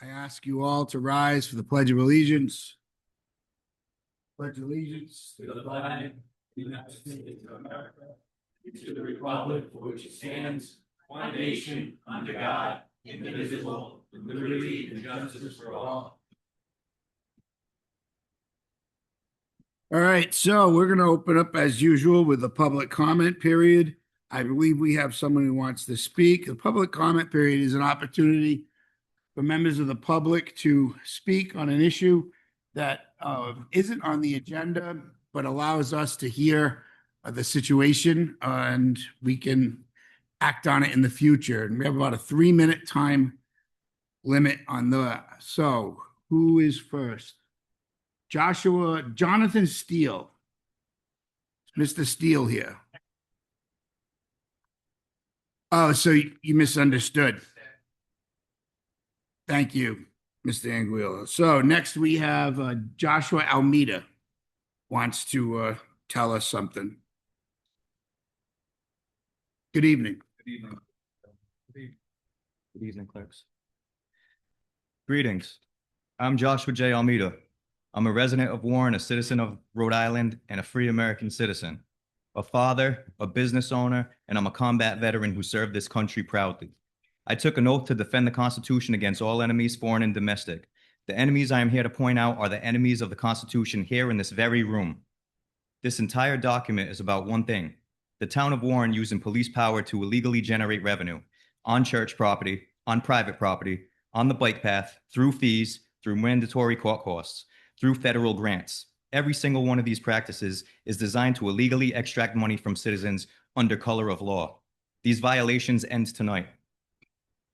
I ask you all to rise for the Pledge of Allegiance. Pledge allegiance To the flag of the United States of America, and to the republic for which it stands, one nation, under God, indivisible, with liberty and justice for all. All right, so we're going to open up as usual with the public comment period. I believe we have someone who wants to speak. The public comment period is an opportunity for members of the public to speak on an issue that isn't on the agenda, but allows us to hear the situation and we can act on it in the future. And we have about a 3-minute time limit on that. So who is first? Jonathan Steele. Mr. Steele here. Oh, so you misunderstood. Thank you, Mr. Anguilla. So next we have Joshua Almeida wants to tell us something. Good evening. Good evening. Good evening, clerks. Greetings. I'm Joshua J. Almeida. I'm a resident of Warren, a citizen of Rhode Island, and a free American citizen. A father, a business owner, and I'm a combat veteran who served this country proudly. I took an oath to defend the Constitution against all enemies, foreign and domestic. The enemies I am here to point out are the enemies of the Constitution here in this very room. This entire document is about one thing: the town of Warren using police power to illegally generate revenue on church property, on private property, on the bike path, through fees, through mandatory court costs, through federal grants. Every single one of these practices is designed to illegally extract money from citizens under color of law. These violations end tonight.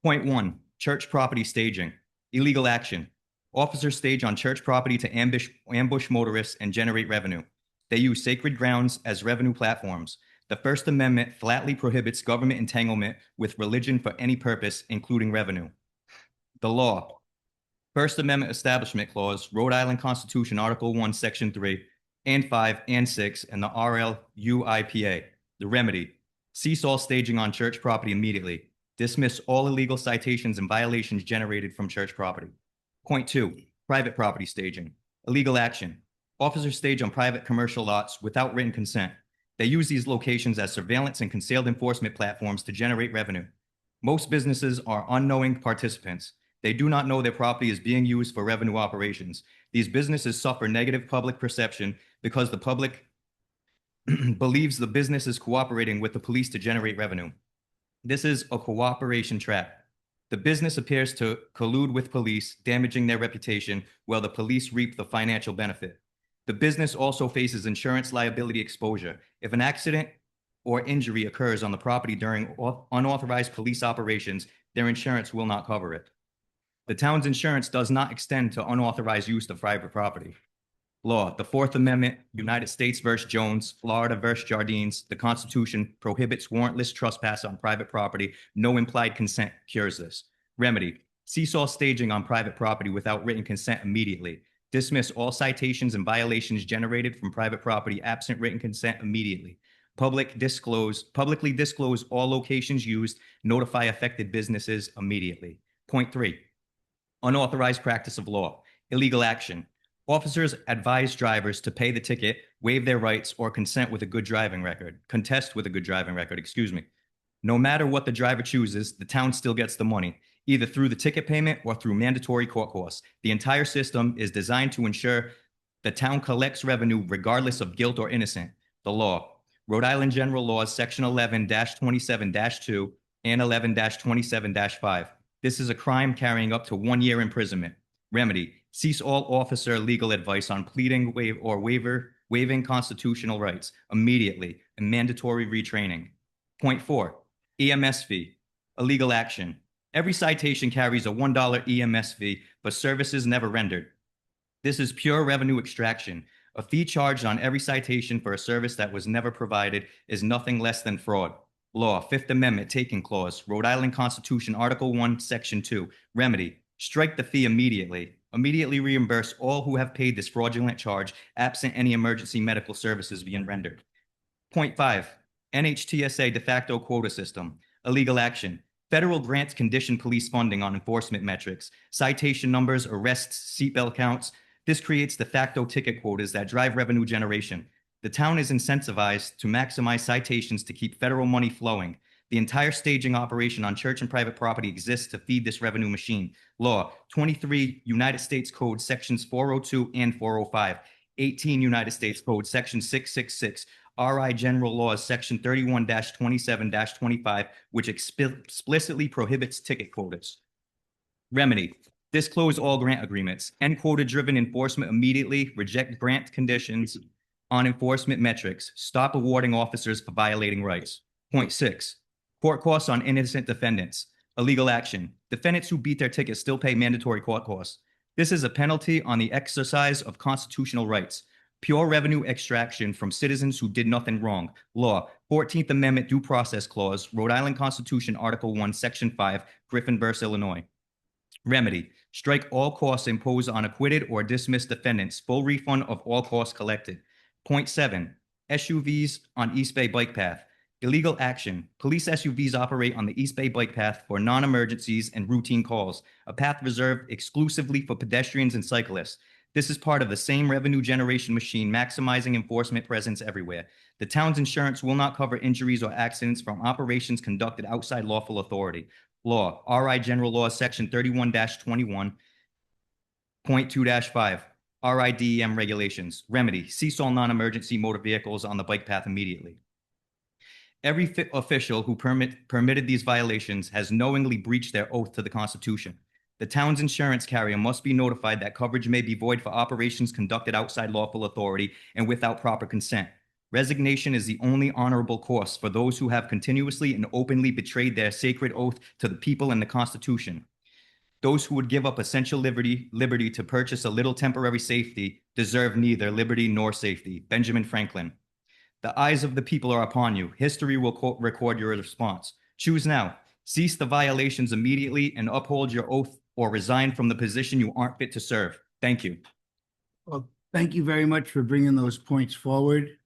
Point 1, church property staging. Illegal action. Officers stage on church property to ambush motorists and generate revenue. They use sacred grounds as revenue platforms. The First Amendment flatly prohibits government entanglement with religion for any purpose, including revenue. The law. First Amendment Establishment Clause, Rhode Island Constitution, Article 1, Section 3, and 5, and 6, and the RLUIPA. The remedy. Cease all staging on church property immediately. Dismiss all illegal citations and violations generated from church property. Point 2, private property staging. Illegal action. Officers stage on private commercial lots without written consent. They use these locations as surveillance and concealed enforcement platforms to generate revenue. Most businesses are unknowing participants. They do not know their property is being used for revenue operations. These businesses suffer negative public perception because the public believes the business is cooperating with the police to generate revenue. This is a cooperation trap. The business appears to collude with police, damaging their reputation, while the police reap the financial benefit. The business also faces insurance liability exposure. If an accident or injury occurs on the property during unauthorized police operations, their insurance will not cover it. The town's insurance does not extend to unauthorized use of private property. Law, the Fourth Amendment, United States versus Jones, Florida versus Jardines, the Constitution prohibits warrantless trespass on private property. No implied consent cures this. Remedy, cease all staging on private property without written consent immediately. Dismiss all citations and violations generated from private property absent written consent immediately. Publicly disclose all locations used. Notify affected businesses immediately. Point 3, unauthorized practice of law. Illegal action. Officers advise drivers to pay the ticket, waive their rights, or contest with a good driving record. No matter what the driver chooses, the town still gets the money, either through the ticket payment or through mandatory court costs. The entire system is designed to ensure the town collects revenue regardless of guilt or innocence. The law. Rhode Island General Laws, Section 11-27-2 and 11-27-5. This is a crime carrying up to 1 year imprisonment. Remedy, cease all officer legal advice on pleading waiving constitutional rights immediately and mandatory retraining. Point 4, EMS fee. Illegal action. Every citation carries a $1 EMS fee, but services never rendered. This is pure revenue extraction. A fee charged on every citation for a service that was never provided is nothing less than fraud. Law, Fifth Amendment, Taking Clause, Rhode Island Constitution, Article 1, Section 2. Remedy, strike the fee immediately. Immediately reimburse all who have paid this fraudulent charge, absent any emergency medical services being rendered. Point 5, NHTSA de facto quota system. Illegal action. Federal grants condition police funding on enforcement metrics, citation numbers, arrests, seatbelt counts. This creates de facto ticket quotas that drive revenue generation. The town is incentivized to maximize citations to keep federal money flowing. The entire staging operation on church and private property exists to feed this revenue machine. Law 23 United States Code sections 402 and 405, 18 United States Code section 666, RI General Laws section 31-27-25, which explicitly prohibits ticket quotas. Remedy: disclose all grant agreements. End quota-driven enforcement immediately. Reject grant conditions on enforcement metrics. Stop awarding officers for violating rights. Point 6. Court costs on innocent defendants. Illegal action. Defendants who beat their tickets still pay mandatory court costs. This is a penalty on the exercise of constitutional rights. Pure revenue extraction from citizens who did nothing wrong. Law 14th Amendment Due Process Clause, Rhode Island Constitution, Article 1, Section 5, Griffin v. Illinois. Remedy: strike all costs imposed on acquitted or dismissed defendants. Full refund of all costs collected. Point 7. SUVs on East Bay Bike Path. Illegal action. Police SUVs operate on the East Bay Bike Path for non-emergencies and routine calls, a path reserved exclusively for pedestrians and cyclists. This is part of the same revenue generation machine, maximizing enforcement presence everywhere. The town's insurance will not cover injuries or accidents from operations conducted outside lawful authority. Law, RI General Laws, Section 31-21.2-5, RIDEM regulations. Remedy: cease all non-emergency motor vehicles on the bike path immediately. Every official who permitted these violations has knowingly breached their oath to the Constitution. The town's insurance carrier must be notified that coverage may be void for operations conducted outside lawful authority and without proper consent. Resignation is the only honorable course for those who have continuously and openly betrayed their sacred oath to the people and the Constitution. Those who would give up essential liberty to purchase a little temporary safety deserve neither liberty nor safety. Benjamin Franklin. The eyes of the people are upon you. History will record your response. Choose now. Cease the violations immediately and uphold your oath, or resign from the position you aren't fit to serve. Thank you. Well, thank you very much for bringing those points forward.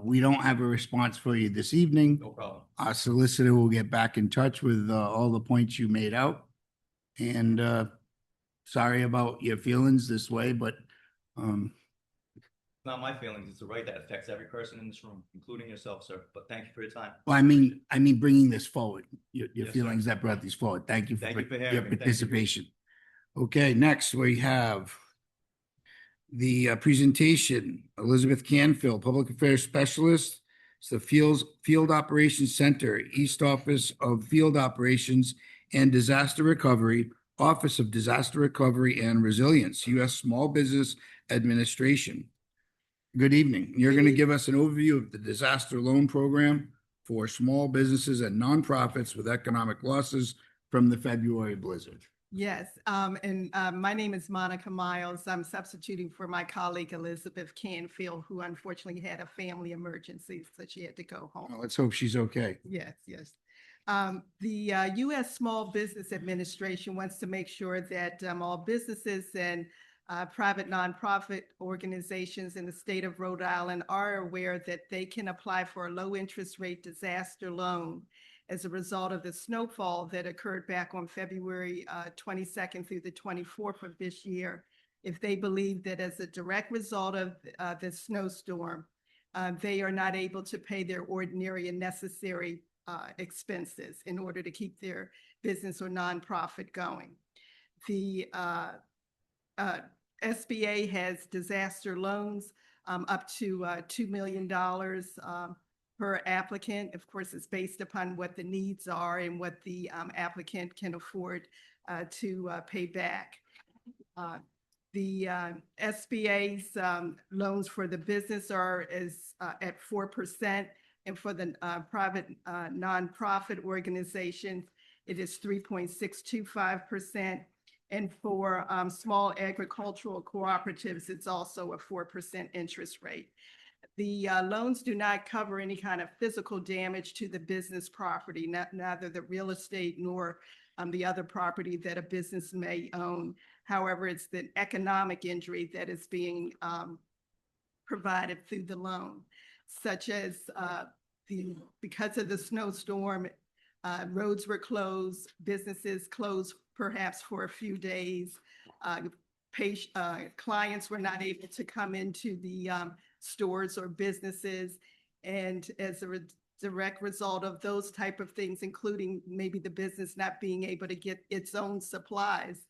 We don't have a response for you this evening. No problem. Our solicitor will get back in touch with all the points you made out. And sorry about your feelings this way, but Not my feelings. It's a right that affects every person in this room, including yourself, sir. But thank you for your time. well, I mean bringing this forward, your Yes, sir. feelings that brought these forward. Thank you for Thank you for your hearing me. Thank you. participation. Okay, next we have the presentation, Elizabeth Canfield, Public Affairs Specialist. It's the Field Operations Center, East Office of Field Operations and Disaster Recovery, Office of Disaster Recovery and Resilience, U.S. Small Business Administration. Good evening. You're going to give us an overview of the disaster loan program for small businesses and nonprofits with economic losses from the February blizzard. Yes, my name is Monica Miles. I'm substituting for my colleague Elizabeth Canfield, who unfortunately had a family emergency, so she had to go home. Well, let's hope she's okay. Yes. The U.S. Small Business Administration wants to make sure that all businesses and private nonprofit organizations in the state of Rhode Island are aware that they can apply for a low interest rate disaster loan as a result of the snowfall that occurred back on February 22nd through the 24th of this year. If they believe that as a direct result of the snowstorm, they are not able to pay their ordinary and necessary expenses in order to keep their business or nonprofit going. The SBA has disaster loans up to $2 million per applicant. Of course, it's based upon what the needs are and what the applicant can afford to pay back. The SBA's loans for the business are at 4%, and for the private nonprofit organizations, it is 3.625%. And for small agricultural cooperatives, it's also a 4% interest rate. The loans do not cover any kind of physical damage to the business property, neither the real estate nor the other property that a business may own. However, it's the economic injury that is being provided through the loan, such as because of the snowstorm, Roads were closed, businesses closed perhaps for a few days. Clients were not able to come into the stores or businesses. And as a direct result of those type of things, including maybe the business not being able to get its own supplies,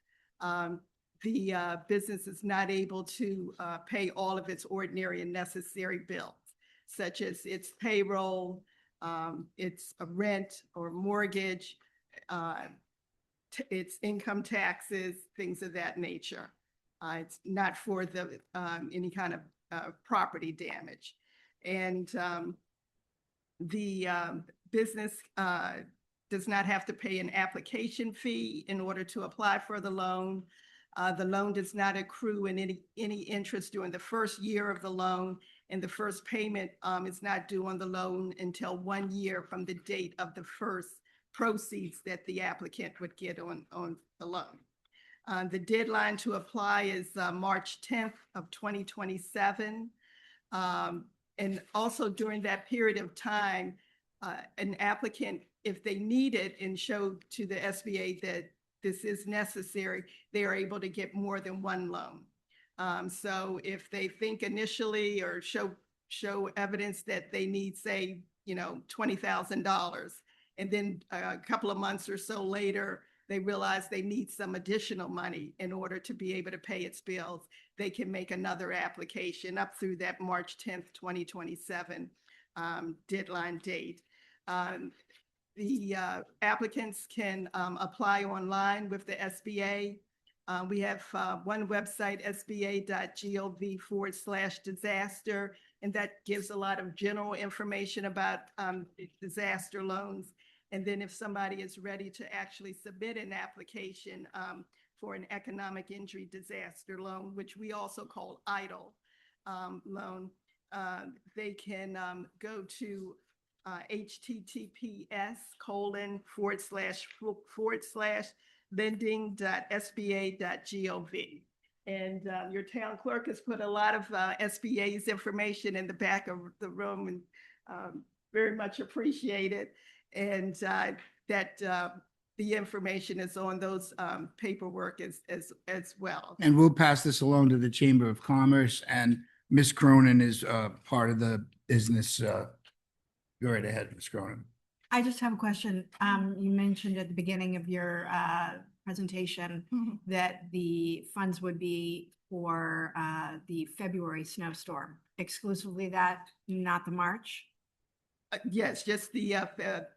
the business is not able to pay all of its ordinary and necessary bills, such as its payroll, its rent or mortgage, its income taxes, things of that nature. It's not for the any kind of property damage. And the business does not have to pay an application fee in order to apply for the loan. The loan does not accrue in any interest during the first year of the loan, and the first payment is not due on the loan until 1 year from the date of the first proceeds that the applicant would get on the loan. The deadline to apply is March 10th of 2027. And also during that period of time, an applicant, if they need it and show to the SBA that this is necessary, they are able to get more than one loan. So if they think initially or show evidence that they need, say, $20,000, and then a couple of months or so later, they realize they need some additional money in order to be able to pay its bills, they can make another application up through that March 10th, 2027 deadline date. The applicants can apply online with the SBA. We have one website, sba.gov/disaster, and that gives a lot of general information about disaster loans. And then if somebody is ready to actually submit an application for an economic injury disaster loan, which we also call EIDL loan, they can go to https://lending.sba.gov. And your town clerk has put a lot of SBA's information in the back of the room, and very much appreciated. And that the information is on those paperwork as well. And we'll pass this along to the Chamber of Commerce, and Ms. Cronin is part of the business. Go right ahead, Ms. Cronin. I just have a question. You mentioned at the beginning of your presentation that the funds would be for the February snowstorm, exclusively that, not the March? Yes, just the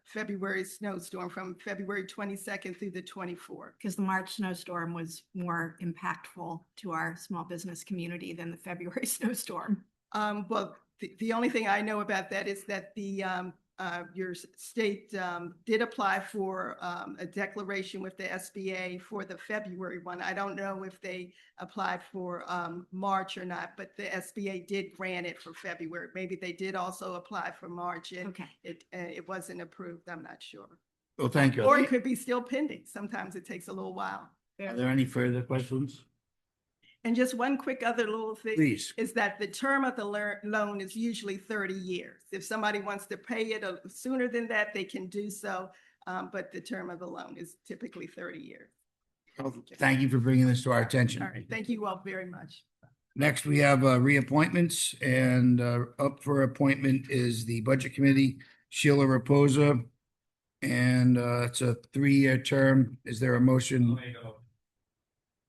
February snowstorm from February 22nd through the 24th. Because the March snowstorm was more impactful to our small business community than the February snowstorm. Well, the only thing I know about that is that the your state did apply for a declaration with the SBA for the February one. I don't know if they applied for March or not, but the SBA did grant it for February. Maybe they did also apply for March, and Okay. it wasn't approved. I'm not sure. Well, thank you. Or it could be still pending. Sometimes it takes a little while. Are there any further questions? And just one quick other little thing. Please. Is that the term of the loan is usually 30 years. If somebody wants to pay it sooner than that, they can do so. But the term of the loan is typically 30 years. Well, thank you for bringing this to our attention. All right. Thank you all very much. Next, we have reappointments, and up for appointment is the Budget Committee, Sheila Raposa. And it's a 3-year term. Is there a motion?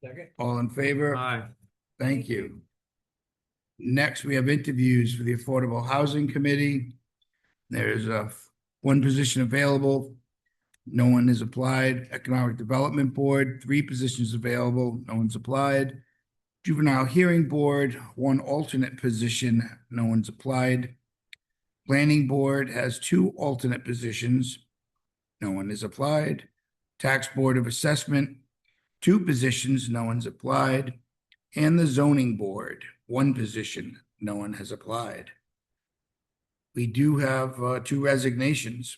Second. All in favor? Aye. Thank you. Next, we have interviews for the Affordable Housing Committee. There's one position available. No one has applied. Economic Development Board, 3 positions available. No one's applied. Juvenile Hearing Board, 1 alternate position. No one's applied. Planning Board has 2 alternate positions. No one has applied. Tax Board of Assessment, 2 positions. No one's applied. And the Zoning Board, 1 position. No one has applied. We do have 2 resignations.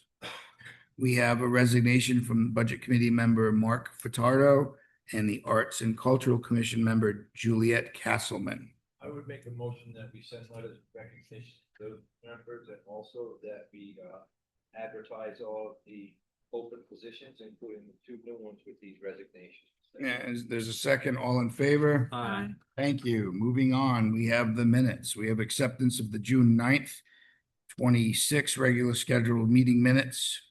We have a resignation from Budget Committee member Mark Furtado and the Arts and Cultural Commission member Juliet Castleman. I would make a motion that we send letters of recognition to those members, and also that we advertise all of the open positions, including the 2 new ones with these resignations. There's a second, all in favor? Aye. Thank you. Moving on, we have the minutes. We have acceptance of the June 9th, 26 regular scheduled meeting minutes.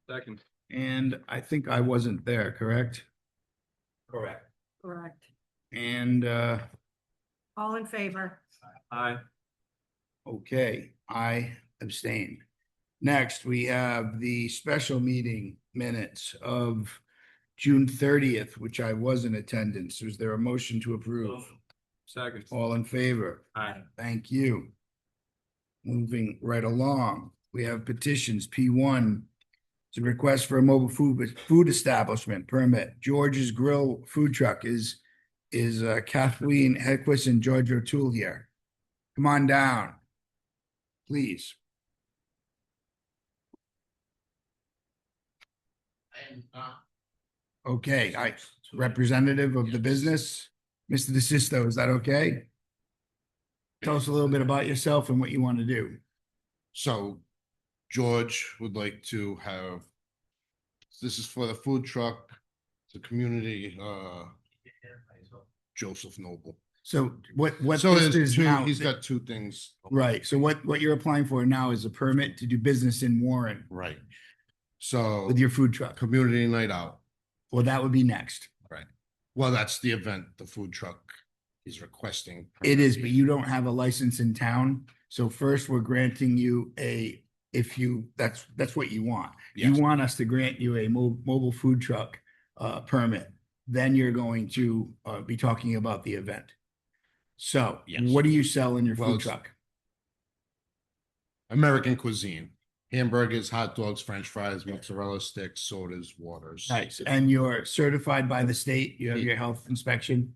Second. And I think I wasn't there, correct? Correct. Correct. And All in favor? Aye. okay, I abstain. Next, we have the special meeting minutes of June 30th, which I was in attendance. Was there a motion to approve? Second. All in favor? Aye. Thank you. Moving right along, we have petitions. P1, it's a request for a mobile food establishment permit. George's Grill Food Truck is Kathleen Hedquist and George O'Toole here. Come on down, please. Okay, representative of the business, Mr. DeSisto, is that okay? Tell us a little bit about yourself and what you want to do. So George would like to have, this is for the food truck, the community, Joseph Noble. So what So this there's is two, now, he's got two things. right, so what you're applying for now is a permit to do business in Warren Right. So with your food truck. community night out, Well, that would be next. right? Well, that's the event, the food truck is requesting. It is, but you don't have a license in town. So first, we're granting you that's what you want. You Yes. want us to grant you a mobile food truck permit. Then you're going to be talking about the event. So Yes. what do you sell in your Well, food it's- truck? American cuisine, hamburgers, hot dogs, French fries, mozzarella sticks, sodas, waters. Nice. And you're certified by the state? You have your health inspection?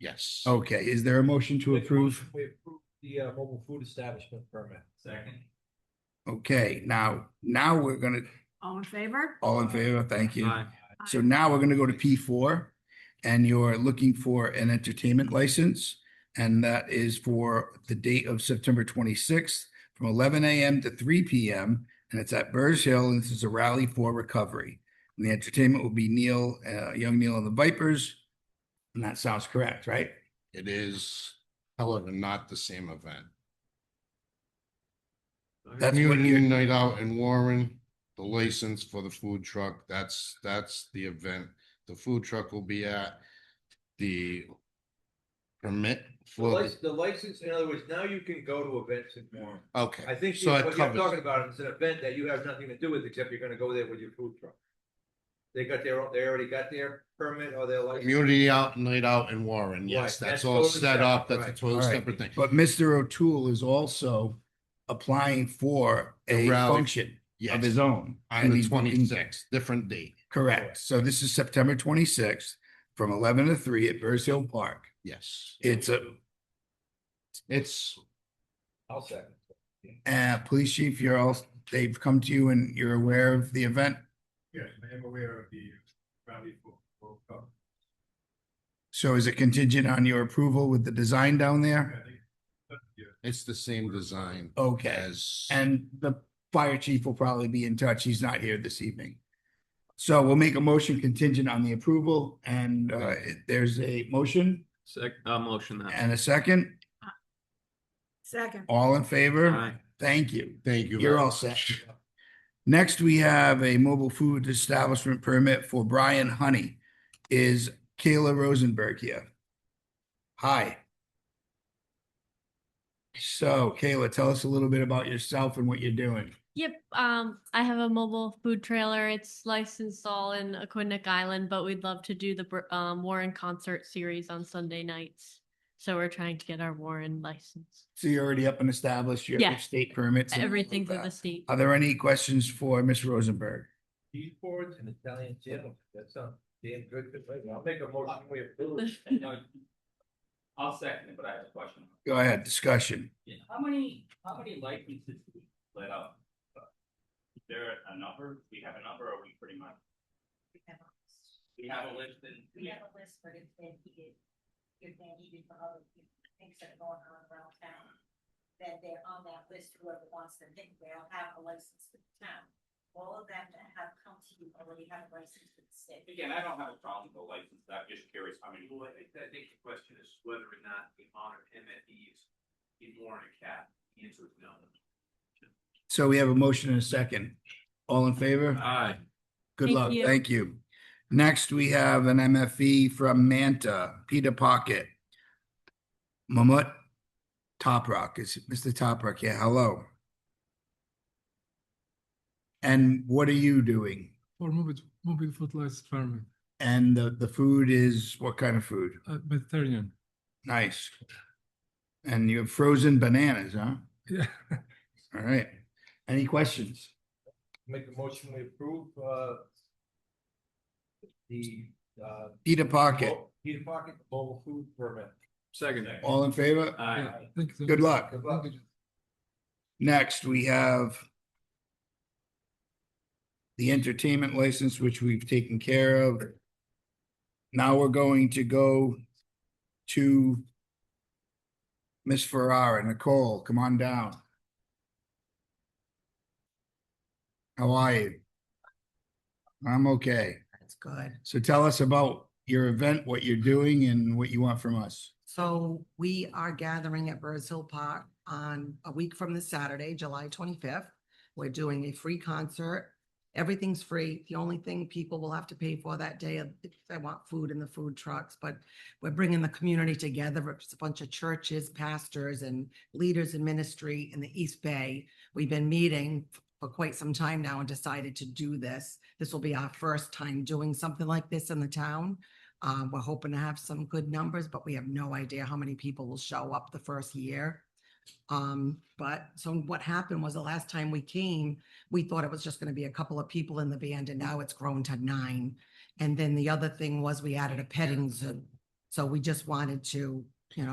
Yes. Okay, is there a motion to approve? We approve the mobile food establishment permit. Second. Okay, now we're gonna, All in favor? all in favor, thank you. Aye. So now we're gonna go to P4, and you're looking for an entertainment license. And that is for the date of September 26th from 11 a.m. to 3 p.m. And it's at Burrs Hill, and this is a rally for recovery. And the entertainment will be Young Neil and the Vipers. And that sounds correct, right? It is, however, not the same event. That's what Community you're, night out in Warren, the license for the food truck, that's the event. The food truck will be at the permit for, The license, in other words, now you can go to events in Warren. okay. I think So what it you're covers, talking about is an event that you have nothing to do with, except you're gonna go there with your food truck. They already got their permit or their license. community out, night out in Warren, yes, Right, that's that's all totally set up, separate, that's a right. totally All right. separate thing. but Mr. O'Toole is also applying for a The rally. function of Yes, his own. on and the he's looking- 26th, different date, Correct. So this is September 26th from 11 to 3 at Burrs Hill Park. yes. It's It's, I'll second. police chief, they've come to you and you're aware of the event? Yes, I am aware of the rally for cup. So is it contingent on your approval with the design down there? I think, yeah, it's the same design Okay. as, And the fire chief will probably be in touch. He's not here this evening. So we'll make a motion contingent on the approval, and there's a motion Motion that. and a second. Second. All in favor? Aye. Thank you. thank you. You're very all much. set. Next, we have a mobile food establishment permit for Brian Honey. Is Kayla Rosenberg here? Hi. So Kayla, tell us a little bit about yourself and what you're doing. Yep, I have a mobile food trailer. It's licensed all in Aquidneck Island, but we'd love to do the Warren concert series on Sunday nights. So we're trying to get our Warren license. So you're already up and established, you have your Yeah. state permits. and all of Everything through the that. state. Are there any questions for Ms. Rosenberg? Cheese boards and Italian gym, that sounds damn good. I'll make a motion, we approve. I'll second it, but I have a question. Go ahead, discussion. How many licenses do we let out? Is there a number? We have a number, or we pretty much? We have a list and. We have a list, but it's been heated. It's been heated for other things that are going on around town. that they're on that list, whoever wants them, they'll have a license for the town. All of them that have come to you already have a license for the state. Again, I don't have a problem with the license, I'm just curious, I mean, Well, I think the question is whether or not we honor him at ease in Warren and Cap. The answer is no. So we have a motion and a second. All in favor? Aye. Good Thank luck. you. Thank you. Next, we have an MFE from Manta, Peter Pocket. Mamut Toprock is Mr. Toprock. Yeah, hello. And what are you doing? For mobile food license farming, And the food is what kind of food? Mediterranean. Nice. And you have frozen bananas, huh? Yeah. All right. Any questions? Make a motion, we approve, the, Peter Pocket, Peter Pocket mobile food permit. Second. all in favor? Yeah, thank you. Good luck. Good luck. Thank you. Next, we have the entertainment license, which we've taken care of. Now we're going to go to Miss Ferrara. Nicole, come on down. How are you? I'm okay. That's good. So tell us about your event, what you're doing, and what you want from us. So we are gathering at Birds Hill Park on a week from this Saturday, July 25th. We're doing a free concert. Everything's free. The only thing people will have to pay for that day if they want food in the food trucks, but we're bringing the community together. It's a bunch of churches, pastors, and leaders in ministry in the East Bay. We've been meeting for quite some time now and decided to do this. This will be our first time doing something like this in the town. We're hoping to have some good numbers, but we have no idea how many people will show up the first year. But so what happened was the last time we came, we thought it was just going to be a couple of people in the band, and now it's grown to 9. And then the other thing was we added a petting zoo. So we just wanted to,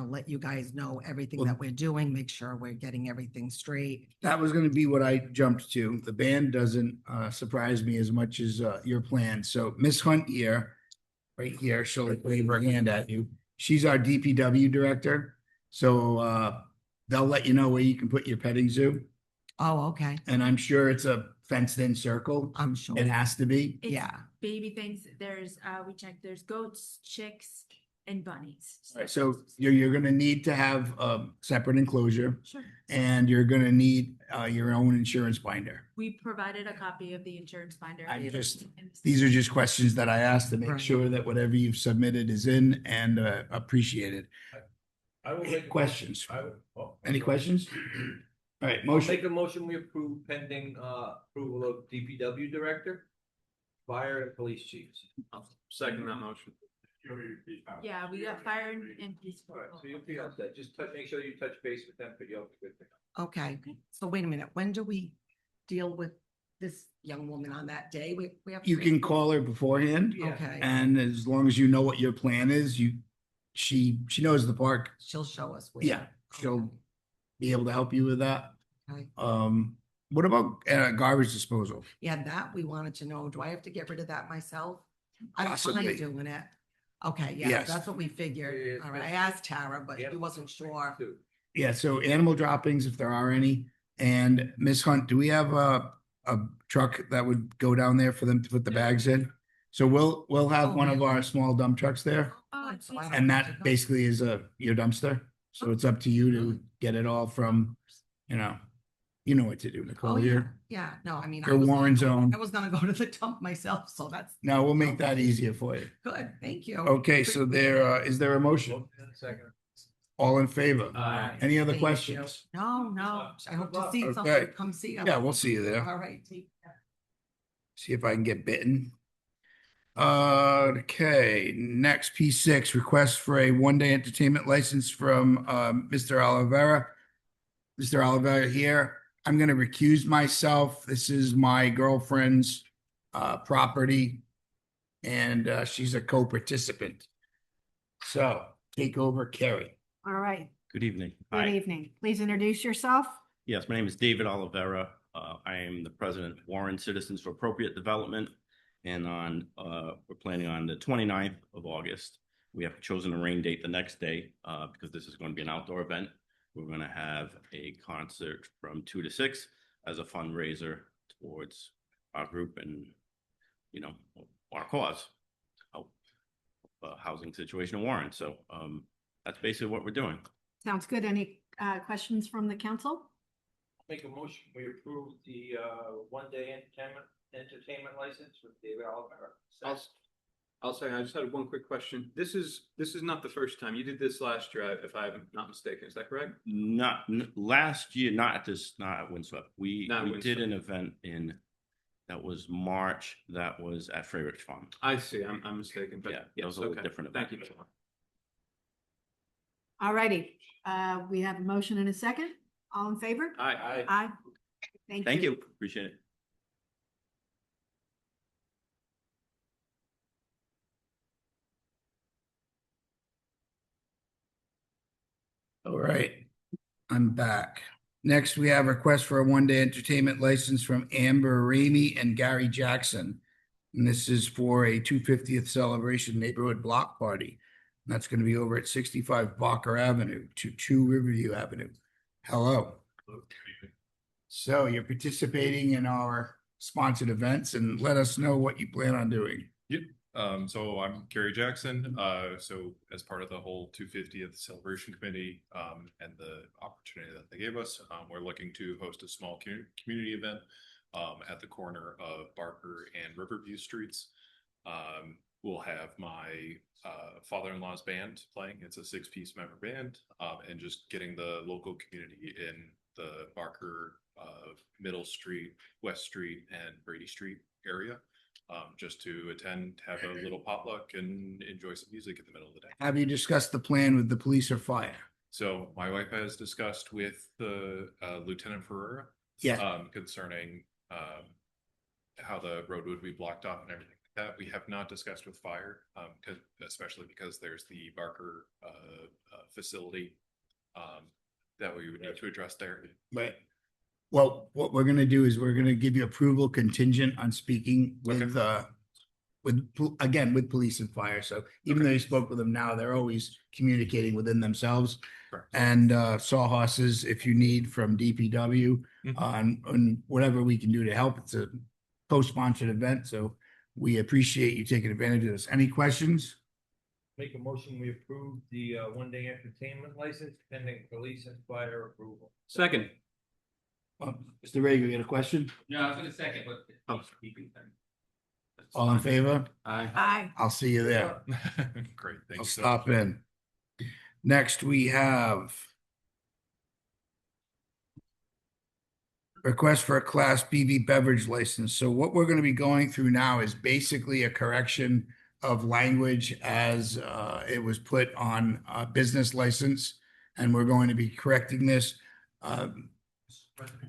let you guys know everything that we're doing, make sure we're getting everything straight. That was gonna be what I jumped to. The band doesn't surprise me as much as your plan. So Miss Hunt here, right here, she'll wave her hand at you. She's our DPW director. So they'll let you know where you can put your petting zoo. Oh, okay. And I'm sure it's a fenced in circle. I'm sure. It has to be. It's Yeah. baby things. There's we checked. There's goats, chicks, and bunnies. All right, so you're gonna need to have a separate enclosure, Sure. and you're gonna need your own insurance binder. We provided a copy of the insurance binder. These are just questions that I asked to make Right. sure that whatever you've submitted is in and appreciated. I will make a Questions? I will- oh, Any questions? All right, I'll motion. make a motion, we approve pending approval of DPW director, fire and police chiefs. Second that motion. Yeah, we got fire and police. All right, so you'll be all set. Just make sure you touch base with them, but you'll be good to go. Okay. So wait a minute. When do we deal with this young woman on that day? We have. to You wait. can call her beforehand, Okay. and as long as you know what your plan is, she knows the park. She'll show us. where. Yeah, she'll be able to help you with that. Okay. What about garbage disposal? Yeah, that we wanted to know. Do I have to get rid of that myself? I'm Possibly. fine doing it. Okay, yeah, Yes. that's what we figured. Yeah, All right, I asked Tara, but Yeah. she wasn't sure. Two. Yeah, so animal droppings, if there are any. And Miss Hunt, do we have a truck that would go down there for them to put the bags in? So we'll have one of our small dump trucks there, Oh, So I don't and have to that go. basically is your dumpster. So it's up to you to get it all from, you know what to do, Oh, Nicole. yeah, You're yeah, no, I mean. I you're was gonna Warren go- zone. I was gonna go to the dump myself, so that's No, we'll make that easier for you. good. Thank you. Okay, so is there a motion? Second. All in favor? Aye. Any other Thank you. questions? No, I hope to see Okay. something. Come see us. Yeah, we'll see you there. All right. take care. See if I can get bitten. Okay, next P6, request for a one-day entertainment license from Mr. Oliveira. Mr. Oliveira here. I'm gonna recuse myself. This is my girlfriend's property. And she's a co-participant. So take over, Kerry. All right. Good evening. Good Hi. evening. Please introduce yourself. Yes, my name is David Oliveira. I am the president of Warren Citizens for Appropriate Development. And we're planning on the 29th of August. We have chosen a rain date the next day because this is going to be an outdoor event. we're gonna have a concert from 2 to 6 as a fundraiser towards our group and, you know, our cause, help housing situation in Warren. So that's basically what we're doing. Sounds good. Any questions from the council? Make a motion, we approve the one-day entertainment license with David Oliver. I'll say, I just had one quick question. This is not the first time. You did this last year, if I'm not mistaken. Is that correct? Last year, not at Windswept. We Not did Windswept. an event that was March, that was at Fredericks Farm. I see. I'm mistaken, but Yeah, that yes, was a little okay. different Thank you. event. All righty. We have a motion and a second. All in favor? Aye. Aye. Thank you. Thank you, appreciate it. All right, I'm back. Next, we have a request for a one-day entertainment license from Amber Ramey and Gary Jackson. And this is for a 250th celebration neighborhood block party. And that's going to be over at 65 Barker Avenue to 2 Riverview Avenue. Hello. So you're participating in our sponsored events, and let us know what you plan on doing. Yep. So I'm Gary Jackson. So as part of the whole 250th celebration committee, and the opportunity that they gave us, we're looking to host a small community event, at the corner of Barker and Riverview Streets. We'll have my, father-in-law's band playing. It's a 6-piece member band, and just getting the local community in the Barker, Middle Street, West Street, and Brady Street area. Just to attend, have a little potluck and enjoy some music in the middle of the day. Have you discussed the plan with the police or fire? So my wife has discussed with the Lieutenant Ferreira. Yeah. Concerning how the road would be blocked off and everything like that. We have not discussed with fire, especially because there's the Barker facility that we would need to address there. Right. Well, what we're gonna do is we're gonna give you approval contingent on speaking with police and fire. So even though you spoke with them now, they're always communicating within themselves. Correct. And sawhorses, if you need from DPW, on whatever we can do to help. It's a co-sponsored event, so we appreciate you taking advantage of this. Any questions? Make a motion, we approve the one-day entertainment license pending police and fire approval. Second. Mr. Ray, you got a question? No, I was gonna second, but housekeeping thing. All in favor? Aye. Aye. I'll see you there. Great, thank I'll you. stop in. Next, we have request for a Class BV beverage license. So what we're going to be going through now is basically a correction of language as it was put on a business license, and we're going to be correcting this.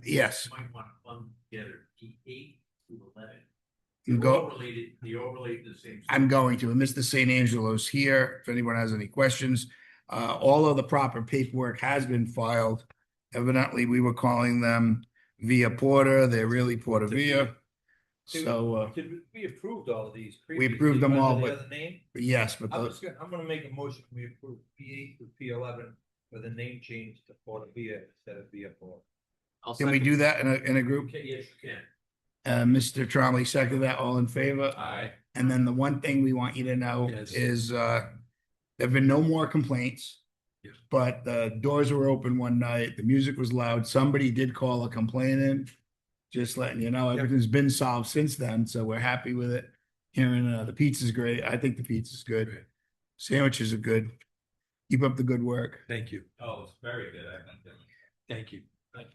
Yes. Might want to lump together P8 through 11. You go. The overlay to the same. I'm going to, and Mr. St. Angelo's here, if anyone has any questions. All of the proper paperwork has been filed. Evidently, we were calling them Via Porter, they're really Porter Via. So, We approved all of these. we approved them all, previously under the but other name. yes, but I'm gonna make a motion, we approve P8 through P11 with a name change to Porter Via instead of Via Porter. can we do that in a group? Okay, yes, you can. Mr. Tromley, second that, all in favor? Aye. And then the one thing we want you to know Yes. is, there've been no more complaints. Yes. But the doors were open one night, the music was loud, somebody did call a complaint in. Just letting you know, everything's been solved since then, so we're happy with it. Hearing, the pizza's great, I think the pizza's good. Great. Sandwiches are good. Keep up the good work. Thank you. Oh, it's very good. I think that. Thank you. Thank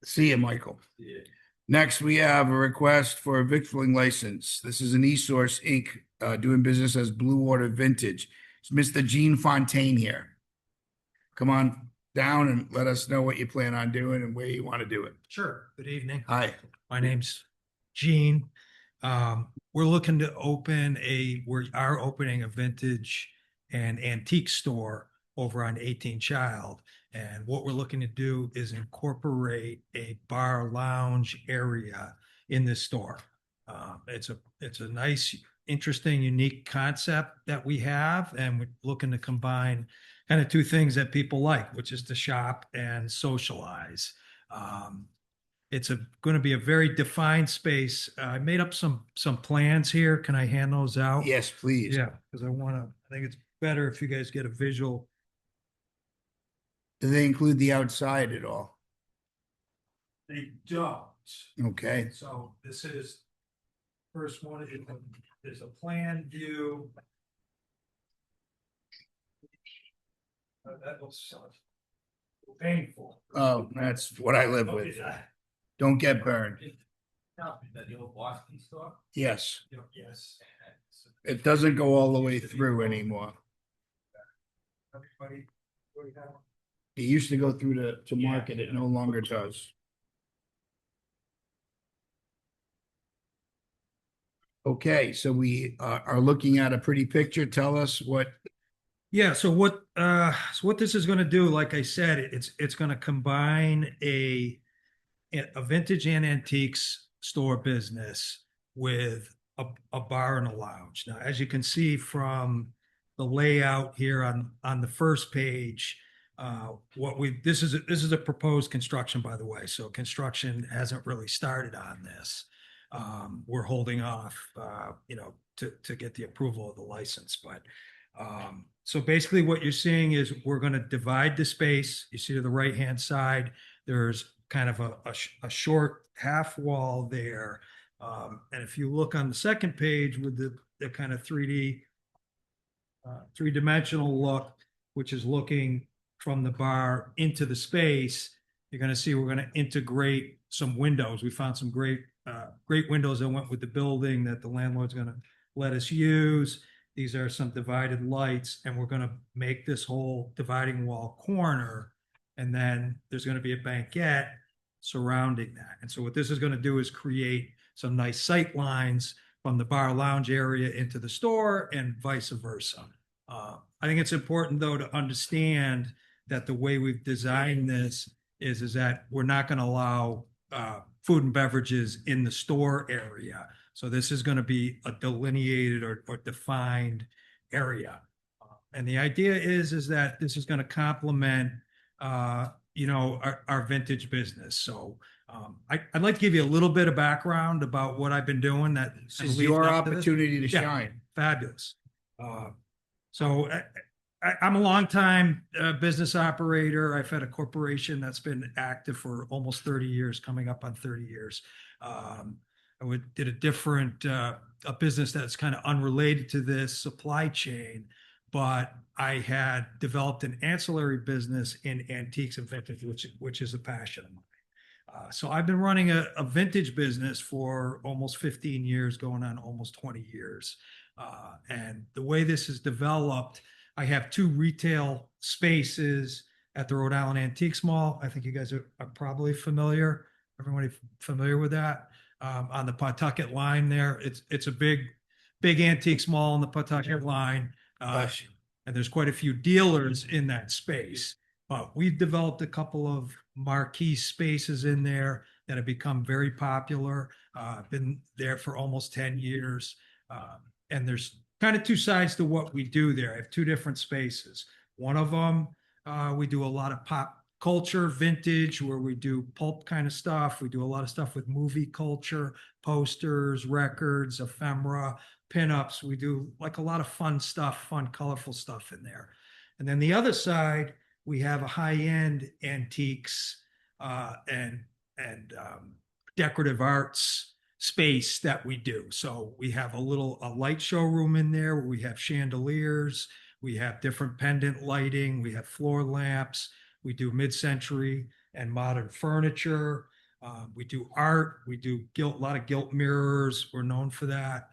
See you, Michael. you. Yeah. Next, we have a request for a victualling license. This is an eSource Inc., doing business as Blue Water Vintage. It's Mr. Gene Fontaine here. Come on down and let us know what you plan on doing and where you want to do it. Sure. Good evening. Hi. My name's Gene. We're looking to we are opening a vintage and antique store over on 18 Child. And what we're looking to do is incorporate a bar lounge area in this store. It's a nice interesting, unique concept that we have, and we're looking to combine kind of two things that people like, which is to shop and socialize. It's going to be a very defined space. I made up some plans here. Can I hand those out? Yes, please. Yeah, because I think it's better if you guys get a visual. Do they include the outside at all? They don't. Okay. So this is first one. There's a plan view. That was painful. Oh, that's what I live with. Don't get burned. That the old Boston store? Yes. Yes. It doesn't go all the way through anymore. Everybody. It used to go through to market. It no longer does. Okay, so we are looking at a pretty picture. Tell us what. Yeah, so what this is going to do, like I said, it's going to combine a vintage and antiques store business with a bar and a lounge. Now, as you can see from the layout here on the first page, this is a proposed construction, by the way. So construction hasn't really started on this. We're holding off, to get the approval of the license. But so basically what you're seeing is we're going to divide the space. You see to the right-hand side, there's kind of a short half wall there. And if you look on the second page with the kind of 3-dimensional look, which is looking from the bar into the space, you're going to see we're going to integrate some windows. We found some great windows that went with the building that the landlord's going to let us use. These are some divided lights, and we're going to make this whole dividing wall corner. And then there's going to be a banquette surrounding that. And so what this is going to do is create some nice sight lines from the bar lounge area into the store and vice versa. I think it's important, though, to understand that the way we've designed this is that we're not going to allow food and beverages in the store area. So this is going to be a delineated or defined area. And the idea is that this is going to complement, our vintage business. So I'd like to give you a little bit of background about what I've been doing. This is your opportunity to shine. Fabulous. So I'm a longtime business operator. I've had a corporation that's been active for almost 30 years, coming up on 30 years. I did a different a business that's kind of unrelated to this, supply chain, but I had developed an ancillary business in antiques and vintage, which is a passion of mine. So I've been running a vintage business for almost 15 years, going on almost 20 years. And the way this is developed, I have 2 retail spaces at the Rhode Island Antiques Mall. I think you guys are probably familiar. Everybody familiar with that? On the Pawtucket line there. It's a big antiques mall on the Pawtucket line. And there's quite a few dealers in that space. But we've developed a couple of marquee spaces in there that have become very popular. Been there for almost 10 years. And there's kind of 2 sides to what we do there. I have 2 different spaces. One of them, we do a lot of pop culture, vintage, where we do pulp kind of stuff. We do a lot of stuff with movie culture, posters, records, ephemera, pinups. We do like a lot of fun stuff, fun, colorful stuff in there. And then the other side, we have a high-end antiques and decorative arts space that we do. So we have a light showroom in there where we have chandeliers, we have different pendant lighting, we have floor lamps, we do mid-century and modern furniture. We do art, we do a lot of gilt mirrors. We're known for that,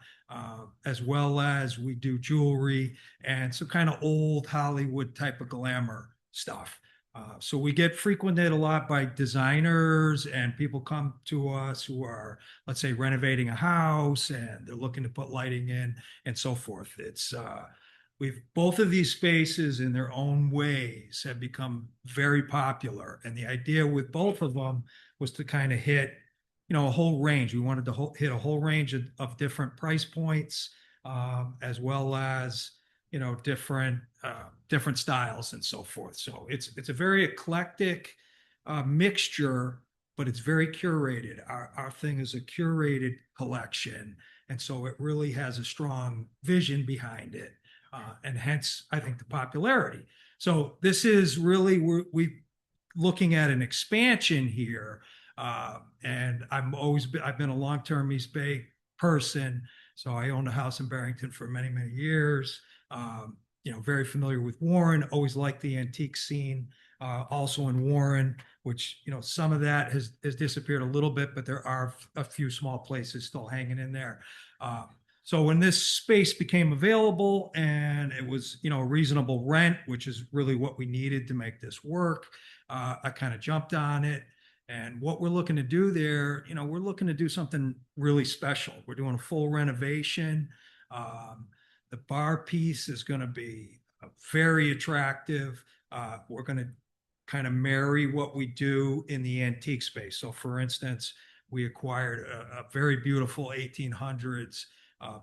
as well as we do jewelry and some kind of old Hollywood type of glamour stuff. So we get frequented a lot by designers, and people come to us who are, let's say, renovating a house and they're looking to put lighting in and so forth. Both of these spaces in their own ways have become very popular. And the idea with both of them was to kind of hit, a whole range. We wanted to hit a whole range of different price points. as well as, different styles and so forth. So it's a very eclectic mixture, but it's very curated. Our thing is a curated collection. And so it really has a strong vision behind it. And hence, I think the popularity. So this is really, we're looking at an expansion here. And I've been a long-term East Bay person. So I owned a house in Barrington for many, many years. Very familiar with Warren, always liked the antique scene. Also in Warren, which, some of that has disappeared a little bit, but there are a few small places still hanging in there. So when this space became available and it was, a reasonable rent, which is really what we needed to make this work, I kind of jumped on it. And what we're looking to do there, we're looking to do something really special. We're doing a full renovation. The bar piece is going to be very attractive. We're going to kind of marry what we do in the antique space. So for instance, we acquired a very beautiful 1800s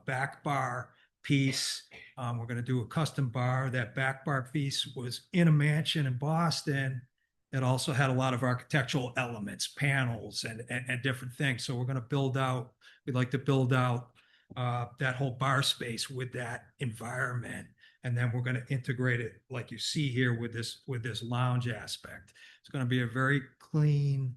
back bar piece. We're going to do a custom bar. That back bar piece was in a mansion in Boston. It also had a lot of architectural elements, panels and different things. So we'd like to build out that whole bar space with that environment. And then we're going to integrate it, like you see here, with this lounge aspect. It's going to be a very clean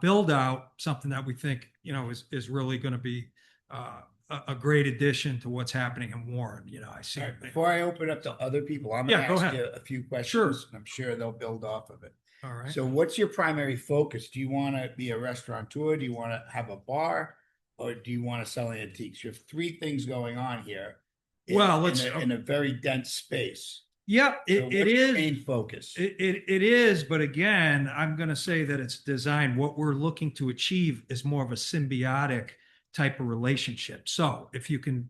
build out, something that we think, is really going to be a great addition to what's happening in Warren. I see. Right, before I open up to other people, I'm going to ask you a few questions. Sure. And I'm sure they'll build off of it. All right. So what's your primary focus? Do you want to be a restaurateur? Do you want to have a bar? Or do you want to sell antiques? You have three things going on here. Well, in a very dense space. Yeah, it What's your is. main focus. It is, but again, I'm going to say that it's designed. What we're looking to achieve is more of a symbiotic type of relationship. So if you can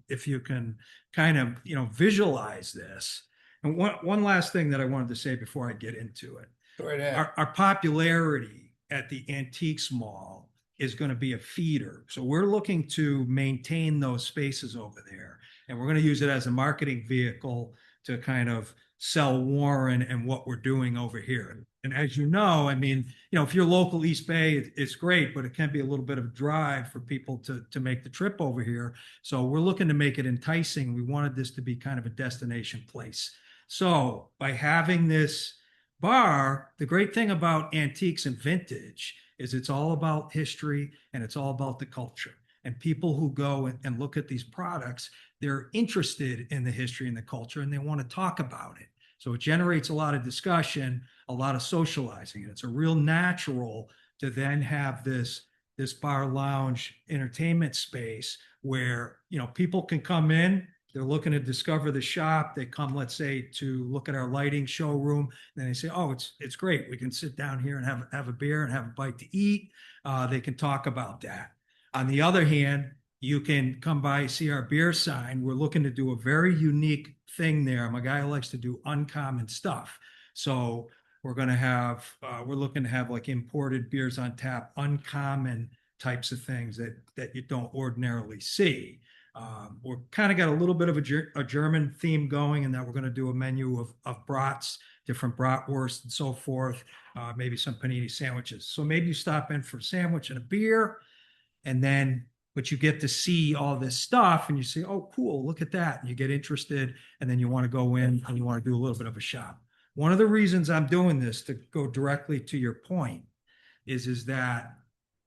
kind of visualize this. And one last thing that I wanted to say before I get into it. Go right ahead. Our popularity at the Antiques Mall is going to be a feeder. So we're looking to maintain those spaces over there. And we're going to use it as a marketing vehicle to kind of sell Warren and what we're doing over here. And as you know, if you're local East Bay, it's great, but it can be a little bit of a drive for people to make the trip over here. So we're looking to make it enticing. We wanted this to be kind of a destination place. So by having this bar, the great thing about antiques and vintage is it's all about history and it's all about the culture. And people who go and look at these products, they're interested in the history and the culture, and they want to talk about it. So it generates a lot of discussion, a lot of socializing. And it's a real natural to then have this bar lounge entertainment space where, people can come in, they're looking to discover the shop. They come, let's say, to look at our lighting showroom. And they say, oh, it's great. We can sit down here and have a beer and have a bite to eat. They can talk about that. On the other hand, you can come by, see our beer sign. We're looking to do a very unique thing there. I'm a guy who likes to do uncommon stuff. So we're looking to have like imported beers on tap, uncommon types of things that you don't ordinarily see. We're kind of got a little bit of a German theme going, in that we're going to do a menu of brats, different bratwurst and so forth, maybe some panini sandwiches. So maybe you stop in for a sandwich and a beer, but you get to see all this stuff and you say, oh, cool, look at that. And you get interested, and then you want to go in and you want to do a little bit of a shop. One of the reasons I'm doing this, to go directly to your point, is that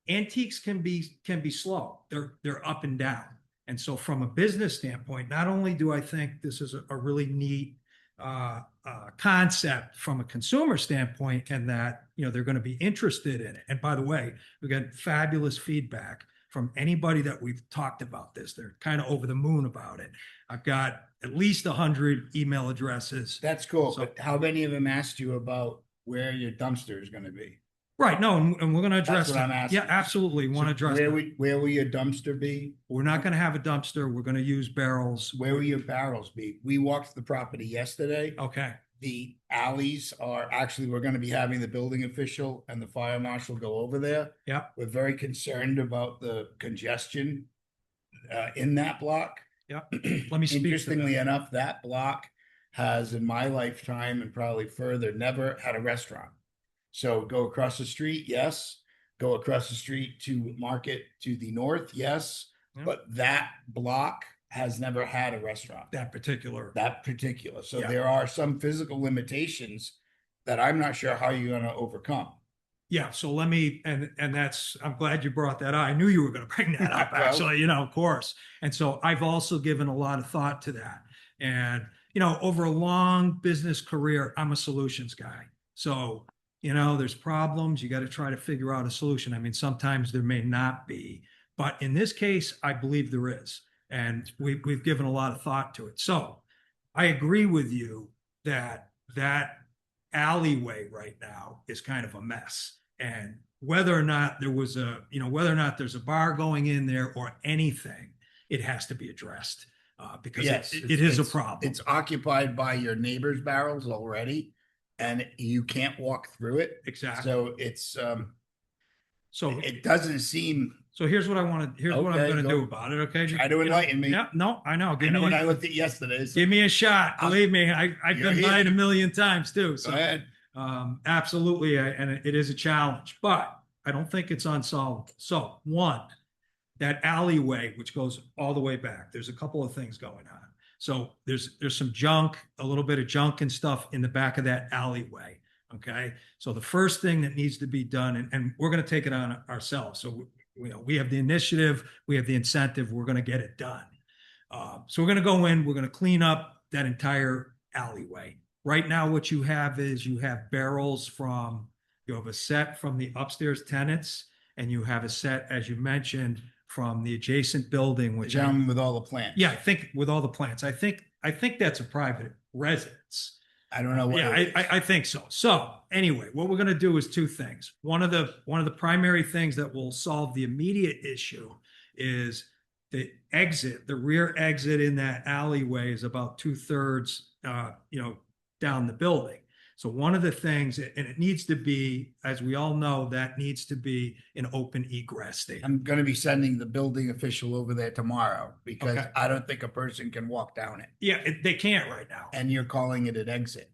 antiques can be slow. They're up and down. And so from a business standpoint, not only do I think this is a really neat concept from a consumer standpoint, and that, they're going to be interested in it. And by the way, we got fabulous feedback from anybody that we've talked about this. They're kind of over the moon about it. I've got at least 100 email addresses. That's cool. So, but how many of them asked you about where your dumpster is going to be? Right. No, and we're going to address That's what I'm asking. Yeah, absolutely. Want to address where will your dumpster be? We're not going to have a dumpster. We're going to use barrels. Where will your barrels be? We walked the property yesterday. Okay. The alleys are actually, we're going to be having the building official and the fire marshal go over there. Yeah. We're very concerned about the congestion in that block. Yeah. Let me speak to Interestingly that. enough, that block has in my lifetime and probably further never had a restaurant. So go across the street, yes. Go across the street to Market to the north, yes. Yeah. But that block has never had a restaurant. That particular. So Yeah. there are some physical limitations that I'm not sure how you're gonna overcome. Yeah, so let me, and that's, I'm glad you brought that up. I knew you were going to bring that up, Well- actually, you know, of course. And so I've also given a lot of thought to that. And, you know, over a long business career, I'm a solutions guy. So, you know, there's problems, you got to try to figure out a solution. I mean, sometimes there may not be, but in this case, I believe there is. And we've given a lot of thought to it. So I agree with you that alleyway right now is kind of a mess. And whether or not there was whether or not there's a bar going in there or anything, it has to be addressed because Yes, it is a it's- problem. It's occupied by your neighbor's barrels already, and you can't walk through it. Exactly. So it's So it doesn't seem. So here's what I want to, here's what I'm Okay, going to go. do about it. Okay. Try to You know, enlighten me. Yeah, no, I know. I know when I looked at yesterday's. Give me a shot. I'll- Believe me, I've You're been here. lied a million times too. Go So ahead. absolutely. And it is a challenge, but I don't think it's unsolvable. So one, that alleyway, which goes all the way back, there's a couple of things going on. So there's some junk, a little bit of junk and stuff in the back of that alleyway. Okay. So the first thing that needs to be done, and we're going to take it on ourselves. So, you know, we have the initiative, we have the incentive, we're going to get it done. So we're going to go in, we're going to clean up that entire alleyway. Right now, what you have is you have barrels you have a set from the upstairs tenants, and you have a set, as you mentioned, from the adjacent building, The which gentleman with all the plants. yeah, I think with all the plants, I think that's a private residence. I don't know what. Yeah, it is. I think so. So anyway, what we're going to do is two things. One of the primary things that will solve the immediate issue is the exit, the rear exit in that alleyway is about 2/3, down the building. So one of the things, and it needs to be, as we all know, that needs to be an open egress state. I'm going to be sending the building official over there tomorrow because Okay. I don't think a person can walk down it. Yeah, they can't right now. And you're calling it an exit.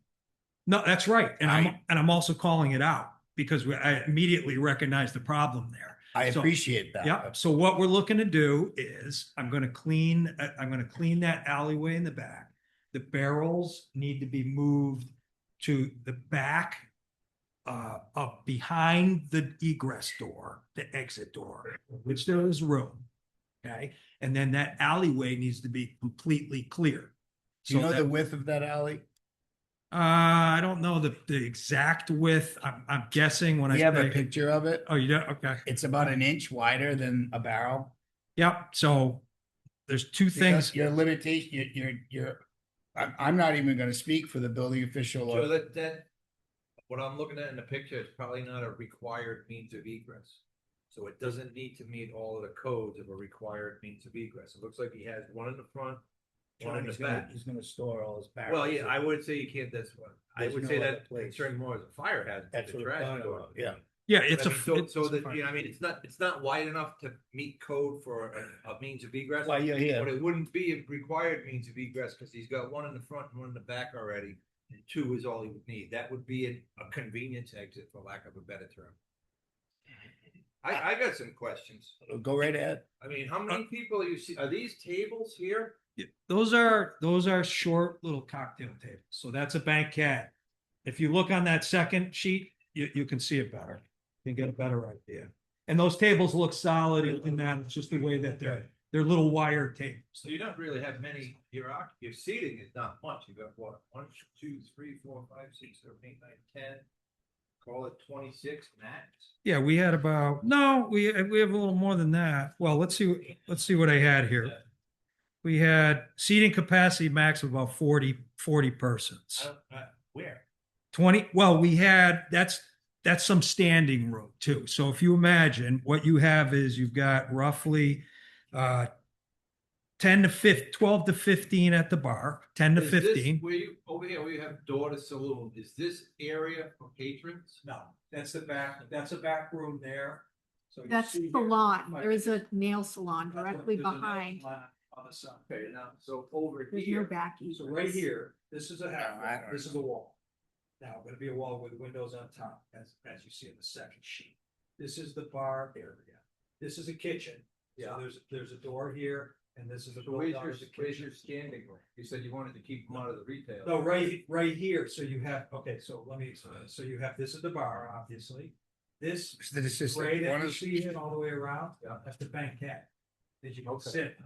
No, that's right. And I- I'm also calling it out because I immediately recognize the problem there. I So- appreciate that. Yeah. So what we're looking to do is I'm going to clean that alleyway in the back. The barrels need to be moved to the back up behind the egress door, the exit door, which there is room. Okay. And then that alleyway needs to be completely clear. Do you So know that- the width of that alley? I don't know the exact width. I'm guessing when We I have a say, picture of it. oh, you don't? Okay. It's about an inch wider than a barrel. Yep. So there's two things. Your limitation, I'm not even going to speak for the building official. So Or, that, what I'm looking at in the picture is probably not a required means of egress. So it doesn't need to meet all of the codes of a required means of egress. It looks like he has one in the front, one in the back. he's going to store all his barrels. Well, yeah, I would say you can't, that's what, I There's would no say other that place. concern more as a fire hazard. That's than what a I'm trash talking store. about, yeah. Yeah. But It's I mean, so it's a that, fine. you know, I mean, it's not wide enough to meet code for a means of egress. Why you're here. But it wouldn't be a required means of egress because he's got one in the front and one in the back already. And two is all he would need. That would be a convenience exit, for lack of a better term. I got some questions. Go right ahead. I mean, how many people you see? Are these tables here? Those are short little cocktail tables. So that's a banquet. If you look on that second sheet, you can see it better. You can get a better idea. And those tables look solid in that it's just the way that they're little wire tables. So you don't really have many, your seating is not much. You got what, 1, 2, 3, 4, 5, 6, 7, 8, 9, 10. Call it 26 max. Yeah, we had about, no, we have a little more than that. Well, let's see what I had here. We had seating capacity max of about 40 persons. Where? 20, well, we had, that's some standing room too. So if you imagine what you have is you've got roughly 10 to 15, 12 to 15 at the bar, 10 to Is this 15. where you, over here where you have door to saloon, is this area for patrons? No, that's the back, that's a back room there. So you That's see here- salon. There is a nail salon directly There's a nail behind. salon on the side. Okay, now, so over There's no here, back So egress. right here, this is a half, No, I don't this is a wall. Now, gonna be a wall with windows on top, as you see in the second sheet. This is the bar area. This is a kitchen. Yeah. So there's a door here, and this is a so door where's down your, to the where's kitchen. your standing room? You said you wanted to keep them out of the retail. No, right here, so you have, okay, so let me explain, so you have, this is the bar, obviously. This This is gray that one you of- see it all the way around, Yeah. that's the banquette. That you can Okay. sit.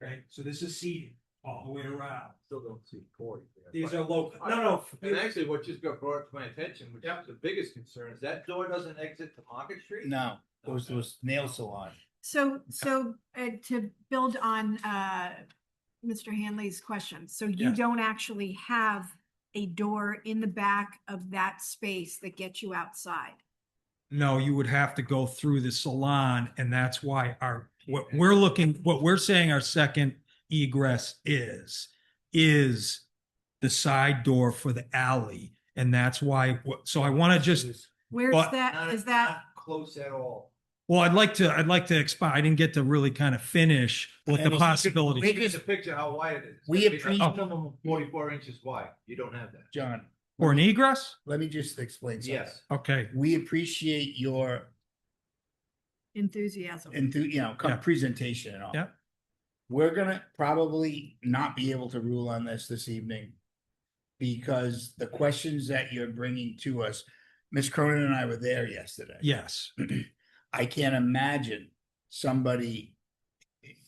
Okay, so this is seating all the way around. Still don't see Corey there. These but- are local, no. And actually, what just got brought to my attention, which Yep. is the biggest concern, is that door doesn't exit to Market Street? No, goes to a nail salon. So, to build on, Mr. Hanley's question, so you Yes. don't actually have a door in the back of that space that gets you outside? No, you would have to go through the salon, and that's why what we're saying our second egress is the side door for the alley. And that's why, so I want to just, Where's But- that, is that, Not close at all. well, I'd like to expand. I didn't get to really kind of finish what the And possibilities. Look at the picture how wide it is. We It's a appreciate- minimum of 44 inches wide. You don't have that. John, For an egress? let me just explain something. Yes. Okay, We appreciate your enthusiasm? Yeah. presentation and all. Yeah. We're gonna probably not be able to rule on this evening. Because the questions that you're bringing to us, Ms. Cronin and I were there yesterday. yes. I can't imagine somebody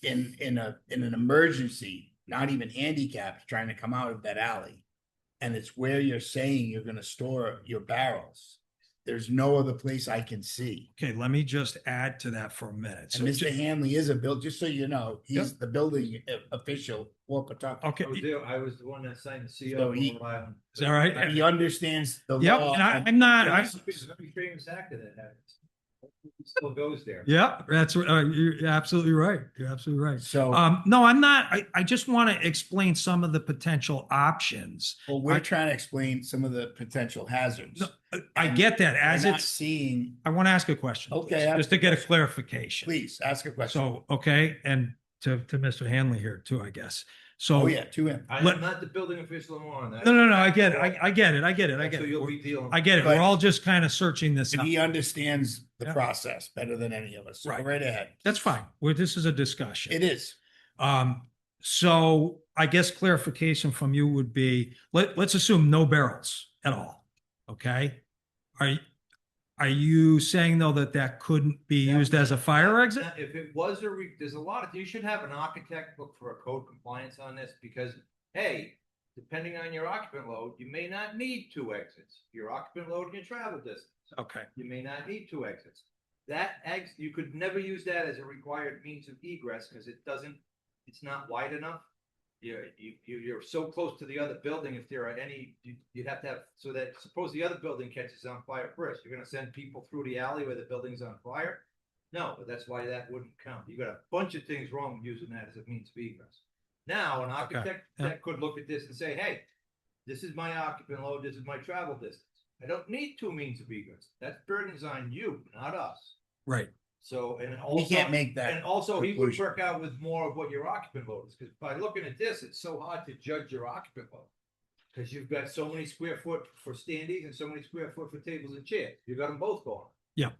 in an emergency, not even handicapped, trying to come out of that alley. And it's where you're saying you're gonna store your barrels. There's no other place I can see. Okay, let me just add to that for a minute. And Mr. Hanley is just so you know, he's Yep. the building official, for Pawtucket. Okay, I was there. I was the one that signed the CO. So for he- Rhode Island. is that right? He understands the Yep, law. and I'm not, Every famous actor that happens. Still goes there. yeah, that's, you're absolutely right. You're absolutely right. So, No, I'm not, I just want to explain some of the potential options. well, we're trying to explain some of the potential hazards. No, I get that as We're not it's, seeing, I want to ask a question. Okay, please, just to get a clarification. please, ask a question. So, okay, and to Mr. Hanley here too, I guess. So. Oh, yeah, to him. I'm Let- not the building official on that. No, I get it. I get it. I get it. I get So it. you'll be dealing. I get it. But- We're all just kind of searching this And out. he understands the Yeah. process better than any of us. So go Right. right ahead. That's fine. This is a discussion. It is. So I guess clarification from you would be, let's assume no barrels at all. Okay? Are you saying though that couldn't be used as a fire exit? Now, if it was there's a lot of, you should have an architect look for a code compliance on this because, hey, depending on your occupant load, you may not need 2 exits. Your occupant load and your travel distance. Okay. You may not need 2 exits. You could never use that as a required means of egress because it's not wide enough. You're so close to the other building, if there are any, you'd have to have, so that suppose the other building catches on fire first, you're gonna send people through the alley where the building's on fire? No, but that's why that wouldn't count. You got a bunch of things wrong with using that as a means of egress. Now, an architect yeah. that could look at this and say, hey, this is my occupant load, this is my travel distance. I don't need 2 means of egress. That burden's on you, not us. Right. So, and We also. can't make that. And also, he would conclusion. work out with more of what your occupant load is, because by looking at this, it's so hard to judge your occupant load. Because you've got so many square foot for standees and so many square foot for tables and chairs. You got them both going. Yeah.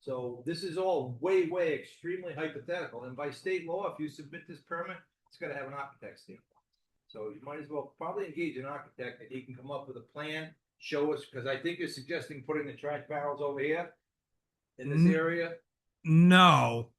So this is all way, way extremely hypothetical. And by state law, if you submit this permit, it's gotta have an architect stamp. So you might as well probably engage an architect and he can come up with a plan, show us, because I think you're suggesting putting the trash barrels over here in this area. No.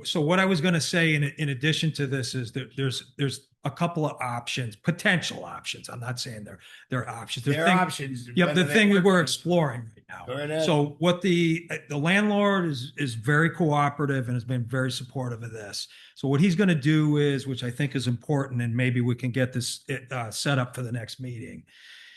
So what I was going to say in addition to this is that there's a couple of options, potential options. I'm not saying they're options. There are options. Yep, whether the they thing work- we're exploring right now. Go right ahead. So what the landlord is very cooperative and has been very supportive of this. So what he's going to do is, which I think is important, and maybe we can get this set up for the next meeting.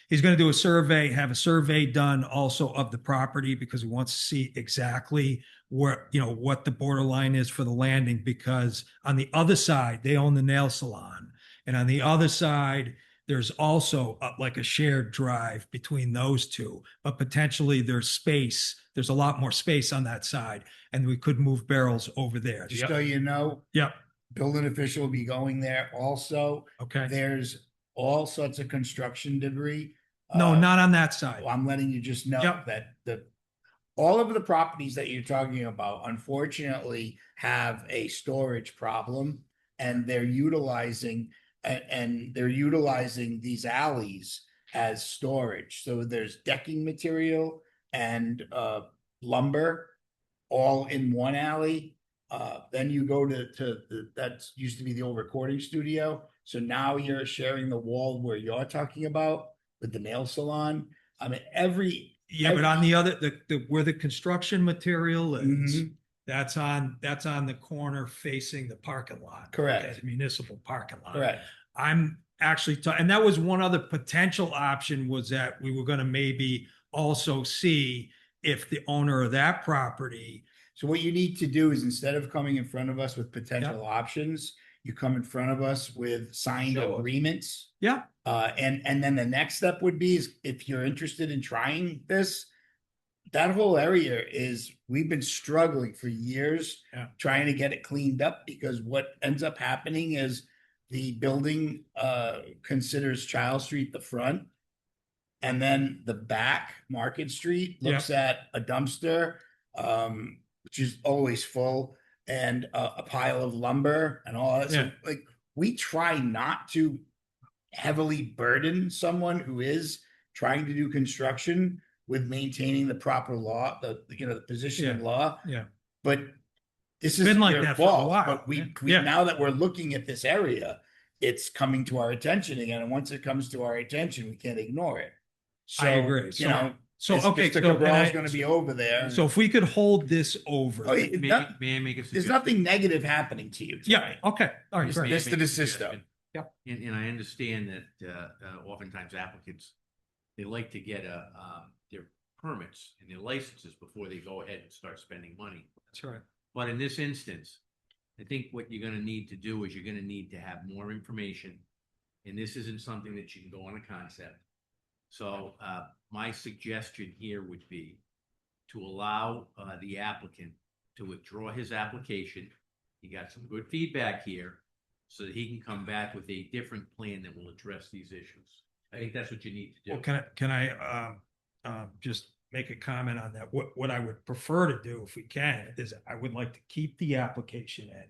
He's going to do a survey, have a survey done also of the property because he wants to see exactly where, what the borderline is for the landing, because on the other side, they own the nail salon. And on the other side, there's also like a shared drive between those two, but potentially there's space. There's a lot more space on that side, and we could move barrels over there. Just so you know, Yep. building official will be going there also. Okay. There's all sorts of construction debris. No, not on that side. I'm letting you just know Yep. that all of the properties that you're talking about, unfortunately, have a storage problem, and they're utilizing these alleys as storage. So there's decking material and lumber all in one alley. Then you go to that used to be the old recording studio. So now you're sharing the wall where you're talking about with the nail salon. I mean, But on the other, where the construction material is, Mhm. that's on the corner facing the parking lot. Correct. Okay, the municipal parking lot. Correct. I'm actually, and that was one other potential option, was that we were gonna maybe also see if the owner of that property. So what you need to do is, instead of coming in front of us with potential options, you come in front of us with signed Show us. agreements. Yeah. And then the next step would be, is if you're interested in trying this, that whole area we've been struggling for years trying to get it cleaned up, because what ends up happening is the building considers Child Street the front, and then the back, Market Street, looks at a dumpster, which is always full, and a pile of lumber and all that. So, like, we try not to heavily burden someone who is trying to do construction with maintaining the proper law, the position in law. Yeah. But this is Been like their that for a fault. while. But we Yeah. now that we're looking at this area, it's coming to our attention again. And once it comes to our attention, we can't ignore it. So, I agree. You So- know, So, Mr. okay. so Cabral's can going to be over there. So if we could hold this over. Oh, it- not- May I make a there's suggestion? nothing negative happening to you. Yeah, tonight. okay, all right, Just great. Mr. DeSisto. And I understand that oftentimes applicants, they like to get their permits and their licenses before they go ahead and start spending money. That's right. But in this instance, I think what you're gonna need to do is you're gonna need to have more information. And this isn't something that you can go on a concept. So my suggestion here would be to allow the applicant to withdraw his application. He got some good feedback here, so that he can come back with a different plan that will address these issues. I think that's what you need to do. Well, can I just make a comment on that? What I would prefer to do, if we can, is I would like to keep the application in.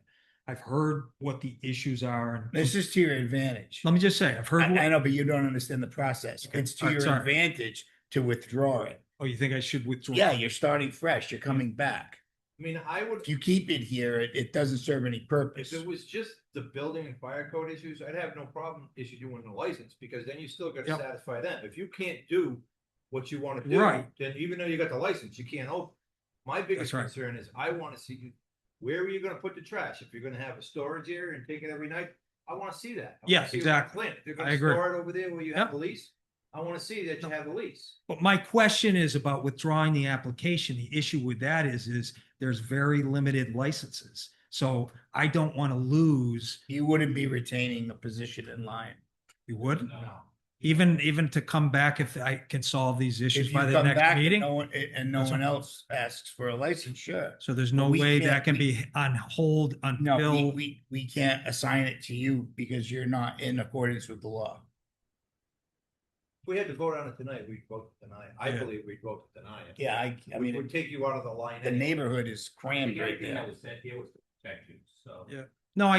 I've heard what the issues are. And This is to your advantage. let me just say, I've heard. I know, but you don't understand the process. Okay. It's to All right, your sorry. advantage to withdraw it. Oh, you think I should withdraw? Yeah, you're starting fresh. You're coming back. I mean, I would, If you keep it here, it doesn't serve any purpose. if it was just the building and fire code issues, I'd have no problem issuing a license, because then you still gotta Yep. satisfy them. If you can't do what you wanna do, Right. then even though you got the license, you can't open. My biggest That's right. concern is I wanna see, where are you gonna put the trash? If you're gonna have a storage area and take it every night, I wanna see that. I wanna Yeah, see it on the exactly. plan. If you're I gonna agree. store it over there where you have Yep. the lease, I wanna see that you have the lease. But my question is about withdrawing the application. The issue with that is there's very limited licenses. So I don't want to lose. You wouldn't be retaining the position in line. You would? No. Even to come back if I can solve these issues If you by the come next back meeting? and no That's one okay. else asks for a license, sure. So there's But no we way can't- that can we- be on hold No, until, we can't assign it to you because you're not in accordance with the law. If we had to vote on it tonight, we'd vote to deny it. I Yeah. believe we'd vote to deny it. Yeah, I We mean, would take you out of the line. the anyway. neighborhood is crammed right Everything that there. was said here was to protect you, so. Yeah. no, I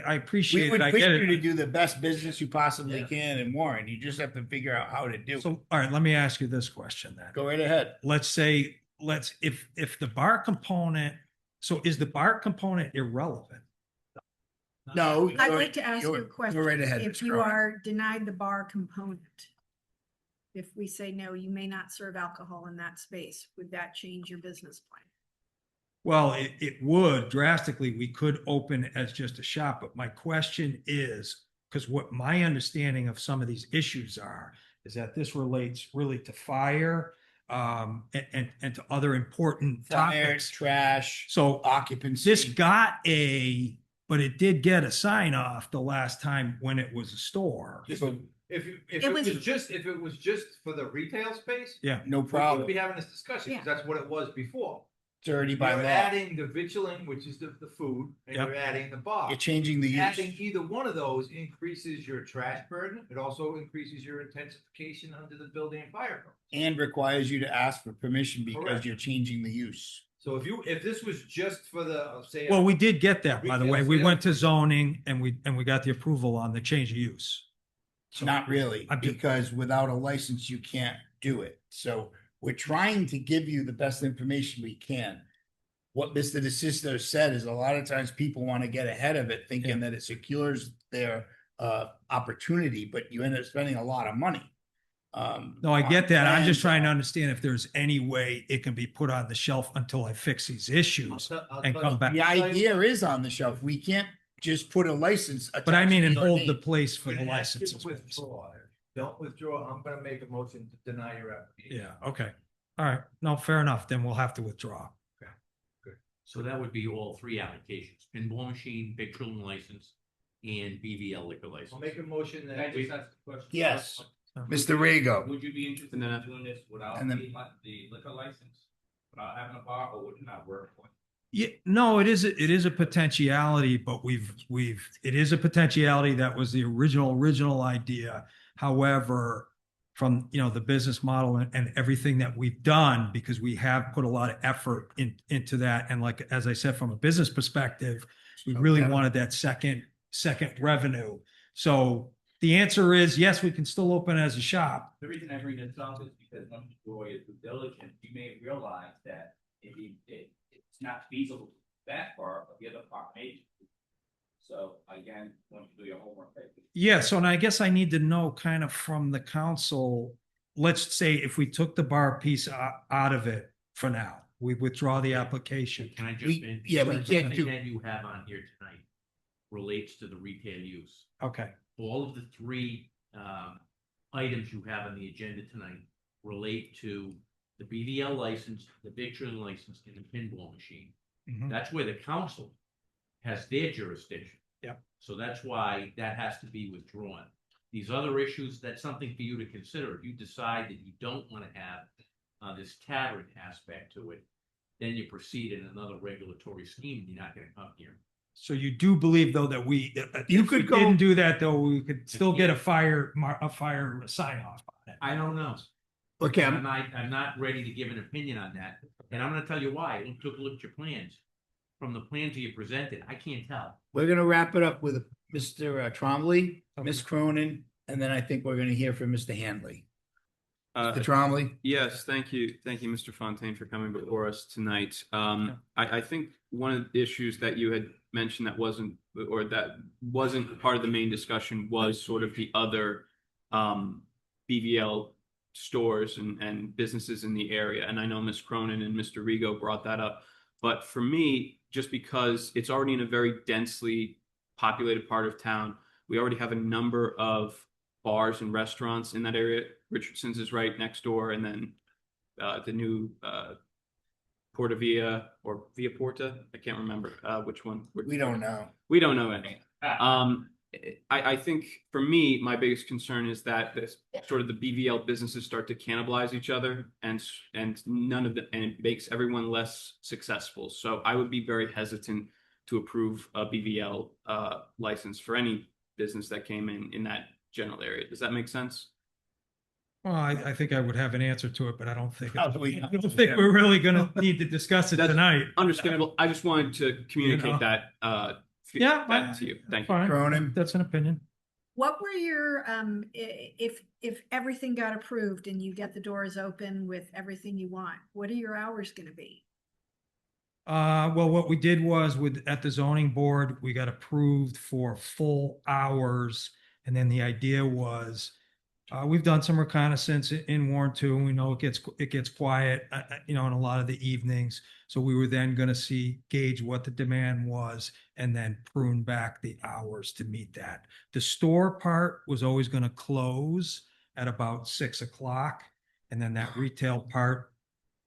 We appreciate would it. I push get you to it. do the best business you possibly Yeah. can in Warren. You just have to figure out how to do it. So, all right, let me ask you this question then. Go right ahead. Let's say, if the bar component, so is the bar component irrelevant? No. I'd go- like to ask you a go question. right ahead. If Ms. you Cronin. are denied the bar component, if we say, no, you may not serve alcohol in that space, would that change your business plan? Well, it would drastically. We could open as just a shop, but my question is, because what my understanding of some of these issues are, is that this relates really to fire, and to other important Fire, topics. trash, So occupancy. this got a but it did get a sign off the last time when it was a store. If It it was- was just, if it was just for the retail space. Yeah. No We problem. wouldn't be having this discussion, because that's what it was before. It's already by You're law. adding the vitrilling, which is the food, and Yep. you're adding the bar. You're changing the use. Adding either one of those increases your trash burden. It also increases your intensification under the building and fire code. And requires you to ask for permission because Correct. you're changing the use. So if this was just for the, say. Well, we did get that, by the way. Retail We sales. went to zoning and we got the approval on the change of use. Not really, I'm just- because without a license, you can't do it. So we're trying to give you the best information we can. What Mr. DeSisto said is a lot of times people want to get ahead of it thinking that it secures their opportunity, but you end up spending a lot of money. No, I get that. I'm just and- trying to understand if there's any way it can be put on the shelf until I fix these issues and come back. The idea is on the shelf. We can't just put a license. But I mean, and attached to your hold the name. place for I'm the gonna ask you to licenses. withdraw. Don't withdraw. I'm gonna make a motion to deny your application. Yeah, okay. All right. No, fair enough. Then we'll have to withdraw. So that would be all three applications, pinball machine, victualling license, and BVL liquor I'll license. make a motion Can I that. just ask a question? Yes, Mr. Rego. Would you be interested in doing this without And then- the liquor license? Without having a bar, or would it not work? Yeah, no, it is a potentiality, but it is a potentiality that was the original idea. However, from, the business model and everything that we've done, because we have put a lot of effort into that. And like, as I said, from a business perspective, we really Okay. wanted that second revenue. So the answer is yes, we can still open as a shop. The reason I bring this up is because once you do all your due diligence, you may realize that it's not feasible that far, but the other part may. So again, once you do your homework. Yeah, so and I guess I need to know kind of from the council, let's say if we took the bar piece out of it for now, we withdraw the application. Can I jump We- in? yeah, we Something can't do- that you have on here tonight relates to the retail use. Okay, All of the three items you have on the agenda tonight relate to the BVL license, the victualling license, and the pinball machine. Mhm. That's where the council has their jurisdiction. Yep. So that's why that has to be withdrawn. These other issues, that's something for you to consider. If you decide that you don't want to have this tavern aspect to it, then you proceed in another regulatory scheme, and you're not going to come here. so you do believe though that You if we could go- didn't do that though, we could still get a fire sign off on it. I don't know. Okay, I'm not ready to give an opinion on that. And I'm gonna tell you why. I took a look at your plans. From the plans that you presented, I can't tell. we're gonna wrap it up with Mr. Trombley, Okay. Ms. Cronin, and then I think we're gonna hear from Mr. Handley. Uh, Mr. Trombley? Yes, thank you. Thank you, Mr. Fontaine, for coming before us tonight. I think one of the issues that you had mentioned that wasn't part of the main discussion was sort of the other BVL stores and businesses in the area. And I know Ms. Cronin and Mr. Rego brought that up. But for me, just because it's already in a very densely populated part of town, we already have a number of bars and restaurants in that area. Richardson's is right next door, and then the new Porta Via or Via Porta, I can't remember which one. We don't know. We don't know any. I think for me, my biggest concern is that this sort of the BVL businesses start to cannibalize each other, and it makes everyone less successful. So I would be very hesitant to approve a BVL license for any business that came in that general area. Does that make sense? Well, I think I would have an answer to it, but I don't think, How do we- I don't think we're really gonna need to discuss it tonight. Understandable. I just wanted to know. communicate that Yeah, that to you. Thank you. Fine, Cronin? that's an opinion. What were your, if everything got approved and you get the doors open with everything you want, what are your hours gonna be? Well, what we did was at the zoning board, we got approved for full hours. And then the idea was, we've done some reconnaissance in Warren too. And we know it gets quiet, in a lot of the evenings. So we were then going to gauge what the demand was and then prune back the hours to meet that. The store part was always going to close at about 6 o'clock. And then that retail part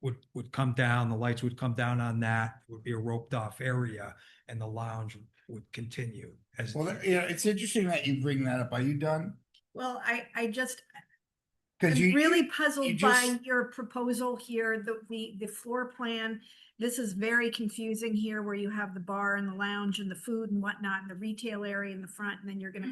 would come down, the lights would come down on that, it would be a roped off area, and the lounge would continue as. Well, it's interesting that you bring that up. Are you done? Well, I just, Because I'm you really you puzzled by just- your proposal here, the floor plan. This is very confusing here where you have the bar and the lounge and the food and whatnot and the retail area in the front, and then you're gonna,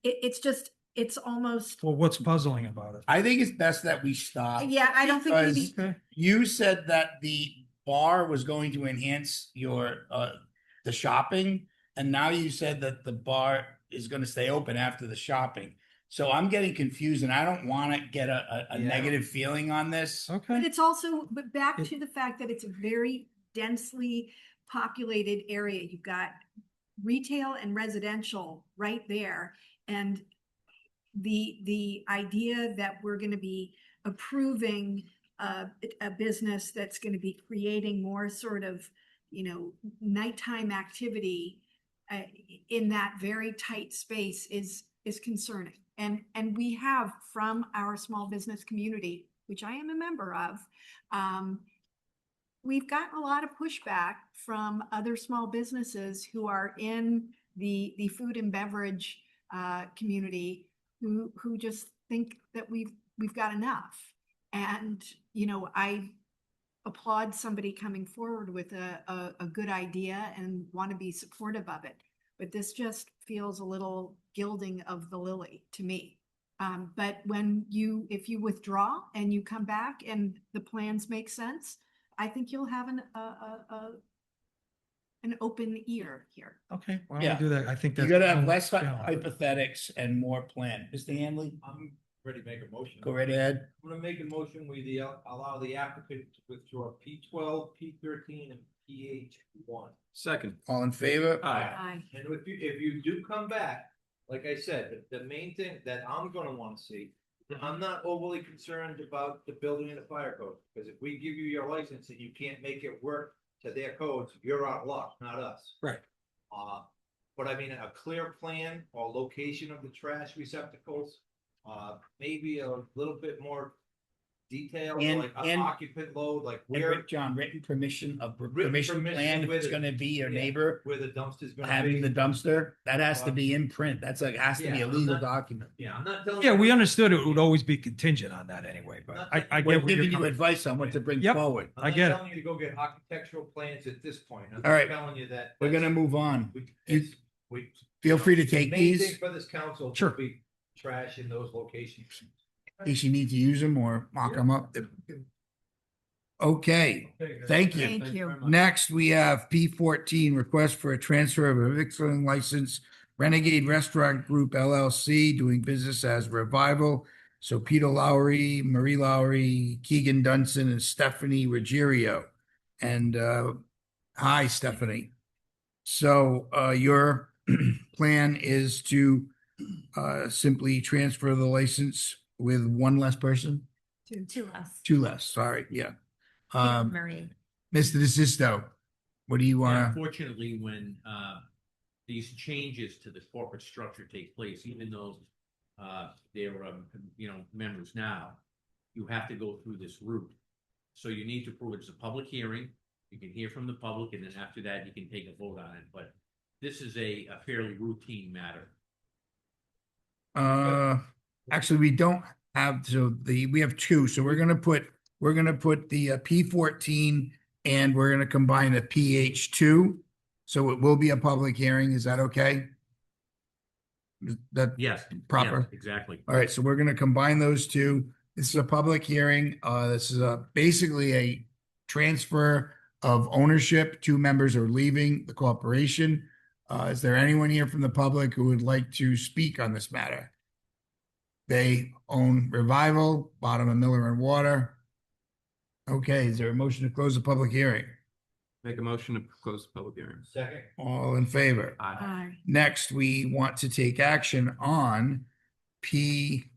it's just, it's almost, Well, what's puzzling about it? I think it's best that we stop. yeah, I don't think maybe. Because you said that the bar was going to enhance your, the shopping. And now you said that the bar is gonna stay open after the shopping. So I'm getting confused and I don't wanna get a Yeah. negative feeling on this. But Okay. it's also, but back to the fact that it's a very densely populated area. You've got retail and residential right there. And the idea that we're gonna be approving a business that's gonna be creating more sort of, nighttime activity in that very tight space is concerning. And we have from our small business community, which I am a member of, we've gotten a lot of pushback from other small businesses who are in the food and beverage community who just think that we've got enough. And, I applaud somebody coming forward with a good idea and want to be supportive of it. But this just feels a little gilding of the lily to me. But if you withdraw and you come back and the plans make sense, I think you'll have an open ear here. Okay, why Yeah. don't we do that? I think You that's. gotta have less Yeah. hypothetics and more plan. Mr. Hanley, I'm ready to make a motion. go right ahead. I'm gonna make a motion, we allow the applicant to withdraw P12, P13, and PH1. Second. All in favor? Aye. And if you do come back, like I said, the main thing that I'm gonna wanna see, I'm not overly concerned about the building and the fire code, because if we give you your license and you can't make it work to their codes, you're out of luck, not us. Right. But I mean, a clear plan or location of the trash receptacles, maybe a little bit more detail, And- like and- occupant load, like And where, John, written permission Written permission permission plan, if with it's it. gonna be your Yeah. neighbor where the dumpster's gonna having be. the dumpster, that has to be in print. That's like, has to be Yeah, a I'm legal not- document. Yeah, I'm not telling. Yeah, you- we understood it would always be contingent on that anyway, but I We're get what you're giving you coming. advice on what to bring Yep. forward. I'm I not get it. telling you to go get architectural plans at this point. I'm All right. telling you that. We're gonna move on. we- You- it's- we- Feel free to the take main thing these, For this council. Sure. To be trash in those locations. in case you need to use them or mock them up. Okay, thank you. Thank you. Next, we have P14, request for a transfer of a victualling license, Renegade Restaurant Group LLC, doing business as Revival. So Peter Lowry, Marie Lowry, Keegan Dunson, and Stephanie Ruggiero. And hi, Stephanie. So your plan is to simply transfer the license with one less person? To us. Two less, sorry, yeah. Marie. Mr. DeSisto, what do you Yeah, wanna, Unfortunately, when these changes to the corporate structure take place, even though they're members now, you have to go through this route. So you need to prove it's a public hearing. You can hear from the public, and then after that, you can take a vote on it. But this is a fairly routine matter. actually, we don't have, we have two, so we're gonna put the P14 and we're gonna combine the PH2. So it will be a public hearing, is that okay? Is that Yes. proper? yes, exactly. All right, so we're gonna combine those two. This is a public hearing. This is basically a transfer of ownership. Two members are leaving the corporation. Is there anyone here from the public who would like to speak on this matter? They own Revival, bottom of Miller and Water. Okay, is there a motion to close the public hearing? Make a motion to close the public hearing. Second. All in favor? Aye. Next, we want to take action on P14.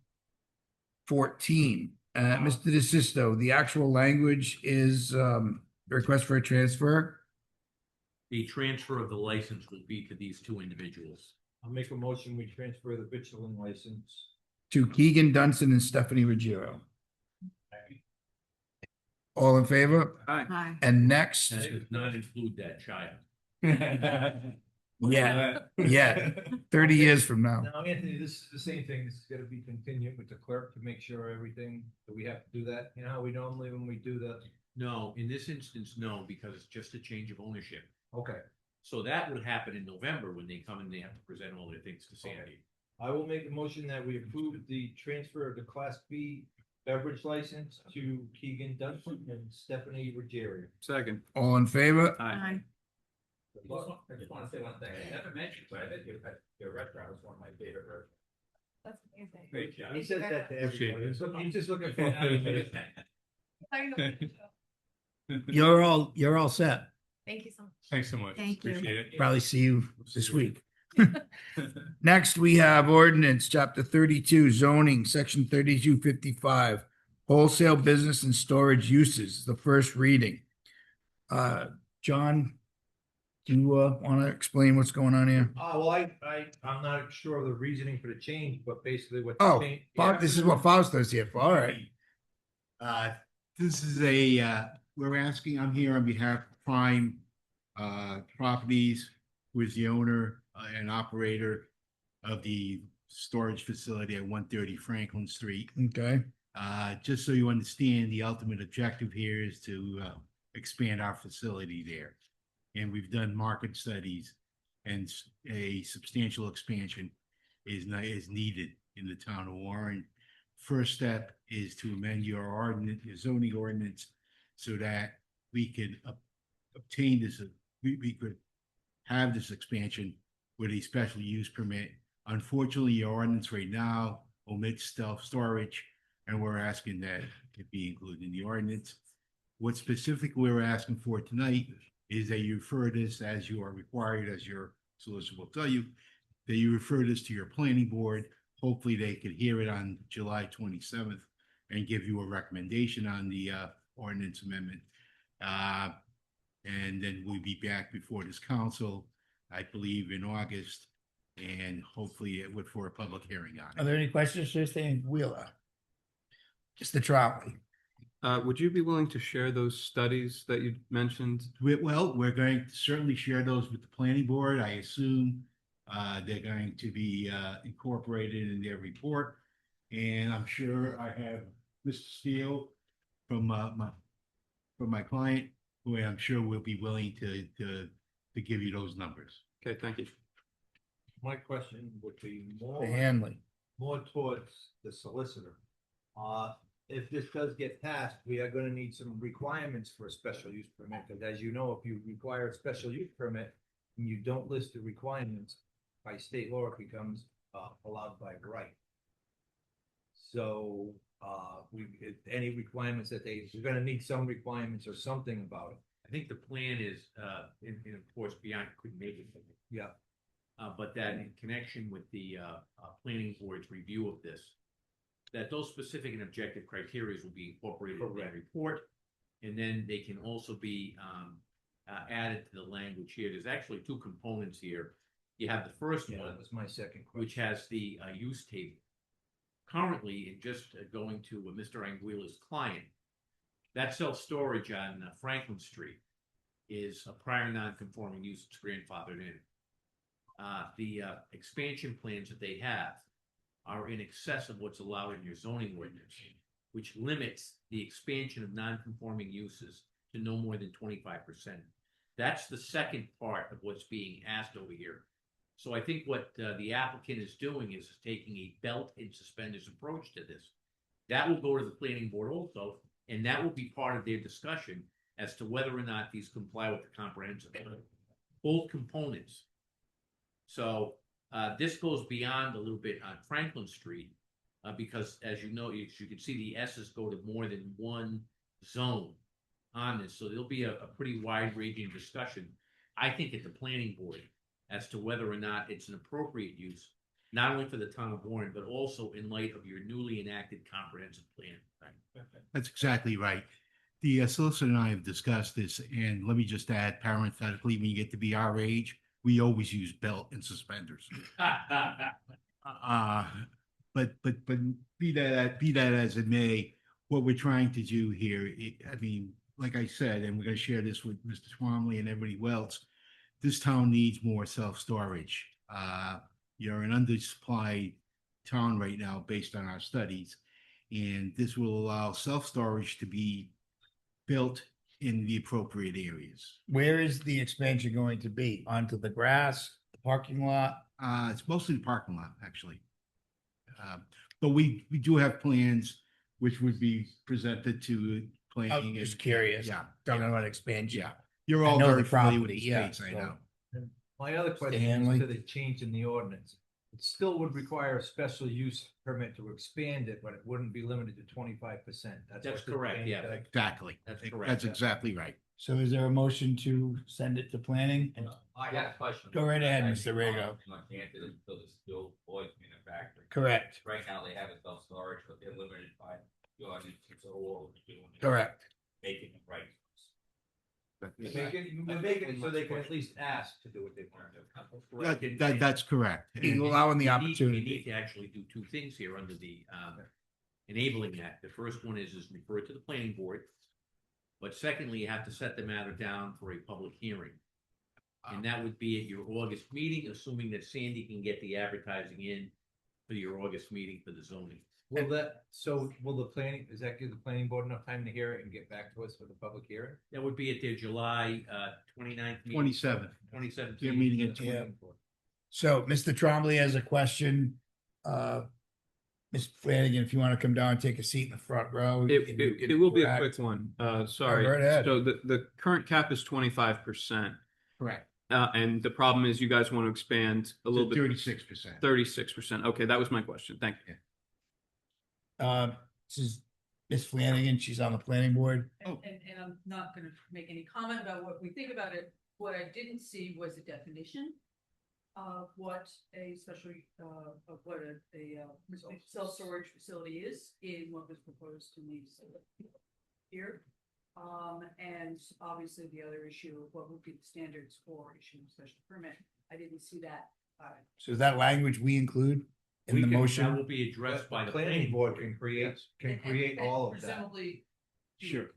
Mr. DeSisto, the actual language is request for a transfer. The transfer of the license will be to these two individuals. I'll make a motion, we transfer the vitrilling license. To Keegan Dunson and Stephanie Ruggiero. All in favor? Aye. Aye. And next, That does not include that child. Yeah, yeah, 30 years from now. Now, Anthony, this is the same thing. This is gonna be continued with the clerk to make sure everything, that we have to do that. You know how we normally, when we do the, No, in this instance, no, because it's just a change of ownership. okay. So that would happen in November when they come and they have to present all their things to Sandy. I will make a motion that we approve the transfer of the Class B beverage license to Keegan Duncan and Stephanie Ruggiero. Second. All in favor? Aye. I just wanna say one thing, I never mentioned, but I bet your restaurant is one of my favorite restaurants. That's amazing. Great job. He says that to Appreciate everybody. it. So he's just looking for. You're all set. Thank you so much. Thanks so much. Thank you. Appreciate it. Probably see you this week. Next, we have ordinance, chapter 32, zoning, section 3255, wholesale business and storage uses, the first reading. John, do you want to explain what's going on here? Well, I'm not sure of the reasoning for the change, but basically what. Oh, the change- This is what Fausto's here for. All right. This is I'm here on behalf of Prime Properties, who is the owner and operator of the storage facility at 130 Franklin Street. Okay. Just so you understand, the ultimate objective here is to expand our facility there. And we've done market studies, and a substantial expansion is needed in the town of Warren. First step is to amend your ordinance, your zoning ordinance, so that we can obtain this, we could have this expansion with a special use permit. Unfortunately, your ordinance right now omits self-storage, and we're asking that it be included in the ordinance. What specifically we're asking for tonight is that you refer this, as you are required, as your solicitor will tell you, that you refer this to your planning board. Hopefully they could hear it on July 27th and give you a recommendation on the ordinance amendment. And then we'll be back before this council, I believe, in August, and hopefully it would for a public hearing on Are it. there any questions for Stan Wheeler? Just the trolley. Would you be willing to share those studies that you mentioned? Well, we're going to certainly share those with the planning board. I assume they're going to be incorporated in their report. And I'm sure I have Mr. Steele from my client, who I'm sure will be willing to give you those numbers. Okay, thank you. My question would be The Hanley. more towards the solicitor. If this does get passed, we are gonna need some requirements for a special use permit, because as you know, if you require a special use permit and you don't list the requirements, by state law, it becomes allowed by right. So, any requirements that we're gonna need some requirements or something about it. I think the plan is, and of course, Bianca couldn't make it. Yeah. But that in connection with the planning board's review of this, that those specific and objective criteria will be incorporated in that report. And then they can also be added to the language here. There's actually two components here. You have the first one, That was my second question. which has the use table. Currently, in just going to Mr. Anguila's client, that self-storage on Franklin Street is a prior non-conforming use that's grandfathered in. The expansion plans that they have are in excess of what's allowed in your zoning ordinance, which limits the expansion of non-conforming uses to no more than 25%. That's the second part of what's being asked over here. So I think what the applicant is doing is taking a belt and suspenders approach to this. That will go to the planning board also, and that will be part of their discussion as to whether or not these comply with the comprehensive plan. Both components. So this goes beyond a little bit on Franklin Street, because as you know, as you can see, the S's go to more than one zone on this. So there'll be a pretty wide-ranging discussion, I think, at the planning board as to whether or not it's an appropriate use, not only for the town of Warren, but also in light of your newly enacted comprehensive plan. That's exactly right. The solicitor and I have discussed this, and let me just add parenthetically, when you get to be our age, we always use belt and suspenders. But be that as it may, what we're trying to do here, I mean, like I said, and we're going to share this with Mr. Twomley and everybody else, this town needs more self-storage. You're an undersupplied town right now based on our studies. And this will allow self-storage to be built in the appropriate areas. Where is the expansion going to be? Onto the grass, the parking lot? It's mostly the parking lot, actually. But we do have plans which would be presented to planning. I'm just and- curious. Yeah, Talking about expansion. yeah. You're I all know very the familiar with property, the yeah, space, I so- know. My other question Stanley? is to the change in the ordinance. It still would require a special use permit to expand it, but it wouldn't be limited to 25%. That's correct, yeah. Exactly. That's correct. That's exactly right. So is there a motion to send it to planning? I got a question. Go right ahead, Mr. Rego. Until it's still boys manufacturing. Correct. Right now, they have it self-storage, but they're limited by the ordinance, so what we're doing. is Correct. Making it right. Making it so they can at least ask to do what they want to do. That's correct. Allowing the You opportunity. need to actually do two things here under the enabling act. The first one is refer it to the planning board. But secondly, you have to set the matter down for a public hearing. And that would be at your August meeting, assuming that Sandy can get the advertising in for your August meeting for the zoning. Will the planning, does that give the planning board enough time to hear it and get back to us for the public hearing? That would be at their July 29th meeting. 27th. 27th. Your meeting at Yeah. 20. So Mr. Trombley has a question. Ms. Flanagan, if you want to come down and take a seat in the front row. you can get It will be a back. quick one. Sorry. right ahead. So the current cap is 25%. Correct. And the problem is you guys want to expand a little bit. 36%. 36%. Okay, that was my question. Thank you. This is Ms. Flanagan. She's on the planning board. And I'm not gonna make any comment about what we think about it. What I didn't see was a definition of what a special, of what a self-storage facility is in what was proposed to me here. And obviously the other issue of what would be the standards for issuing a special permit. I didn't see that. So is that language we include in the That motion? will be addressed by the planning board can create all of that. Presumably. Sure.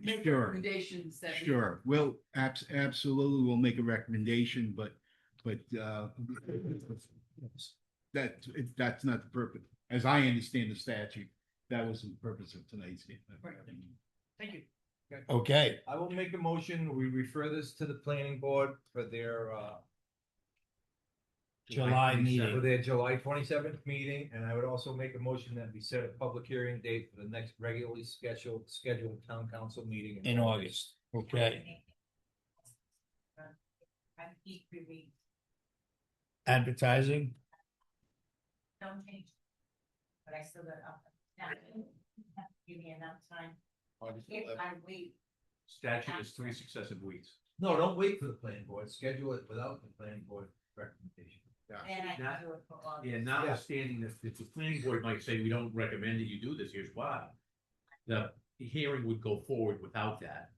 Make Sure. recommendations that. we- Sure, we'll absolutely, we'll make a recommendation, but that's not the purpose. As I understand the statute, that wasn't the purpose of tonight's. Thank you. Okay. I will make a motion. We refer this to the planning board for their July meeting. for their July 27th meeting, and I would also make a motion that we set a public hearing date for the next regularly scheduled town council meeting In August. Okay. Advertising? Don't change. But I still got up. Now, give me enough time. If I wait. Statute is 3 successive weeks. No, don't wait for the planning board. Schedule it without the planning board recommendation. Then I Not- can do it for August. Yeah, notwithstanding that if the planning board might say, we don't recommend that you do this, here's why. The hearing would go forward without that.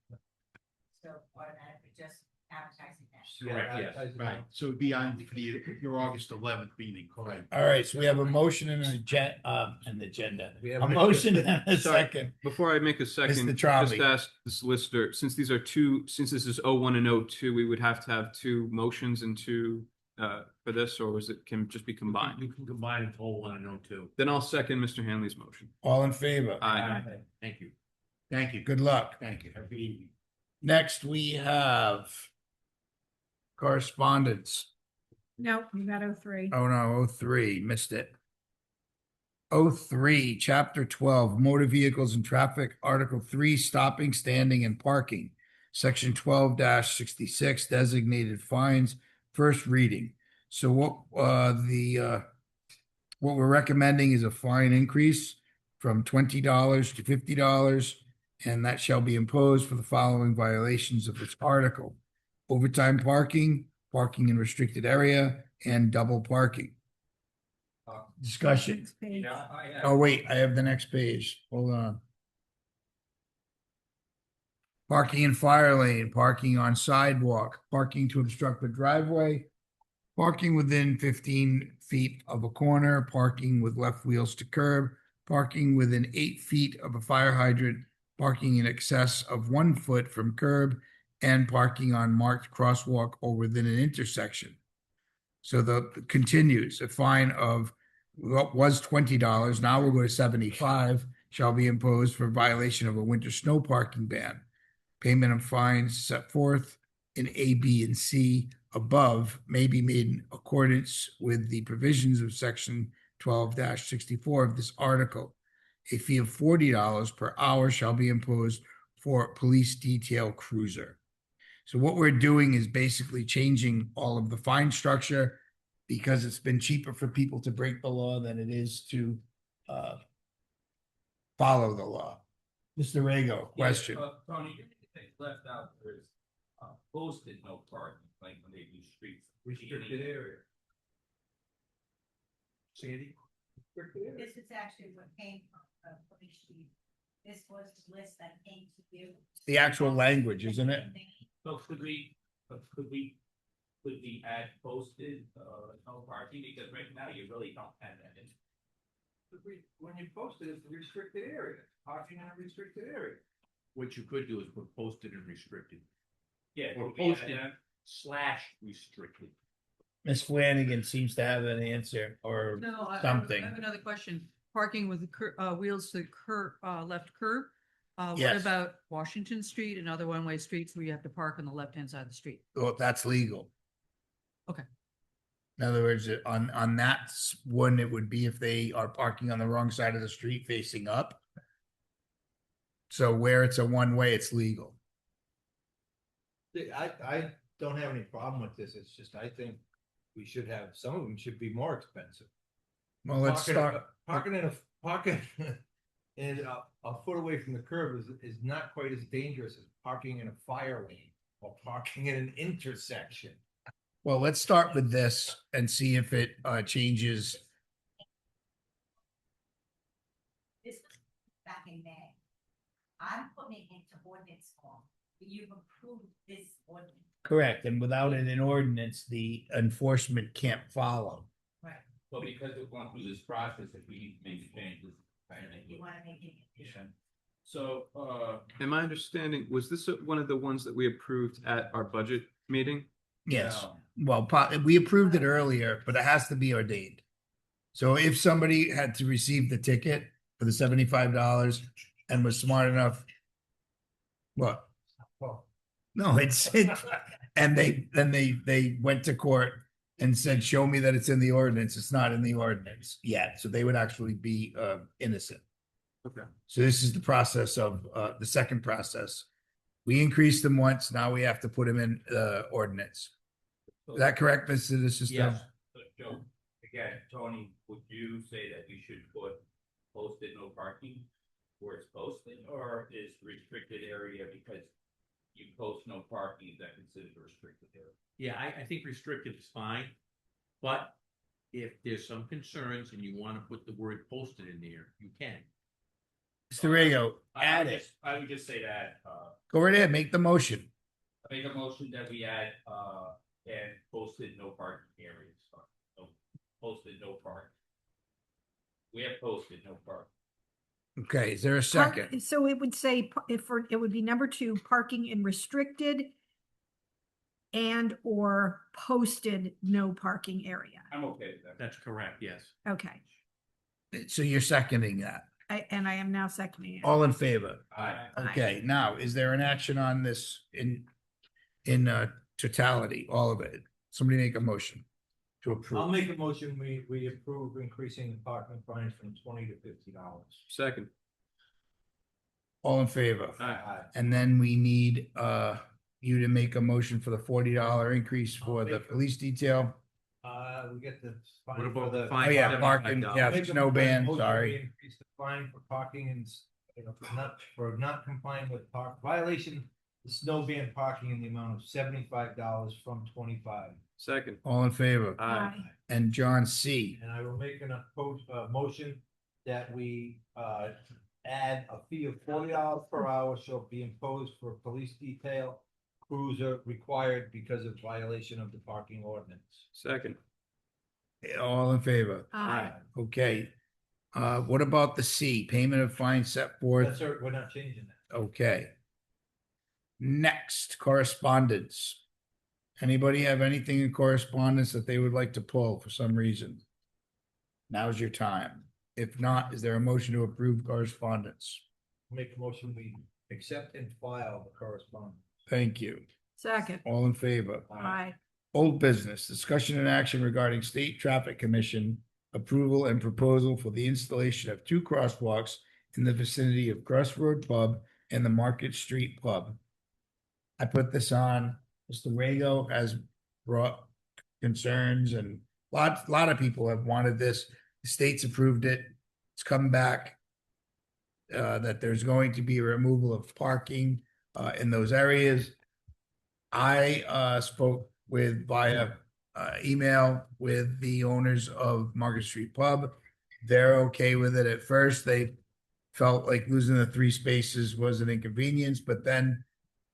So automatically just advertising that. Correct, yes. Right, so it'd be on for your August 11th meeting. Correct. All right, so we have a motion and an agenda. We have A motion and a Sorry, second. Before I make a second, Mr. just Trombley. ask the solicitor, since these are two, since this is 01 and 02, we would have to have two motions and two for this, or was it, can just be combined? You can combine it all 1 and 02. Then I'll second Mr. Hanley's motion. All in favor? Aye. Thank you. Thank you. Good luck. Thank you. Have a good evening. Next, we have correspondence. No, you got 03. Oh, no, 03, missed it. 03, Chapter 12, Motor Vehicles and Traffic, Article 3, Stopping, Standing, and Parking, Section 12-66, Designated Fines, first reading. So what we're recommending is a fine increase from $20 to $50, and that shall be imposed for the following violations of this article: overtime parking, parking in restricted area, and double parking. Discussion. Oh, wait, I have the next page. Hold on. Parking in fire lane, parking on sidewalk, parking to obstruct the driveway, parking within 15 feet of a corner, parking with left wheels to curb, parking within 8 feet of a fire hydrant, parking in excess of 1 foot from curb, and parking on marked crosswalk or within an intersection. So the continues, a fine of what was $20, now we'll go to 75, shall be imposed for violation of a winter snow parking ban. Payment of fines set forth in A, B, and C above may be made in accordance with the provisions of section 12-64 of this article. A fee of $40 per hour shall be imposed for police detail cruiser. So what we're doing is basically changing all of the fine structure because it's been cheaper for people to break the law than it is to follow the law. Mr. Rego, question. Tony, they left out there is posted no parking, like when they do streets. Restricted area. Sandy? This is actually what came from, police chief. This was the list that came to you. The actual language, isn't it? So could we add posted, no parking, because right now you really don't have that in. When you post it, it's a restricted area, parking in a restricted area. What you could do is put posted and restricted. Yeah. Or could we add posted that? / restricted. Ms. Flanagan seems to have an answer or No, I something. have another question. Parking with the wheels to left curb. What Yes. about Washington Street and other one-way streets where you have to park on the left-hand side of the street? Well, that's legal. Okay. In other words, on that one, it would be if they are parking on the wrong side of the street facing up. So where it's a one-way, it's legal. I don't have any problem with this. It's just, I think we should have, some of them should be more expensive. Well, let's start. Parking and a foot away from the curb is not quite as dangerous as parking in a fire lane or parking in an intersection. Well, let's start with this and see if it changes. This was back in May. I'm putting it into ordinance form. You've approved this ordinance. Correct, and without an ordinance, the enforcement can't follow. Right. Well, because we're going through this process, if we need to make changes. You wanna make it. So, in my understanding, was this one of the ones that we approved at our budget meeting? Yes, well, we approved it earlier, but it has to be ordained. So if somebody had to receive the ticket for the $75 and was smart enough. What? No, and they went to court and said, show me that it's in the ordinance. It's not in the ordinance yet. So they would actually be innocent. Okay. So this is the process of the second process. We increased them once, now we have to put them in ordinance. Is that correct, Mr. DeSisto? Yes. So, Joe, again, Tony, would you say that we should put posted no parking where it's posted, or is restricted area because you post no parking, is that considered a restricted area? Yeah, I think restricted is fine, but if there's some concerns and you want to put the word posted in there, you can. Mr. Rego, add it. I would just say that, Go right ahead, make the motion. make a motion that we add, and posted no parking areas, no, posted no parking. We have posted no parking. Okay, is there a second? So it would say, it would be number 2, parking in restricted and or posted no parking area. I'm okay with that. That's correct, yes. Okay, So you're seconding that. and I am now seconding it. All in favor? Aye. Okay, now, is there an action on this in totality, all of it? Somebody make a motion to I'll approve. make a motion, we approve increasing the parking fines from $20 to $50. Second. All in favor? Aye. And then we need you to make a motion for the $40 increase for the police detail. We get the. What fine about for the Oh, fine? yeah, parking, yeah, Make a snow ban, motion, sorry. we increase the fine for parking and, for not complying with violation, the snow ban parking in the amount of $75 from $25. Second. All in favor? Aye. And John C. And I will make an motion that we add a fee of $40 per hour shall be imposed for police detail cruiser required because of violation of the parking ordinance. Second. All in favor? Aye. Okay. What about the C, payment of fine set forth? That's, we're not changing that. Okay. Next, correspondence. Anybody have anything in correspondence that they would like to pull for some reason? Now's your time. If not, is there a motion to approve correspondence? Make a motion, we accept and file the correspondence. Thank you. Second. All in favor? Aye. Old business, discussion and action regarding State Traffic Commission approval and proposal for the installation of 2 crosswalks in the vicinity of Crossroad Pub and the Market Street Pub. I put this on, Mr. Rego has brought concerns and a lot of people have wanted this. The state's approved it. It's come back. That there's going to be a removal of parking in those areas. I spoke with via email with the owners of Market Street Pub. They're okay with it at first. They felt like losing the 3 spaces was an inconvenience, but then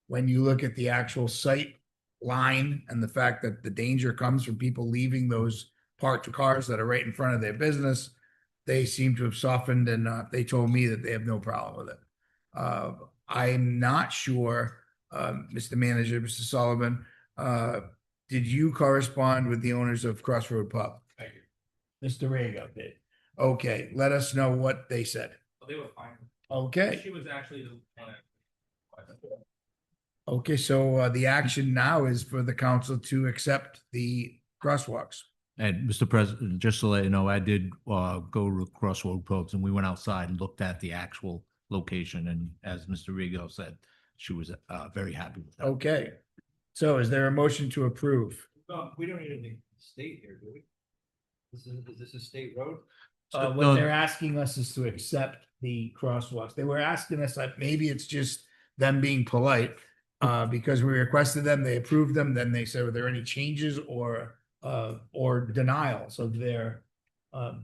when you look at the actual site line and the fact that the danger comes from people leaving those parked cars that are right in front of their business, they seem to have softened and they told me that they have no problem with it. I'm not sure, Mr. Manager, Mr. Sullivan, did you correspond with the owners of Crossroad Pub? Thank you. Mr. Rego did. Okay, let us know what they said. They were fine. Okay. She was actually the one. Okay, so the action now is for the council to accept the crosswalks. And Mr. President, just to let you know, I did go to Crossroad Pubs and we went outside and looked at the actual location. And as Mr. Rigo said, she was very happy with that. Okay, so is there a motion to approve? No, we don't need any state here, do we? Is this a state road? What they're asking us is to accept the crosswalks. They were asking us, like, maybe it's just them being polite, because we requested them, they approved them, then they said, are there any changes or denials of their,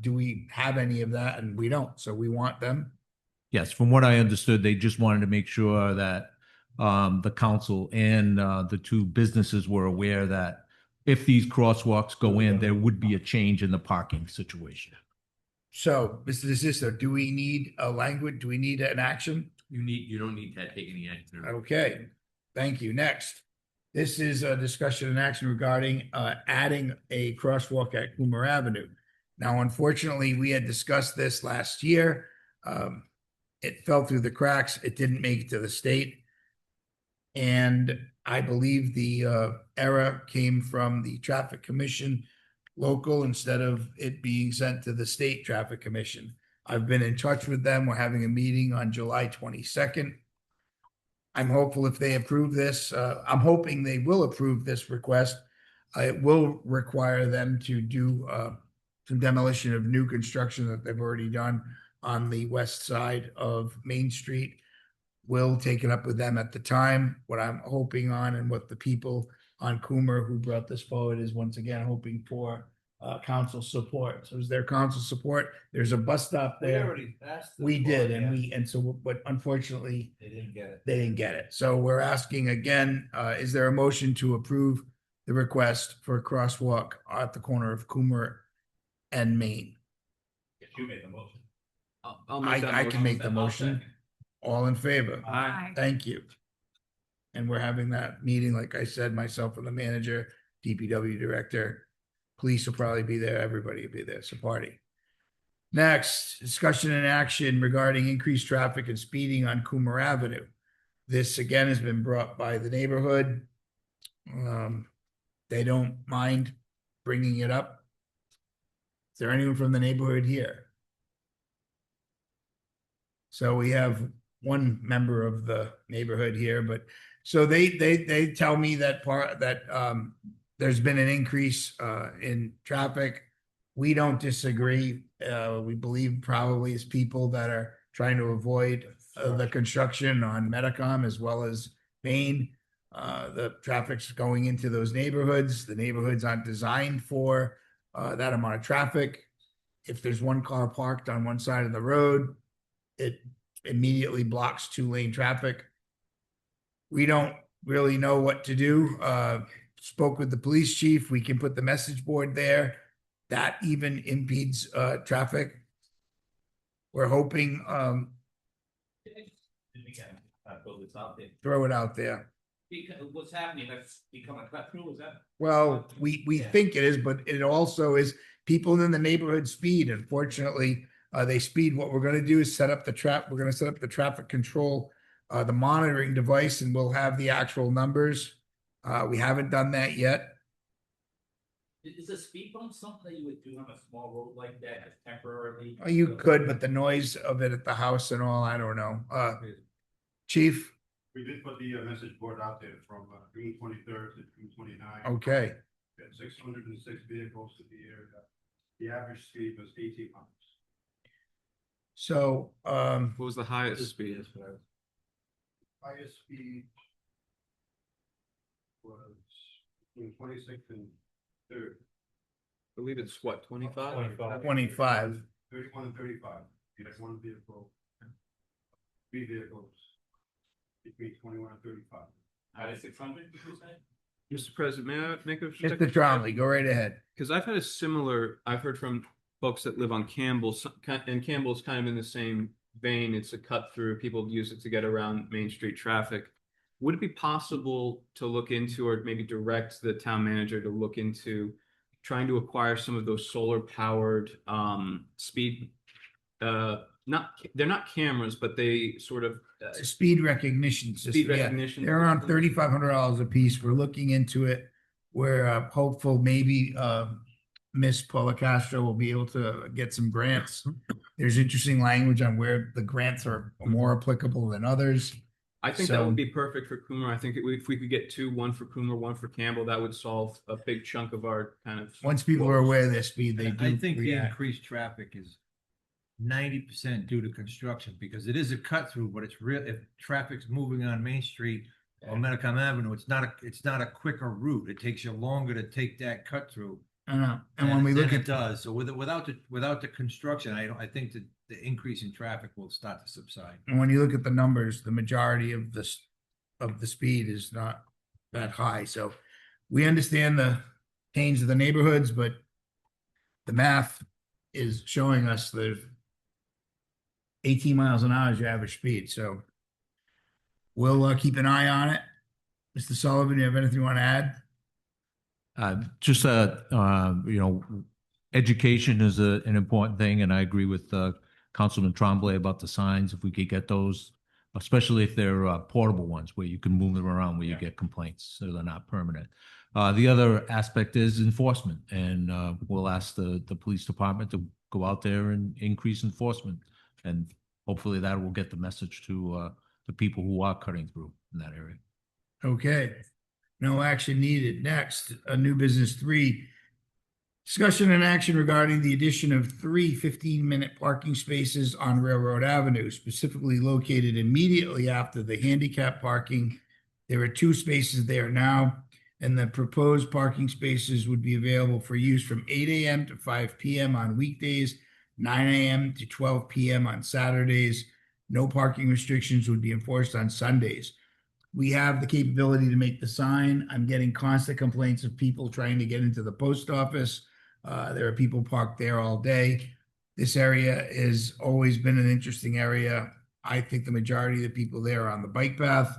do we have any of that? And we don't, so we want them. Yes, from what I understood, they just wanted to make sure that the council and the 2 businesses were aware that if these crosswalks go in, there would be a change in the parking situation. So, Mr. DeSisto, do we need a language? Do we need an action? You don't need to take any action. Okay, thank you. Next, this is a discussion and action regarding adding a crosswalk at Coomer Avenue. Now, unfortunately, we had discussed this last year. It fell through the cracks. It didn't make it to the state. And I believe the error came from the Traffic Commission local instead of it being sent to the State Traffic Commission. I've been in touch with them. We're having a meeting on July 22nd. I'm hopeful if they approve this, I'm hoping they will approve this request. It will require them to do some demolition of new construction that they've already done on the west side of Main Street. We'll take it up with them at the time. What I'm hoping on and what the people on Coomer who brought this forward is once again hoping for council support. So is there council support? There's a bus stop We there. already asked. them We for did, it, and yeah. but unfortunately, They didn't get it. they didn't get it. So we're asking again, is there a motion to approve the request for a crosswalk at the corner of Coomer and Main? Yes, you made the motion. I'll make that I can motion. make the I'll motion. second. All in favor? Aye. Thank you. And we're having that meeting, like I said, myself and the manager, DPW director, police will probably be there, everybody will be there, it's a party. Next, discussion and action regarding increased traffic and speeding on Coomer Avenue. This again has been brought by the neighborhood. They don't mind bringing it up. Is there anyone from the neighborhood here? So we have one member of the neighborhood here, but so they tell me that there's been an increase in traffic. We don't disagree. We believe probably it's people that are trying to avoid the construction on Metacom as well as Main. The traffic's going into those neighborhoods. The neighborhoods aren't designed for that amount of traffic. If there's one car parked on one side of the road, it immediately blocks 2-lane traffic. We don't really know what to do. Spoke with the police chief. We can put the message board there. That even impedes traffic. We're hoping Build this out there. throw it out there. Because what's happening, that's become a cut through, is that? Well, we think it is, but it also is people in the neighborhood speed. Unfortunately, they speed. What we're gonna do is set up the trap. We're gonna set up the traffic control, the monitoring device, and we'll have the actual numbers. We haven't done that yet. Is a speed bump something that you would do on a small road like that temporarily? You could, but the noise of it at the house and all, I don't know. Chief, We did put the message board out there from June 23rd to June 29th. okay. We had 606 vehicles to the area. The average speed was 18 miles. So, What was the highest speed? Highest speed was between 26 and 30. I believe it's what, 25? 25. 31 and 35. You had one vehicle, 3 vehicles between 21 and 35. Out of 600, did you say? Mr. President, may I make a? Mr. Tromley, go right ahead. Because I've had a similar, I've heard from folks that live on Campbell, and Campbell's kind of in the same vein. It's a cut through. People use it to get around Main Street traffic. Would it be possible to look into, or maybe direct the town manager to look into trying to acquire some of those solar powered speed, they're not cameras, but they sort of Speed recognition system. Speed yeah. recognition They're around system. $3,500 a piece. We're looking into it. We're hopeful maybe Miss Paula Castro will be able to get some grants. There's interesting language on where the grants are more applicable than others. I think that So- would be perfect for Coomer. I think if we could get two, one for Coomer, one for Campbell, that would solve a big chunk of our kind of. Once people are aware of their speed, they do I think the react. increased traffic is 90% due to construction, because it is a cut through, but it's real, if traffic's moving on Main Street or Medicom Avenue, it's not a quicker route. It takes you longer to take that cut through. I know. And when we than look it at does, so without the construction, I think that the increase in traffic will start to subside. And when you look at the numbers, the majority of the speed is not that high. So we understand the pains of the neighborhoods, but the math is showing us that 18 miles an hour is your average speed. So we'll keep an eye on it. Mr. Sullivan, you have anything you want to add? Just education is an important thing, and I agree with Councilman Tremblay about the signs. If we could get those, especially if they're portable ones where you can move them around where you get complaints, so they're not permanent. The other aspect is enforcement, and we'll ask the police department to go out there and increase enforcement, and hopefully that will get the message to the people who are cutting through in that area. Okay. No action needed. Next, a new business 3. Discussion and action regarding the addition of 3 15-minute parking spaces on Railroad Avenue, specifically located immediately after the handicap parking. There are 2 spaces there now, and the proposed parking spaces would be available for use from 8 a.m. to 5 p.m. on weekdays, 9 a.m. to 12 p.m. on Saturdays. No parking restrictions would be enforced on Sundays. We have the capability to make the sign. I'm getting constant complaints of people trying to get into the post office. There are people parked there all day. This area has always been an interesting area. I think the majority of the people there are on the bike path.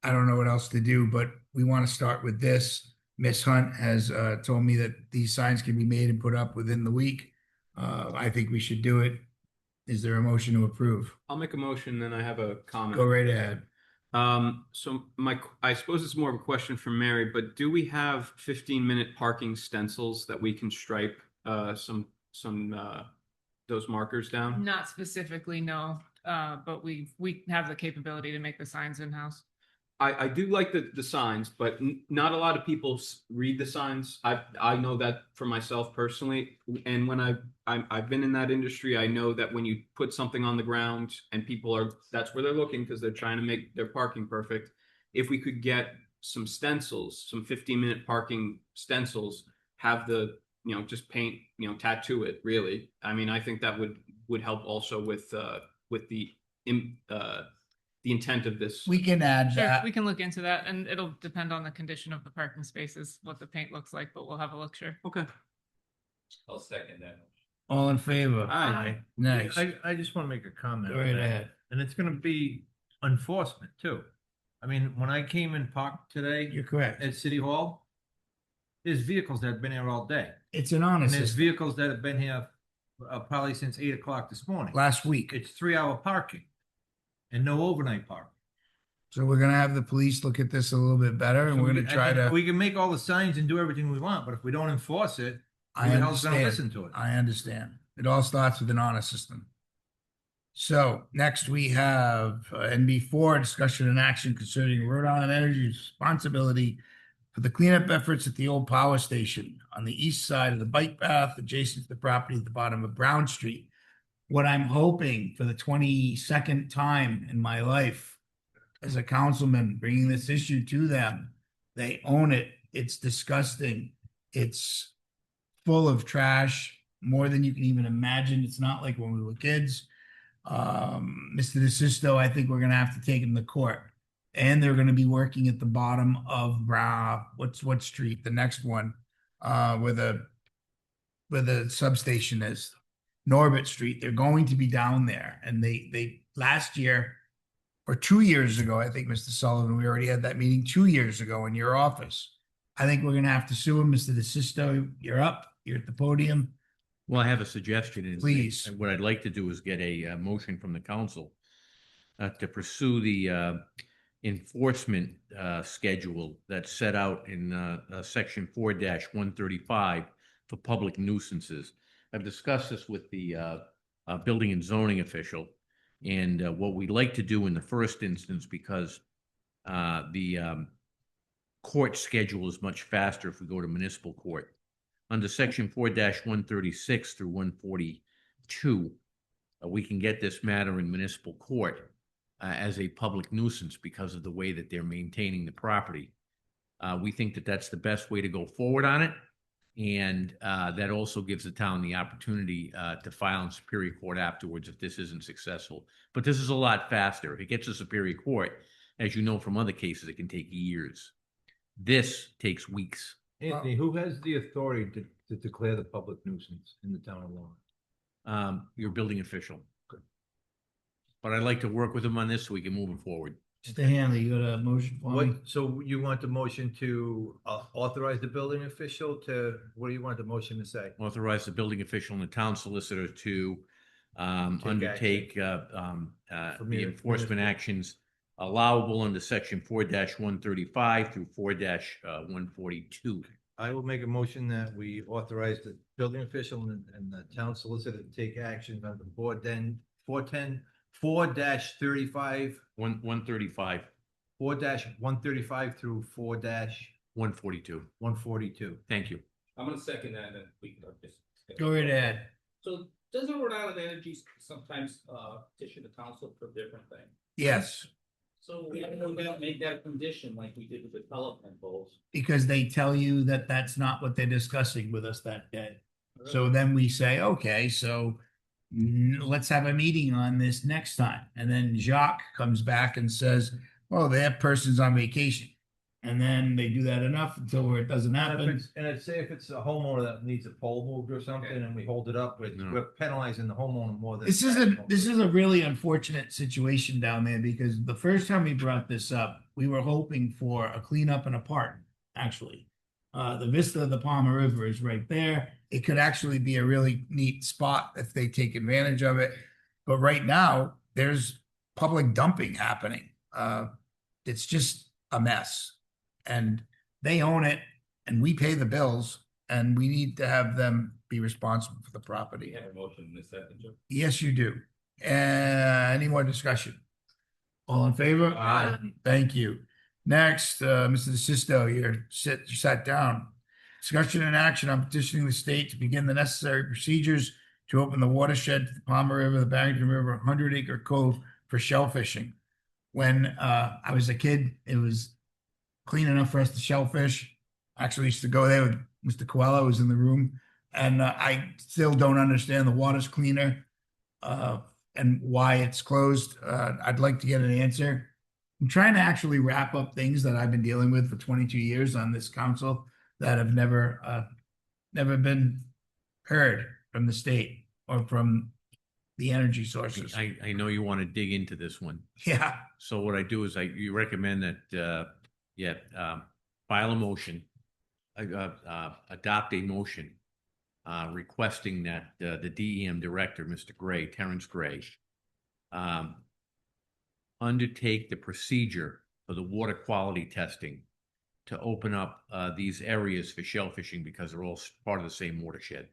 I don't know what else to do, but we want to start with this. Miss Hunt has told me that these signs can be made and put up within the week. I think we should do it. Is there a motion to approve? I'll make a motion, then I have a comment. Go right ahead. So I suppose it's more of a question for Mary, but do we have 15-minute parking stencils that we can stripe some those markers down? Not specifically, no, but we have the capability to make the signs in-house. I do like the signs, but not a lot of people read the signs. I know that for myself personally, and when I've been in that industry, I know that when you put something on the ground and that's where they're looking because they're trying to make their parking perfect. If we could get some stencils, some 15-minute parking stencils, have just paint, tattoo it. Really, I mean, I think that would help also with the intent of this. We can add Sure, that. we can look into that, and it'll depend on the condition of the parking spaces, what the paint looks like, but we'll have a look, sure. Okay. I'll second that. All in favor? Aye. Nice. I just want to make a comment. Go right ahead. And it's going to be enforcement too. I mean, when I came and parked today You're correct. at City Hall, there's vehicles that have been here all day. It's an And honest there's system. vehicles that have been here probably since 8 o'clock this morning. Last week. It's 3 hour parking and no overnight parking. So we're gonna have the police look at this a little bit better and So we're gonna I try think to. We can make all the signs and do everything we want, but if we don't enforce it, I who the hell's gonna listen understand. to it? I understand. It all starts with an honor system. So next we have NB4, discussion and action concerning Rhode Island Energy's responsibility for the cleanup efforts at the old power station on the east side of the bike path adjacent to the property at the bottom of Brown Street. What I'm hoping for the 22nd time in my life as a councilman, bringing this issue to them, they own it. It's disgusting. It's full of trash, more than you can even imagine. It's not like when we were kids. Mr. DeSisto, I think we're gonna have to take him to court. And they're gonna be working at the bottom of what street, the next one, where the substation is, Norbert Street. They're going to be down there. And they last year or 2 years ago, I think, Mr. Sullivan, we already had that meeting 2 years ago in your office. I think we're gonna have to sue him, Mr. DeSisto. You're up. You're at the podium. Well, I have a suggestion. Please. What I'd like to do is get a motion from the council to pursue the enforcement schedule that's set out in section 4-135 for public nuisances. I've discussed this with the building and zoning official, and what we'd like to do in the first instance, because the court schedule is much faster if we go to municipal court. Under section 4-136 through 142, we can get this matter in municipal court as a public nuisance because of the way that they're maintaining the property. We think that that's the best way to go forward on it. And that also gives the town the opportunity to file in Superior Court afterwards if this isn't successful. But this is a lot faster. If it gets to Superior Court, as you know from other cases, it can take years. This takes weeks. Anthony, who has the authority to declare the public nuisance in the town of Warren? Your building official. But I'd like to work with him on this so we can move it forward. Mr. Hanley, you got a motion for me? So you want the motion to authorize the building official to, what do you want the motion to say? Authorize the building official and the town solicitor to undertake the enforcement actions allowable under section 4-135 through 4-142. I will make a motion that we authorize the building official and the town solicitor to take action on the 4-35. 135. 4-135 through 4-142. 142. Thank you. I'm gonna second that, and we can just. Go right ahead. So doesn't Rhode Island Energy sometimes petition the council for different things? Yes, So we don't make that a condition like we did with the telephone poles. because they tell you that that's not what they're discussing with us that day. So then we say, okay, so let's have a meeting on this next time. And then Jacques comes back and says, oh, that person's on vacation. And then they do that enough until where it doesn't happen. And I'd say if it's a homeowner that needs a pole moved or something and we hold it up, we're penalizing the homeowner more than. This is a really unfortunate situation down there because the first time we brought this up, we were hoping for a cleanup and a park, actually. The vista of the Palmer River is right there. It could actually be a really neat spot if they take advantage of it. But right now, there's public dumping happening. It's just a mess. And they own it and we pay the bills and we need to have them be responsible for the property. You have a motion in a second, Joe? Yes, you do. Any more discussion? All in favor? Aye. Thank you. Next, Mr. DeSisto, you sat down. Discussion and action on petitioning the state to begin the necessary procedures to open the watershed to the Palmer River, the Barrington River, 100-acre cove for shell fishing. When I was a kid, it was clean enough for us to shellfish. Actually used to go there with Mr. Coelho, who was in the room. And I still don't understand the water's cleaner and why it's closed. I'd like to get an answer. I'm trying to actually wrap up things that I've been dealing with for 22 years on this council that have never been heard from the state or from the energy sources. I know you want to dig into this one. Yeah. So what I do is you recommend that, file a motion, adopt a motion requesting that the DEM director, Mr. Gray, Terrence Gray, undertake the procedure for the water quality testing to open up these areas for shellfishing because they're all part of the same watershed.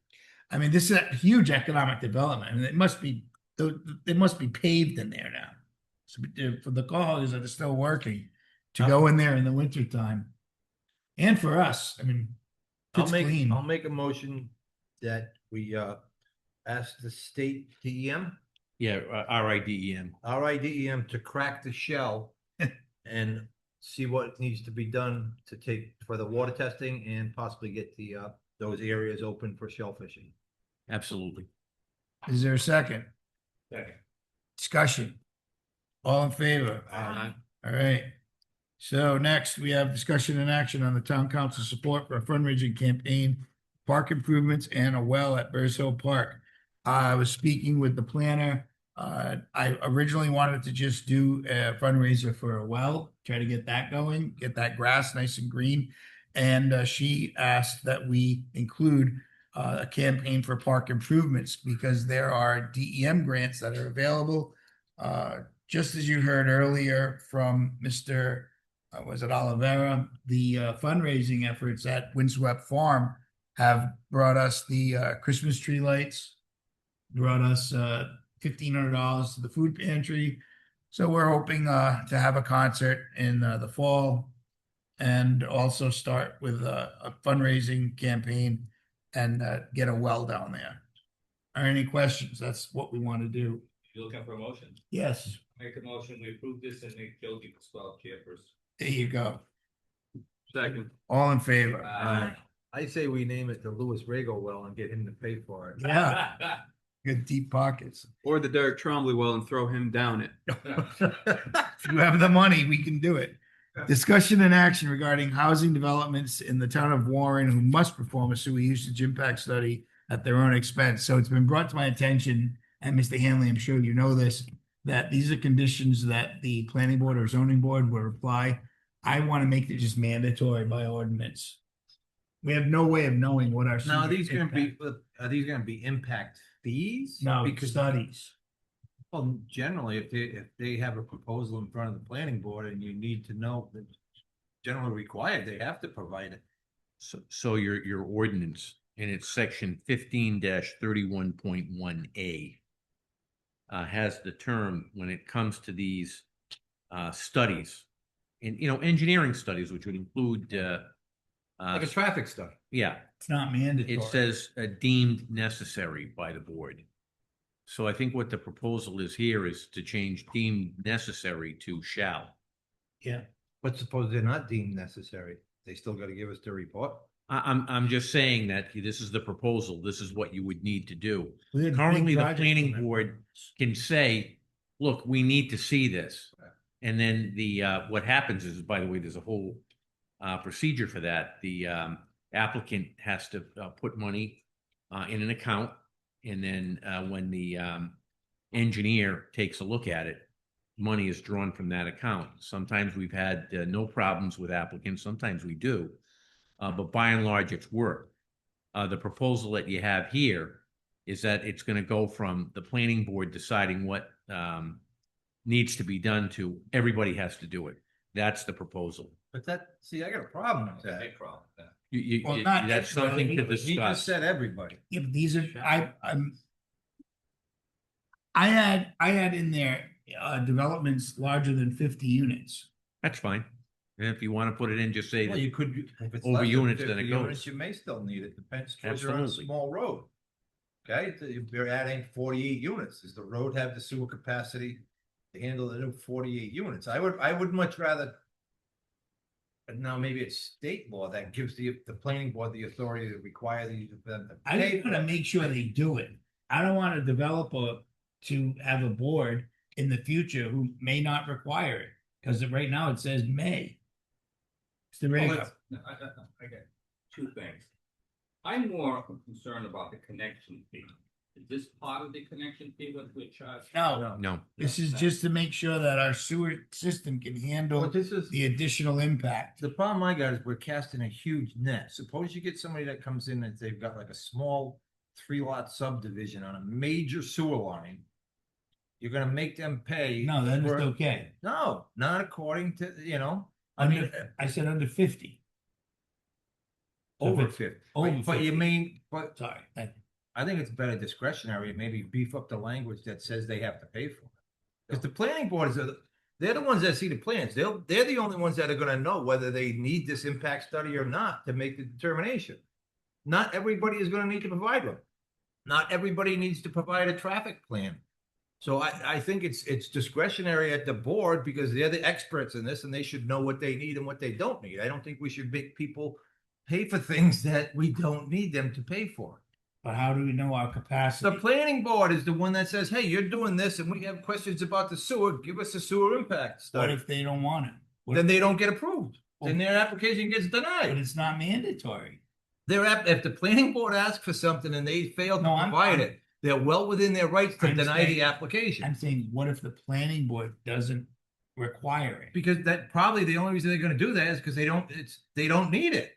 I mean, this is a huge economic development, and it must be paved in there now. So for the callers that are still working to go in there in the wintertime. And for us, I mean, it's clean. I'll make a motion that we ask the state DEM. Yeah, RIDEM. RIDEM to crack the shell and see what needs to be done to take for the water testing and possibly get the those areas open for shellfishing. Absolutely. Is there a second? Second. Discussion. All in favor? Aye. All right. So next, we have discussion and action on the town council support for a fundraising campaign, park improvements, and a well at Bears Hill Park. I was speaking with the planner. I originally wanted to just do a fundraiser for a well, try to get that going, get that grass nice and green. And she asked that we include a campaign for park improvements because there are DEM grants that are available. Just as you heard earlier from Mr. Was it Oliveira, the fundraising efforts at Windswept Farm have brought us the Christmas tree lights, brought us $1,500 to the food pantry. So we're hoping to have a concert in the fall and also start with a fundraising campaign and get a well down there. Are any questions? That's what we want to do. You looking for a motion? Yes, Make a motion, we approve this and make Jogi Pasquale chairperson. there you go. Second. All in favor? I say we name it the Louis Rego well and get him to pay for it. Yeah. Good deep pockets. Or the Derek Trombley well and throw him down it. If you have the money, we can do it. Discussion and action regarding housing developments in the town of Warren who must perform a sewer usage impact study at their own expense. So it's been brought to my attention, and Mr. Hanley, I'm sure you know this, that these are conditions that the planning board or zoning board will apply. I want to make it just mandatory by ordinance. We have no way of knowing what our. Now, are sewer these gonna impact- be, are these gonna be impact fees? No, Because studies. Well, generally, if they have a proposal in front of the planning board and you need to know that generally required, they have to provide it. So your ordinance in its section 15-31.1A has the term when it comes to these studies, and engineering studies, which would include Like a traffic study. yeah, It's not mandatory. it says deemed necessary by the board. So I think what the proposal is here is to change deemed necessary to shall. Yeah. But suppose they're not deemed necessary, they still gotta give us the report. I'm just saying that this is the proposal. This is what you would need to do. We had Currently, big the projects planning on that. board can say, look, we need to see this. And then what happens is, by the way, there's a whole procedure for that. The applicant has to put money in an account. And then when the engineer takes a look at it, money is drawn from that account. Sometimes we've had no problems with applicants. Sometimes we do. But by and large, it's work. The proposal that you have here is that it's going to go from the planning board deciding what needs to be done to everybody has to do it. That's the proposal. But I got a problem with that. Big problem. Yeah. Well, not That's something to everybody. He just discuss. said everybody. Yeah, but these are, I had in there, developments larger than 50 units. That's fine. And if you want to put it in, just say Well, that you could, if it's over less than units, then 50 it units, goes. you may still need it, depends, because you're on a Absolutely. small road. Okay, if you're adding 48 units, does the road have the sewer capacity to handle the new 48 units? I would much rather. But now maybe it's state law that gives the planning board the authority to require these of them to I pay just for want to it. make sure they do it. I don't want a developer to have a board in the future who may not require it, because right now it says may. Mr. Well, Rego. I got two things. I'm more concerned about the connection fee. Is this part of the connection fee with which No. No. This is just to make sure that our sewer system can handle But this is, the additional impact. the problem I got is we're casting a huge net. Suppose you get somebody that comes in and they've got like a small 3-lot subdivision on a major sewer line. You're gonna make them pay. No, then it's for- okay. No, not according to, I mean, I said under 50. So if over it's 50. over But you 50. mean, but Sorry. I think it's better discretionary, maybe beef up the language that says they have to pay for it. Because the planning board they're the ones that see the plans. They're the only ones that are gonna know whether they need this impact study or not to make the determination. Not everybody is gonna need to provide one. Not everybody needs to provide a traffic plan. So I think it's discretionary at the board because they're the experts in this and they should know what they need and what they don't need. I don't think we should make people pay for things that we don't need them to pay for. But how do we know our capacity? The planning board is the one that says, hey, you're doing this and we have questions about the sewer, give us a sewer impact What study. if they don't want it? What Then if- they don't get approved. Then their application gets But denied. it's not mandatory. If the planning board asks for something and they fail to No, I'm- provide it, they're well within their rights to I'm deny saying- the application. I'm saying, what if the planning board doesn't require it? Because that probably the only reason they're gonna do that is because they don't need it.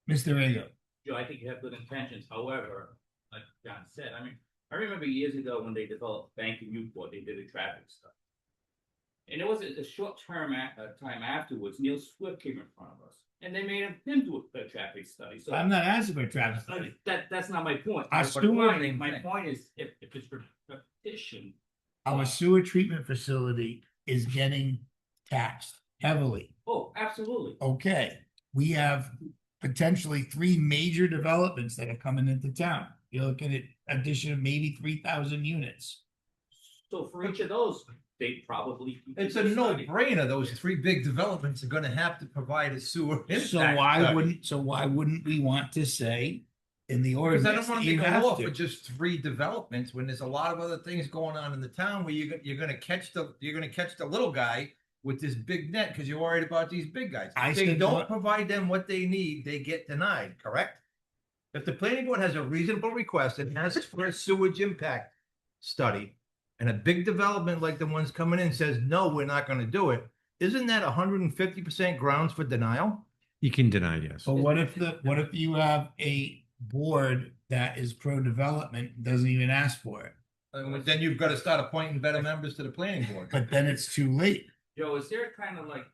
Mr. Rego, Joe, I think you have good intentions, however, like John said, I mean, I remember years ago when they developed Bank in Newport, they did a traffic study. And it was a short term, time afterwards, Neil Swift came in front of us, and they made him do a traffic study, so. I'm not asking for traffic study. That's not my point. Our But sewer- my point is, if it's repetition, Our sewer treatment facility is getting taxed heavily. oh, absolutely. Okay, we have potentially 3 major developments that are coming into town. You're looking at addition of maybe 3,000 units. So for each of those, they probably. It's a no-brainer. Those 3 big developments are gonna have to provide a sewer impact. So why wouldn't we want to say in the Because I ordinance don't wanna that you make a have law for to? just 3 developments when there's a lot of other things going on in the town where you're gonna catch the little guy with this big net because you're worried about these big guys. I If they said don't what- provide them what they need, they get denied, correct? If the planning board has a reasonable request and asks for a sewage impact study and a big development like the ones coming in says, no, we're not gonna do it, isn't that 150% grounds for denial? You can deny, yes. But what if you have a board that is pro-development, doesn't even ask for it? And then you've got to start appointing better members to the planning board. But then it's too late. Joe, is there kind of like,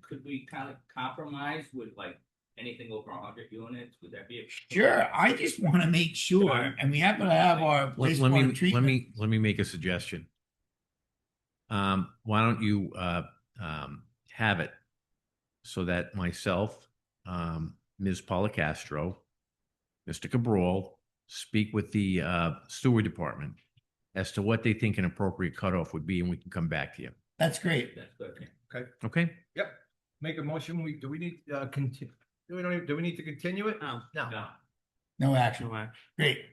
could we kind of compromise with like anything over 100 units? Would that be a? Sure, I just want to make sure, and we happen to have our wastewater treatment. Let me make a suggestion. Why don't you have it so that myself, Ms. Policastro, Mr. Cabral, speak with the sewer department as to what they think an appropriate cutoff would be, and we can come back to you. That's great. That's good. Okay. Okay? Yep. Make a motion. Do we need, continue? Do we need to continue it? No. No action. Great.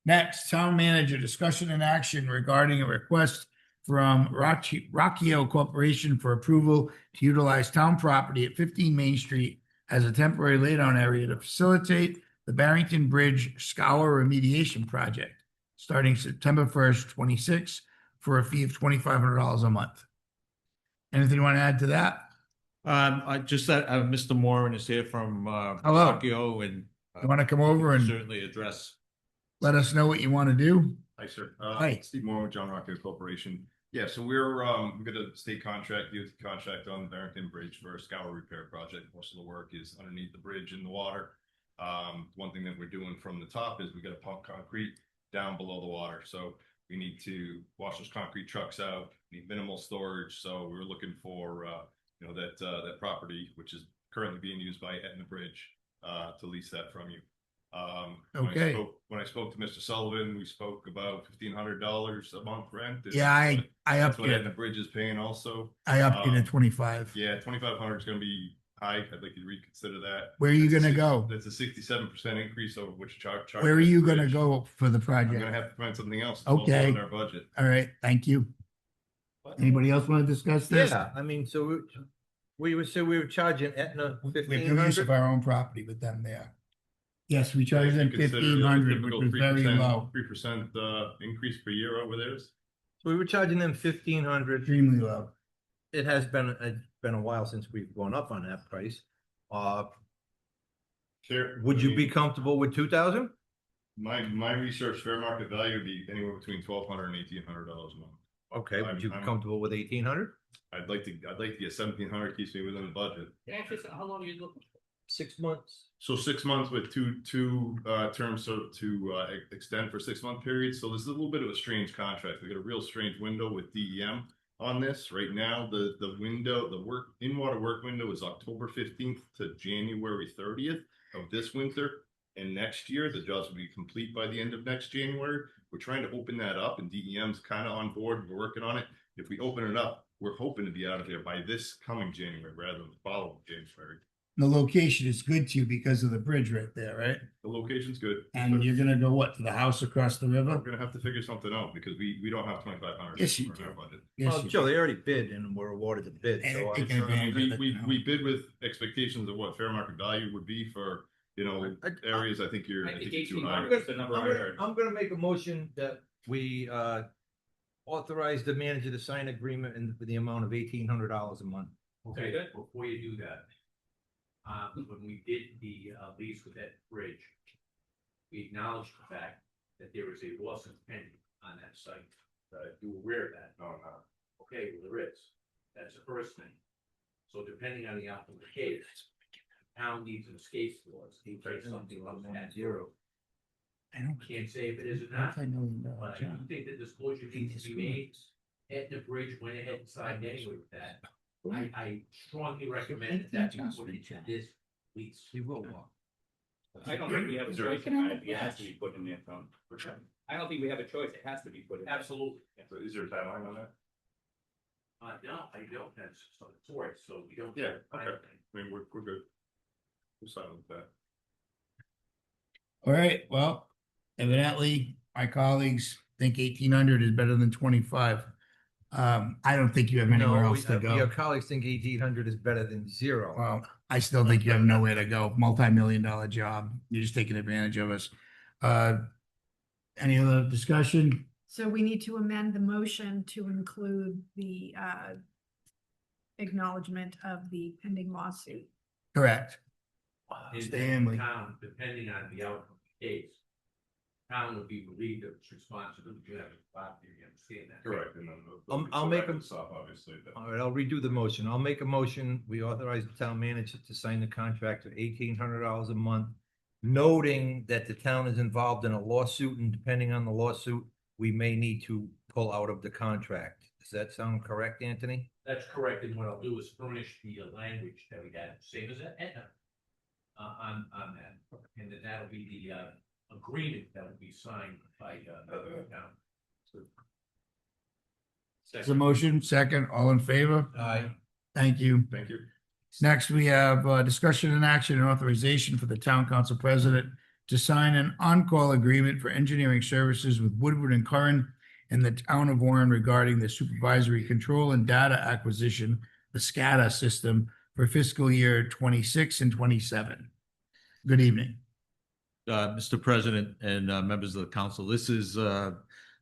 Next, town manager discussion and action regarding a request from Rockio Corporation for approval to utilize town property at 15 Main Street as a temporary laydown area to facilitate the Barrington Bridge Scour Remediation Project, starting September 1st, 26, for a fee of $2,500 a month. Anything you want to add to that? I just that Mr. Moran is here from Hello. Rockio, and You want to come over and certainly address. let us know what you want to do? Hi, sir. Hi. Steve Moore with John Rockio Corporation. Yeah, so we've got a state contract, DOT contract on the Barrington Bridge for a scour repair project. Most of the work is underneath the bridge in the water. One thing that we're doing from the top is we got to pump concrete down below the water. So we need to wash those concrete trucks out, need minimal storage. So we're looking for, that property, which is currently being used by Etna Bridge, to lease that from you. Okay. When I spoke to Mr. Sullivan, we spoke about $1,500 a month rent. Yeah, I That's upped what it. Etna Bridge is paying also. I upped it at 25. Yeah, 2,500 is going to be high. I'd like you to reconsider that. Where are you gonna go? That's a 67% increase over what you charge. Where are you going to go for the I'm project? going to have to find something else. It's also Okay. in our budget. All right, thank you. Anybody else want to discuss this? Yeah, I mean, so we would say we were charging Etna We have use 1,500. of our own property with them there. Yes, we charged them 1,500, which was very low, 3% increase per year over theirs. So we were charging them 1,500. extremely low. It has been a while since we've gone up on that price. Fair. Would you be comfortable with 2,000? My research, fair market value would be anywhere between $1,200 and $1,800 a month. Okay, would you be I'm- comfortable with 1,800? I'd like to get 1,700, keeps me within the budget. How long are you looking for? 6 months. So 6 months with two terms to extend for 6 month periods. So there's a little bit of a strange contract. We got a real strange window with DEM on this right now. The window, the in-water work window is October 15th to January 30th of this winter. And next year, the jobs will be complete by the end of next January. We're trying to open that up, and DEM's kind of on board. We're working on it. If we open it up, we're hoping to be out of there by this coming January rather than the following January. The location is good to you because of the bridge right there, right? The location's good. And you're gonna go what, to the house across the river? We're gonna have to figure something out because we don't have 2,500. Yes, you in do. our budget. Yes, Well, you Joe, do. they already bid and were awarded the bid, And so they're I'm taking sure. advantage of it, you know. We bid with expectations of what fair market value would be for, areas. I think you're too high. I'm gonna make a motion that we authorize the manager to sign agreement for the amount of $1,800 a month. Okay, before you do that, when we did the lease with that bridge, we acknowledged the fact that there is a lawsuit pending on that site. You aware of that? No, no. Okay, well, there is. That's the first thing. So depending on the outcome of the case, town needs an escape clause in case something comes at zero. I don't. Can't say if it is or not, Multi-million-dollar but I job. do think that disclosure needs to be made. Etna Bridge went ahead and signed anyway with that. I strongly recommend that you put into this lease. You will walk. I don't think we have a choice. It has to be put in there, Tom. I don't think we have a choice. It has to be put in. Absolutely. So is there a timeline on that? No, I don't, that's for it, so we don't. Yeah, okay. I mean, we're good. We're silent with that. All right, well, evidently, my colleagues think 1,800 is better than 25. I don't think you have anywhere else to Your go. colleagues think 1,800 is better than 0. Well, I still think you have nowhere to go. Multi-million-dollar job. You're just taking advantage of us. Any other discussion? So we need to amend the motion to include the acknowledgement of the pending lawsuit. Correct. In Stanley. town, depending on the outcome of the case, town will be relieved of its responsibility to have a property, you understand that? Correct. And then I'll make them. stop, obviously. All right, I'll redo the motion. I'll make a motion. We authorize the town manager to sign the contract for $1,800 a month, noting that the town is involved in a lawsuit, and depending on the lawsuit, we may need to pull out of the contract. Does that sound correct, Anthony? That's correct, and what I'll do is furnish the language that we had, same as Aetna, on that, and then that'll be the agreement that will be signed by the town. There's a motion, second, all in favor? Aye. Thank you. Thank you. Next, we have discussion and action and authorization for the town council president to sign an on-call agreement for engineering services with Woodward and Curran in the town of Warren regarding the supervisory control and data acquisition, the SCADA system for fiscal year 26 and 27. Good evening. Mr. President and members of the council, this is the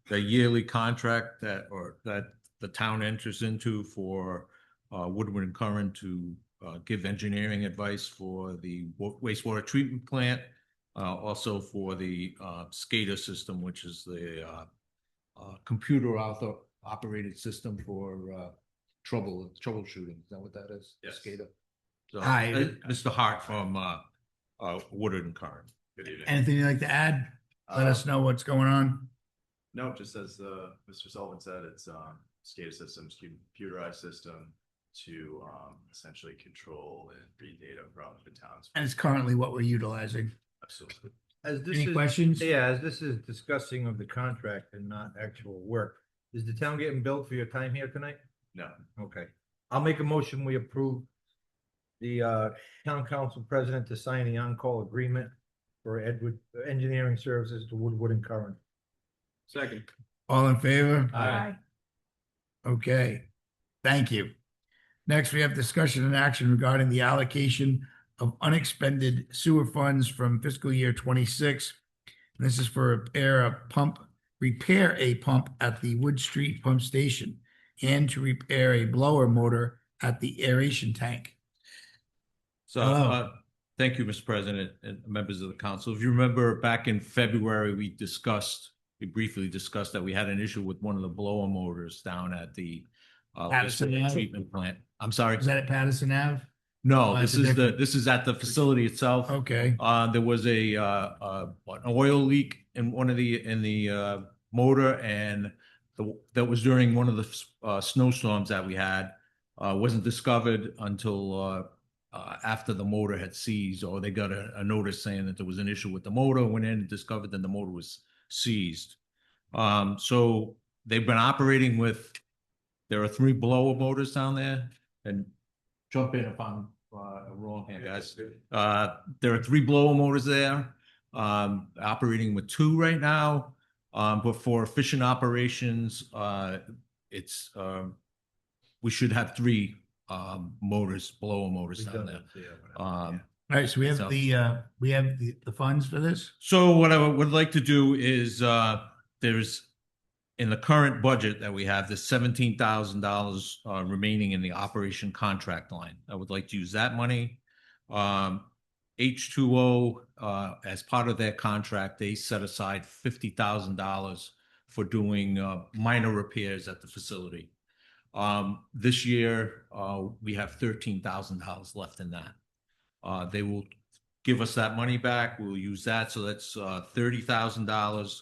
yearly contract that the town enters into for Woodward and Curran to give engineering advice for the wastewater treatment plant, also for the SCADA system, which is the computer operated system for troubleshooting. Is that what that is? Yes. SCADA. So, Hi. Mr. Hart from Woodward and Curran. Good evening. Anything you'd like to add? Let us know what's going on. No, just as Mr. Sullivan said, it's SCADA systems, computerized system to essentially control and read data from the town's. And it's currently what we're utilizing. Absolutely. Any questions? Yeah, as this is discussing of the contract and not actual work, is the town getting billed for your time here tonight? No. Okay. I'll make a motion, we approve the town council president to sign the on-call agreement for engineering services to Woodward and Curran. Second. All in favor? Aye. Okay, thank you. Next, we have discussion and action regarding the allocation of unexpended sewer funds from fiscal year 26. This is for repair a pump at the Wood Street Pump Station and to repair a blower motor at the aeration tank. So, Hello. thank you, Mr. President and members of the council. If you remember back in February, we briefly discussed that we had an issue with one of the blower motors down at the Patterson Ave? treatment plant. I'm sorry. Is that at Patterson Ave? No, Oh, this that's a is different- this is at the facility itself. Okay. There was an oil leak in one of the motor, and that was during one of the snowstorms that we had. Wasn't discovered until after the motor had seized, or they got a notice saying that there was an issue with the motor. Went in and discovered that the motor was seized. So they've been operating with. There are 3 blower motors down there, and jump in if I'm wrong here, guys. There are 3 blower motors there, operating with 2 right now. But for efficient operations, we should have 3 blower motors down there. All right, so we have the funds for this? So what I would like to do is, there's, in the current budget that we have, there's $17,000 remaining in the operation contract line. I would like to use that money. H2O, as part of their contract, they set aside $50,000 for doing minor repairs at the facility. This year, we have $13,000 left in that. They will give us that money back. We'll use that. So that's $30,000.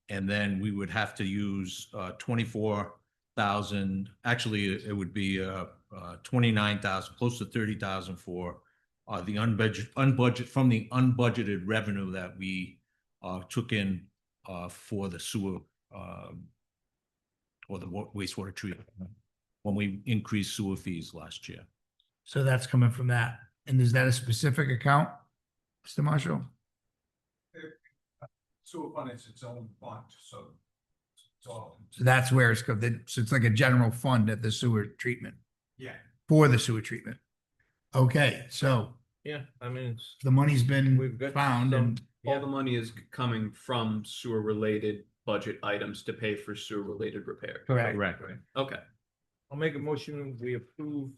And then we would have to use 24,000. Actually, it would be 29,000, close to 30,000 for the unbudgeted revenue that we took in for the sewer or the wastewater treatment when we increased sewer fees last year. So that's coming from that. And is that a specific account, Mr. Marshall? Sewer fund is its own fund, so. It's all. So that's where it's, so it's like a general fund at the sewer treatment, Yeah. for the sewer treatment. Okay, so Yeah, I mean, the money's been we've got found some- and all the money is coming from sewer related budget items to pay for sewer related repairs. Correct. Okay. I'll make a motion, we approve,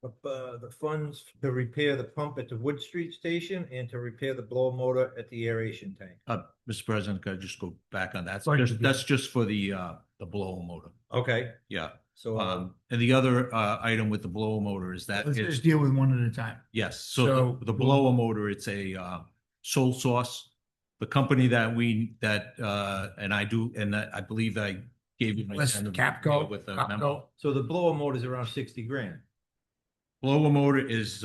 the funds to repair the pump at the Wood Street Station and to repair the blower motor at the aeration tank. Mr. President, could I just go back on that? Go ahead. That's just for the blower motor. Okay, Yeah. so, And the other item with the blower motor is that let's it's, just deal with one at a time. yes, So- so the blower motor, it's a sole source. The company and I believe I gave you. my Let's kind of Capco, with the Capco. memo. so the blower motor is around 60 grand. Blower motor is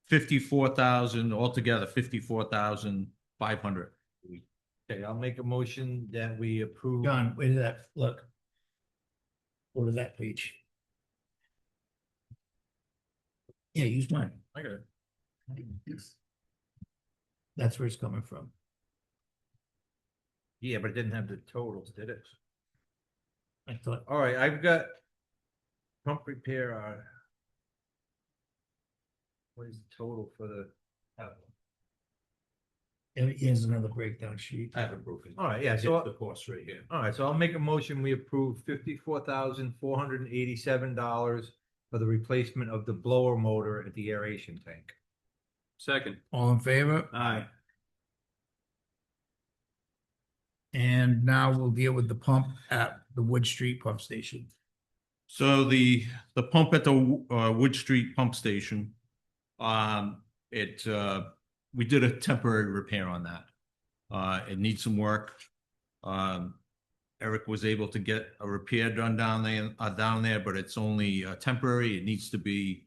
54,000 altogether, 54,500. Okay, I'll make a motion that we approve. John, where did that, look. Go to that page. Yeah, use mine. I got it. That's where it's coming from. Yeah, but it didn't have the totals, did it? I thought, All right, I've got pump repair, what is the total for the? here's another breakdown sheet. I have it broken. All right, yeah, It's so, the cost right here. all right, so I'll make a motion, we approve $54,487 for the replacement of the blower motor at the aeration tank. Second. All in favor? Aye. And now we'll deal with the pump at the Wood Street Pump Station. So the pump at the Wood Street Pump Station, we did a temporary repair on that. It needs some work. Eric was able to get a repair done down there, but it's only temporary. It needs to be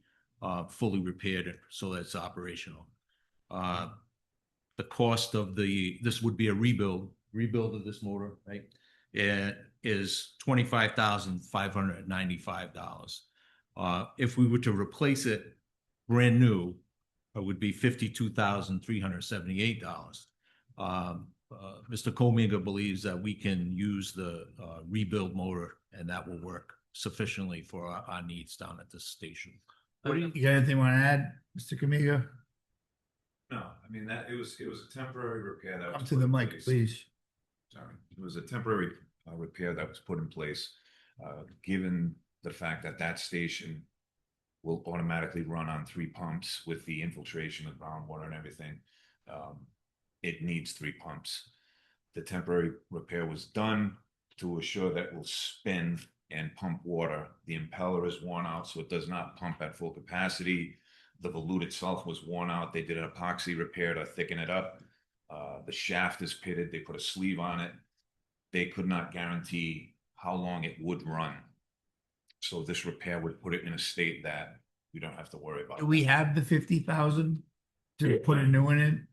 fully repaired so that it's operational. The cost of this would be a rebuild of this motor, right? It is $25,595. If we were to replace it brand new, it would be $52,378. Mr. Komiga believes that we can use the rebuild motor and that will work sufficiently for our needs down at this station. What do you got anything you want to add, Mr. Kamiga? No, I mean, that, it was a temporary repair that. Come was to put the in mic, place. please. Sorry, it was a temporary repair that was put in place, given the fact that that station will automatically run on 3 pumps with the infiltration of groundwater and everything. It needs 3 pumps. The temporary repair was done to assure that it will spin and pump water. The impeller is worn out, so it does not pump at full capacity. The volute itself was worn out. They did an epoxy repair to thicken it up. The shaft is pitted. They put a sleeve on it. They could not guarantee how long it would run. So this repair would put it in a state that we don't have to worry about. Do we have the 50,000 to put a new one in?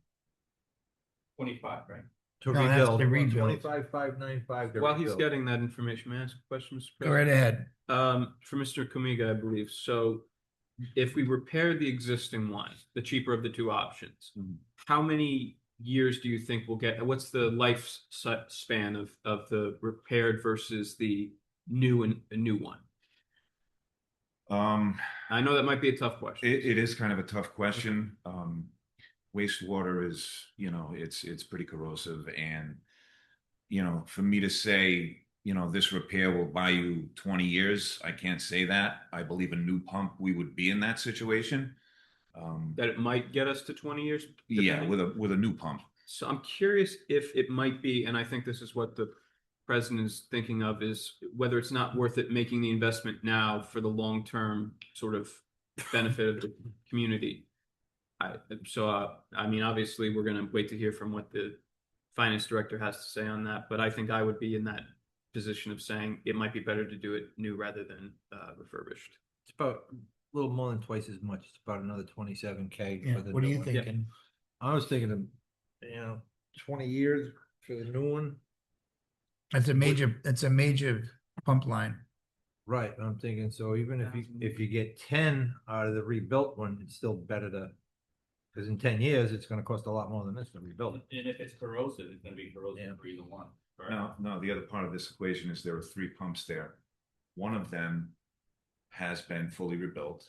25, right? To No, that's rebuild, the rebuild. 25,595 to While he's rebuild. getting that information, may I ask a question, Mr. Go right President? ahead. For Mr. Kamiga, I believe. So if we repair the existing one, the cheaper of the 2 options, how many years do you think we'll get? What's the lifespan of the repaired versus the new one? I know that might be a tough question. It is kind of a tough question. Wastewater is, you know, it's pretty corrosive, and, you know, for me to say, you know, this repair will buy you 20 years, I can't say that. I believe a new pump, we would be in that situation. That it might get us to 20 years? Yeah, depending? with a new pump. So I'm curious if it might be, and I think this is what the president is thinking of, is whether it's not worth it making the investment now for the long-term sort of benefit of the community. I mean, obviously, we're going to wait to hear from what the finance director has to say on that, but I think I would be in that position of saying it might be better to do it new rather than refurbished. It's about a little more than twice as much. It's about another 27K. Yeah, for the what are new you one. thinking? I was thinking of, 20 years for the new one. That's a major pump line. Right, I'm thinking, so even if you get 10 out of the rebuilt one, it's still better to, because in 10 years, it's gonna cost a lot more than this to rebuild it. And if it's corrosive, it's gonna be corrosive for either one. correct? No, the other part of this equation is there are 3 pumps there. One of them has been fully rebuilt.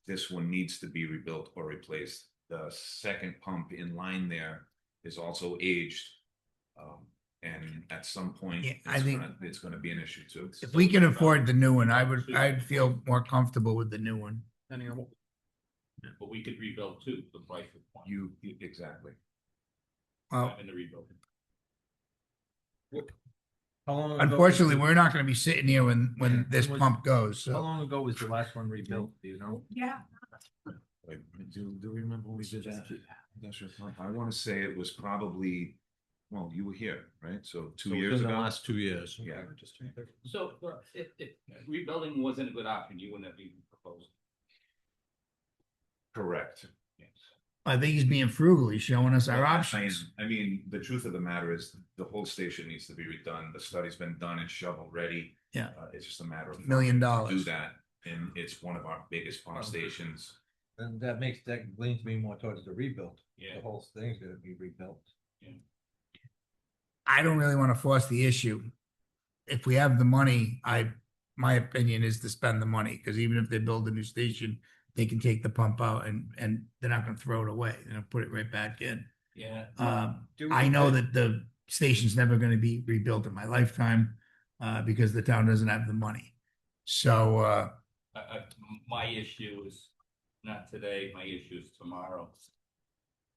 This one needs to be rebuilt or replaced. The second pump in line there is also aged. And at some point, Yeah, I think- it's gonna be an issue too. If we can afford the new one, I'd feel more comfortable with the new one. But we could rebuild too, the price of one. Exactly. Well, In the rebuilding. How long ago- unfortunately, we're not gonna be sitting here when this pump goes, How so. long ago was the last one rebuilt, do you know? Yeah. Wait, do we remember when we did that? Industrial pump? I wanna say it was probably, well, you were here, right? So 2 years within ago. the last 2 years. Yeah. So if rebuilding wasn't a good option, you wouldn't have even proposed. Correct. I think he's being frugal. He's showing us our options. I mean, the truth of the matter is the whole station needs to be redone. The study's been done and shovel ready. Yeah. It's just a matter of. $1 million. to Do that, and it's one of our biggest pump stations. And that leans me more towards the rebuild. Yeah. The whole thing's gonna be rebuilt. I don't really want to force the issue. If we have the money, my opinion is to spend the money, because even if they build a new station, they can take the pump out and they're not gonna throw it away. They're gonna put it right back in. Yeah. I know that the station's never gonna be rebuilt in my lifetime, because the town doesn't have the money. So, My issue is not today, my issue is tomorrow.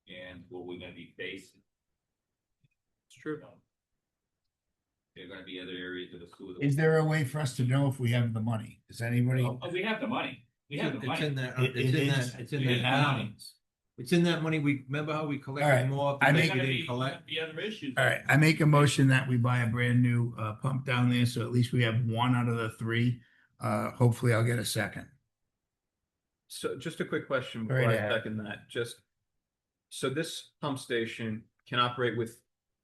And what we're gonna be facing. It's true. There are gonna be other areas of the school. is there a way for us to know if we have the money? Does anybody? Oh, we have the money. We have the It's money. in that, It is. it's in We that have money. balance. It's in that money, remember how we All right. collected more? I because make- we There's didn't collect? gonna be other issues. All right, I make a motion that we buy a brand new pump down there, so at least we have 1 out of the 3. Hopefully I'll get a second. So just a quick question Go before right I ahead. second that, so this pump station can operate with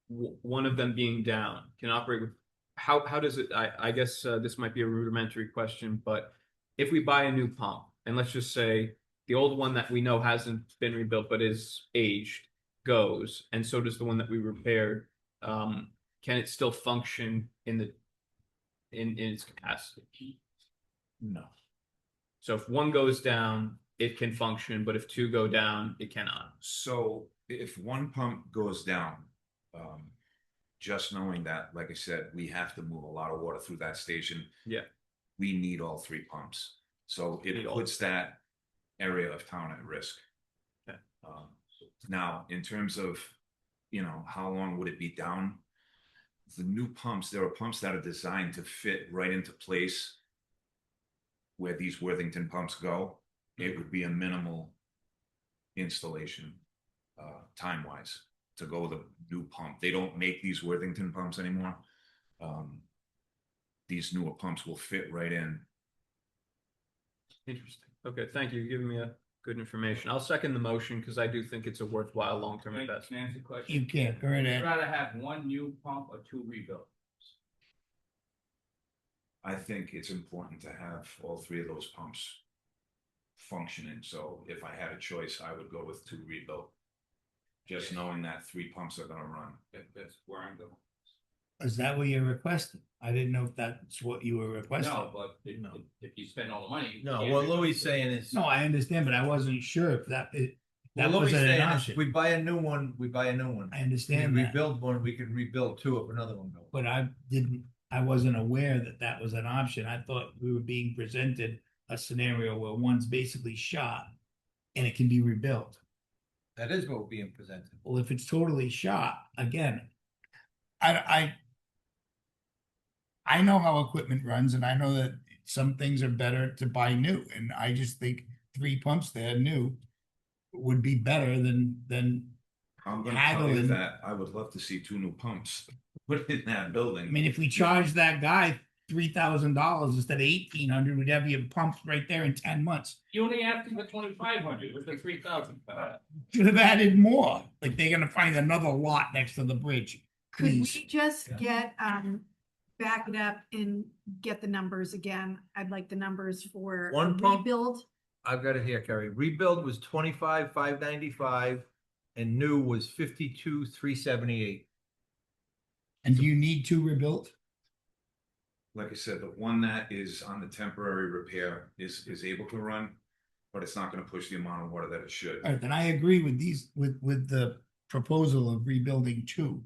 one of them being down, can operate with, how does it, I guess this might be a rudimentary question, but if we buy a new pump, and let's just say the old one that we know hasn't been rebuilt but is aged goes, and so does the one that we repaired, can it still function in its capacity? No. So if one goes down, it can function, but if two go down, it cannot. So if one pump goes down, just knowing that, like I said, we have to move a lot of water through that station. Yeah. We need all three pumps. So it puts that area of town at risk. Okay. Now, in terms of, how long would it be down? The new pumps, there are pumps that are designed to fit right into place where these Worthington pumps go. It would be a minimal installation, time-wise, to go with a new pump. They don't make these Worthington pumps anymore. These newer pumps will fit right in. Interesting. Okay, thank you. You're giving me a good information. I'll second the motion because I do think it's a worthwhile long-term Can investment. I answer the question? You can't, go right Would you ahead. rather have one new pump or two rebuilt? I think it's important to have all three of those pumps functioning. So if I had a choice, I would go with two rebuilt. Just knowing that three pumps are gonna run. That's where I'm going. Is that what you're requesting? I didn't know if that's what you were requesting. No, but if you spend all the money. you No, can't what rebuild. Louis is saying is. No, I understand, but I wasn't sure if that What Louis wasn't an saying is, option. we buy a new one, we buy a new one. I understand We that. rebuild one, we can rebuild two if another one goes. But I wasn't aware that that was an option. I thought we were being presented a scenario where one's basically shot and it can be rebuilt. That is what we're being presented. Well, if it's totally shot, again, I know how equipment runs and I know that some things are better to buy new. And I just think three pumps there new would be better than I'm gonna tell you haggling. that I would love to see two new pumps put in that building. I mean, if we charge that guy $3,000 instead of 1,800, we'd have your pumps right there in 10 months. You only have to put 2,500 with the 3,000. Should have added more. Like they're gonna find another lot next to the bridge. Could we Please. just get, back it up and get the numbers again? I'd like the numbers for One pump? rebuild. I've got it here, Kerry. Rebuild was 25,595 and new was 52,378. And do you need two rebuilt? Like I said, the one that is on the temporary repair is able to run, but it's not gonna push the amount of water that it should. All right, then I agree with with the proposal of rebuilding two.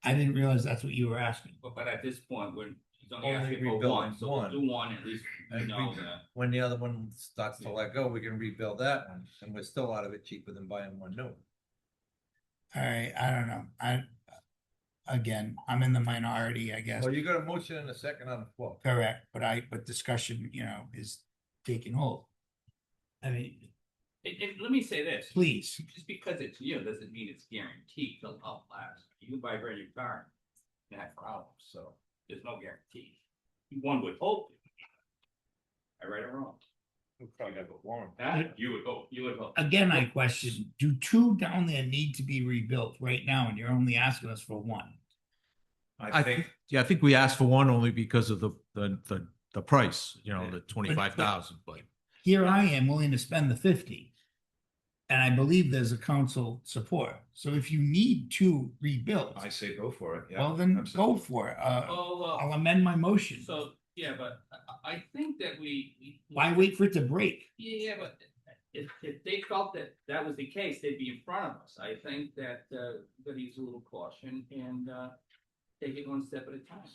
I didn't realize that's what you were asking. But at this point, when he's only Only asking for rebuilding one, so we'll one. do one, at least we And know we- that. When the other one starts to let go, we can rebuild that one, and we're still out of it cheaper than buying one new. All right, I don't know. Again, I'm in the minority, I guess. Well, you got a motion and a second on the floor. Correct, but discussion, is taking hold. I mean, Let me say this. please. Just because it's new doesn't mean it's guaranteed to outlast. You can buy a brand new car and have problems, so there's no guarantee. One would hope. I right or wrong? Probably have a warrant. You would hope, you would hope. Again, I question, do two down there need to be rebuilt right now and you're only asking us for one? I think, I think we asked for one only because of the price, the 25,000, but. Here I am willing to spend the 50. And I believe there's a council support. So if you need two rebuilt, I say go for it. Yeah, well, then absolutely. go for it. Oh, I'll amend my motion. So, yeah, but I think that we. Why wait for it to break? Yeah, but if they felt that that was the case, they'd be in front of us. I think that use a little caution and take it one step at a time.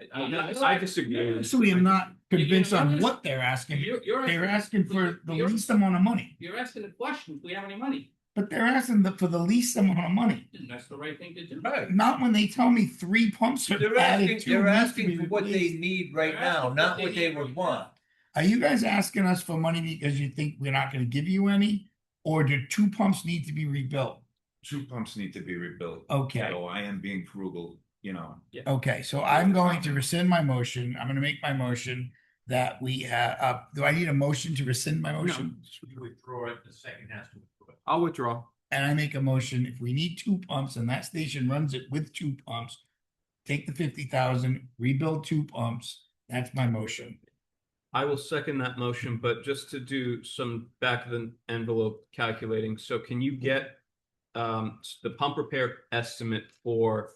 I disagree. So I'm not convinced on You're- what they're asking. You're They're asking for the you're- least amount of money, You're asking the question, if we have any money, but they're asking for the least amount of money. and that's the right thing to do. Not when they tell me three pumps are They're added. asking, two they're need to asking be for what they replaced. need right They're now, asking for not what what they they need would right want. Are you guys asking us for money because you think we're not gonna give you any? Or do two pumps need to be rebuilt? Two pumps need to be rebuilt. Okay. So I am being frugal, Okay, so I'm going to rescind my motion. I'm gonna make my motion that we have, do I need a motion to rescind my motion? You withdraw it, the second has to withdraw it. I'll withdraw. And I make a motion, if we need two pumps and that station runs it with two pumps, take the 50,000, rebuild two pumps. That's my motion. I will second that motion, but just to do some back of the envelope calculating, so can you get the pump repair estimate for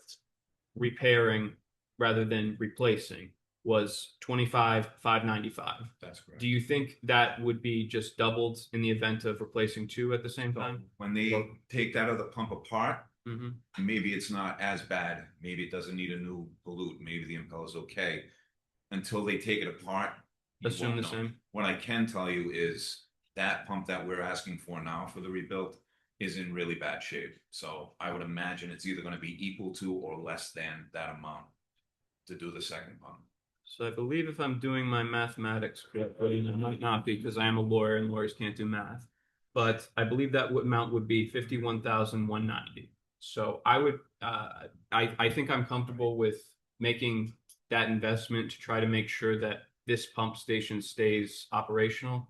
repairing rather than replacing? was 25,595. That's correct. Do you think that would be just doubled in the event of replacing two at the same time? When they take that other pump apart, Mhm. maybe it's not as bad. Maybe it doesn't need a new volute. Maybe the impeller's okay. Until they take it apart, you Assume won't the know. same. What I can tell you is that pump that we're asking for now for the rebuild is in really bad shape. So I would imagine it's either gonna be equal to or less than that amount to do the second pump. So I believe if I'm doing my mathematics correctly, and I might not be because I am a lawyer and lawyers can't do math, but I believe that amount would be 51,190. So I would, I think I'm comfortable with making that investment to try to make sure that this pump station stays operational.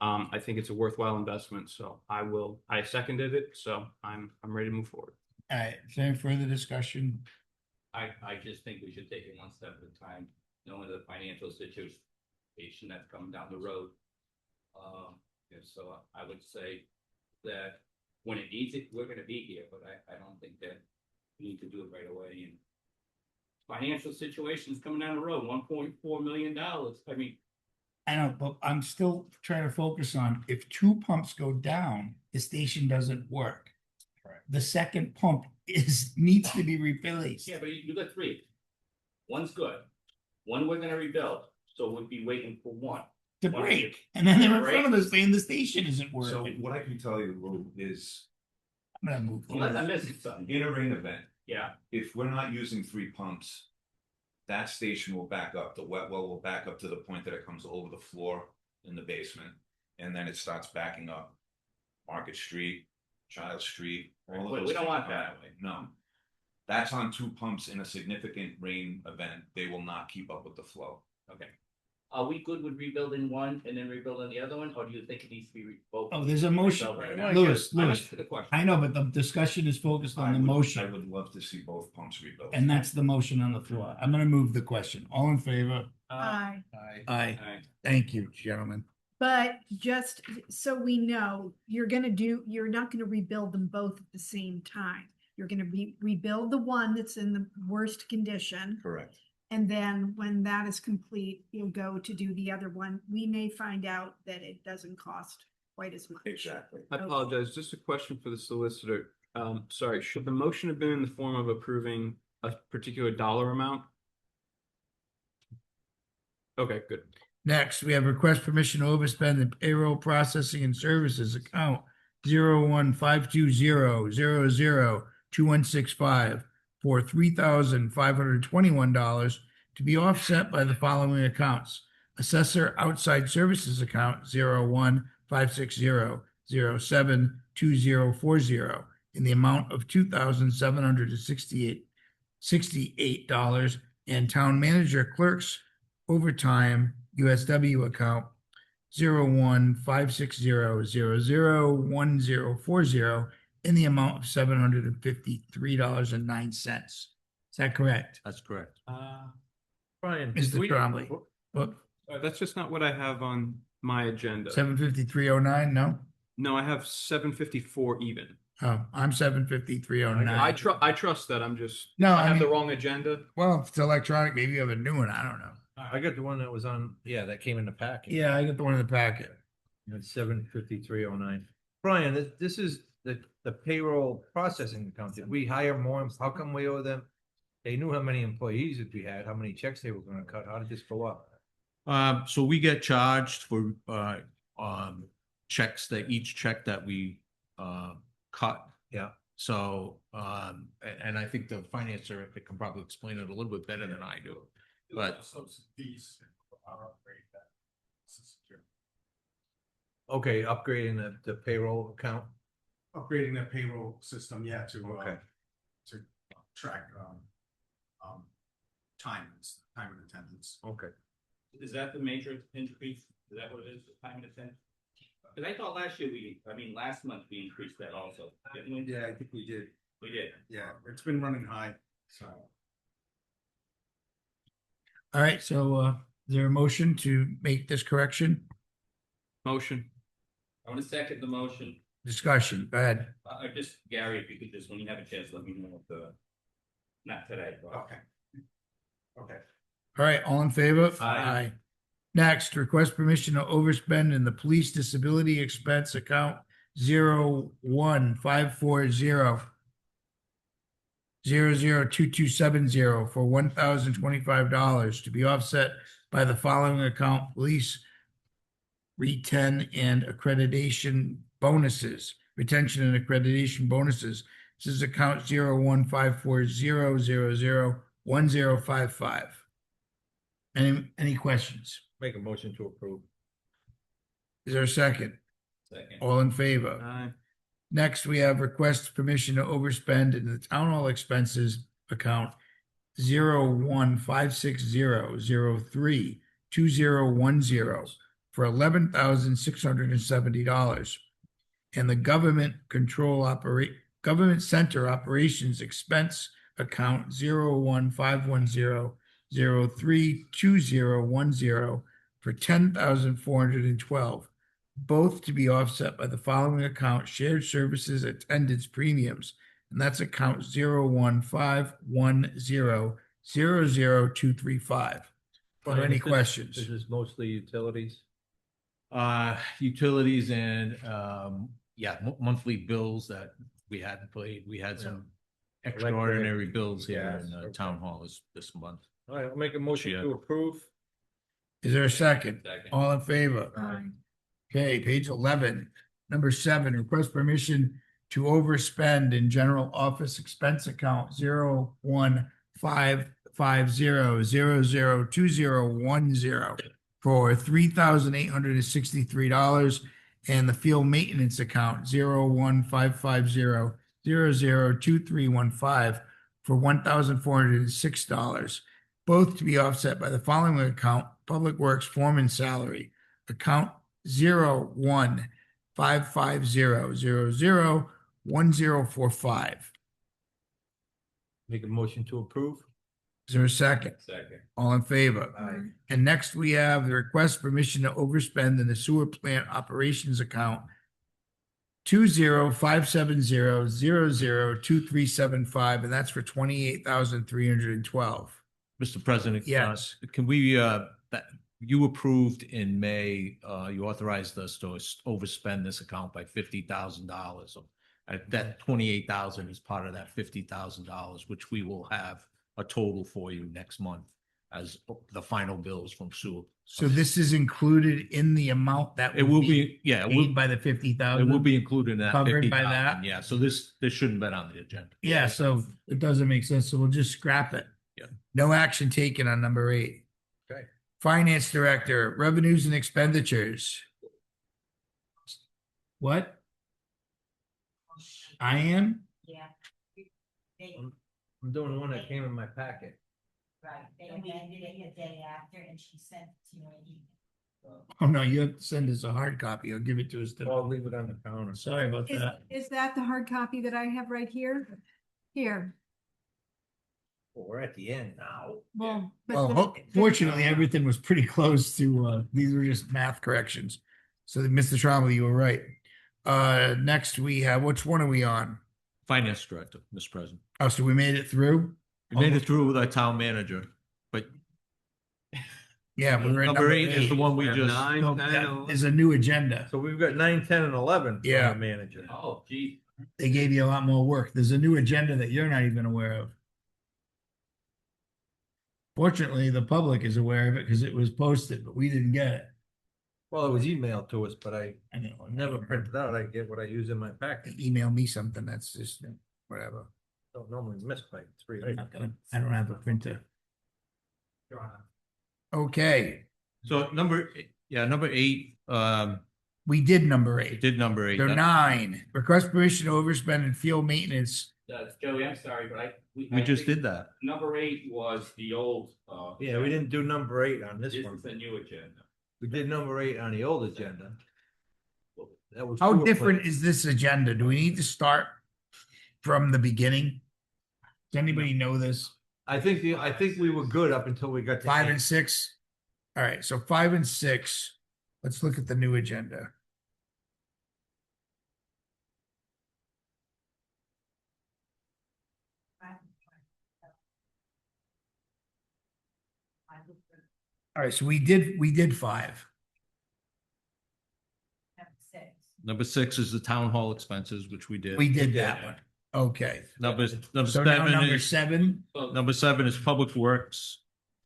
I think it's a worthwhile investment, so I seconded it, so I'm ready to move forward. All right, is there any further discussion? I just think we should take it one step at a time, knowing the financial situation that's coming down the road. And so I would say that when it needs it, we're gonna be here, but I don't think that we need to do it right away. And financial situation's coming down the road, $1.4 million. I mean, I know, but I'm still trying to focus on if two pumps go down, the station doesn't work. The second pump needs to be replaced. yeah, but you got three. One's good. One we're gonna rebuild, so we'll be waiting for one. To One break, and then they're in front of break. us saying the station isn't So working. what I can tell you, Lou, is I'm gonna move. Unless I'm missing something. in a rain event, Yeah, if we're not using three pumps, that station will back up. The wet well will back up to the point that it comes over the floor in the basement. And then it starts backing up Market Street, Child Street. all of We those don't want things are that. way. No. That's on two pumps in a significant rain event. They will not keep up with the flow. okay. Are we good with rebuilding one and then rebuilding the other one, or do you think it needs to be both? Oh, there's a motion. rebuilt right now? Louis, I Louis. understood the question. I know, but the discussion is focused on the I motion, would love to see both pumps rebuilt. and that's the motion on the floor. I'm gonna move the question. All in favor? Aye. Aye. Aye. Thank you, gentlemen. But just so we know, you're not gonna rebuild them both at the same time. You're gonna rebuild the one that's in the worst condition. Correct. And then when that is complete, you'll go to do the other one. We may find out that it doesn't cost quite as much. Exactly. I apologize, just a question for the solicitor. Sorry, should the motion have been in the form of approving a particular dollar amount? Okay, good. Next, we have request permission to overspend the payroll processing and services account 01520002165 for $3,521 to be offset by the following accounts. Assessor outside services account 01560072040 in the amount of $2,768 and town manager clerk's overtime USW account 01560001040 in the amount of $753.09. Is that correct? That's correct. Brian. Mr. we- Trombley? What, That's just not what I have on my agenda. 75309? No? No, I have 754 even. Oh, I'm 75309. I trust that. I'm just, No, I I have the mean- wrong agenda. Well, if it's electronic, maybe you have a new one. I don't know. I got the one that was on, yeah, that came in the packet. Yeah, I got the one in the packet. It's 75309. Brian, this is the payroll processing account. Did we hire more? How come we owe them? They knew how many employees that we had, how many checks they were gonna cut. How did this go up? So we get charged for checks each check that we cut. Yeah. So and I think the finance director can probably explain it a little bit better than I do. But Okay, upgrading the payroll account. Upgrading the payroll system, yeah, to Okay. track time and attendance. Okay. Is that the major increase? Is that what it is, the time and attendance? Because I thought last month we increased that also, didn't we? Yeah, I think we did. We did. Yeah, it's been running high, so. All right, so is there a motion to make this correction? Motion. I want to second the motion. Discussion, go ahead. Just Gary, if you could just, when you have a chance, let me know if not today, but. Okay. All right, all in favor? Aye. Next, request permission to overspend in the police disability expense account 01540 for $1,025 to be offset by the following account: police retention and accreditation bonuses. This is account 01540001055. Any questions? Make a motion to approve. Is there a second? Second. All in favor? Aye. Next, we have request permission to overspend in the town hall expenses account 01560032010 for $11,670. And the government center operations expense account 01510032010 for $10,412. Both to be offset by the following account: shared services attendance premiums, and that's account 01510000235. Are there any questions? This is mostly utilities. Utilities and, monthly bills that we hadn't paid. We had some extraordinary bills here in the town hall this month. All right, I'll make a motion Yeah. to approve. Is there a second? Second. All in favor? Aye. Okay, page 11. Number 7, request permission to overspend in general office expense account 01550002010 for $3,863, and the field maintenance account 01550002315 for $1,406. Both to be offset by the following account: Public Works foreman salary, account 01550001045. Make a motion to approve. Is there a second? Second. All in favor? Aye. And next we have the request permission to overspend in the sewer plant operations account 20570002375, and that's for $28,312. Mr. President. Yes. Can we, that you approved in May, you authorized us to overspend this account by $50,000. That 28,000 is part of that $50,000, which we will have a total for you next month as the final bills from sewer. So this is included in the amount that It will be, yeah, it will, paid by the 50,000? it will be included in that Covered by 50,000. that? Yeah, so this shouldn't have been on the agenda. Yeah, so it doesn't make sense, so we'll just scrap it. Yeah. No action taken on number 8. Okay. Finance Director, revenues and expenditures. What? I am? Yeah. They, I'm doing the one that came in my packet. right, they amended it a day after and she sent it to me. Oh, no, you have to send us a hard copy. I'll give it to us. I'll leave it on the counter. Sorry about Is, that. is that the hard copy that I have right here? Here. Well, we're at the end now. Well, Well, fortunately, everything was pretty close to, these were just math corrections. So Mr. Trombley, you were right. Next we have, which one are we on? Finance Director, Mr. President. Oh, so we made it through? We made it through with our town manager, but Yeah, we're at number 8 is the one we Yeah, just. nine. No, that is a new agenda. So we've got 9, 10, and 11. from Yeah. the Manager. Oh, gee. They gave you a lot more work. There's a new agenda that you're not even aware of. Fortunately, the public is aware of it because it was posted, but we didn't get it. Well, it was emailed to us, but I I know. never printed out. I get what I use in my packet. Email me something. That's just whatever. Don't normally miss by 3 I'm days. not gonna- I don't have a printer. Okay, So number 8, we did number 8. did number 8. They're 9. Request permission to overspend in field maintenance. Joey, I'm sorry, but We I just think did that. Number 8 was the old, Yeah, we didn't do number 8 on this this one. is the new agenda. We did number 8 on the old agenda. That was How sewer different plant. is this agenda? Do we need to start from the beginning? Does anybody know this? I think we were good up until we got to 5 8. and 6? All right, so 5 and 6. Let's look at the new agenda. All right, so we did 5. Number 6 is the town hall expenses, which we did. We did that one. Okay. Number So now 7 number is. 7, Number 7 is Public Works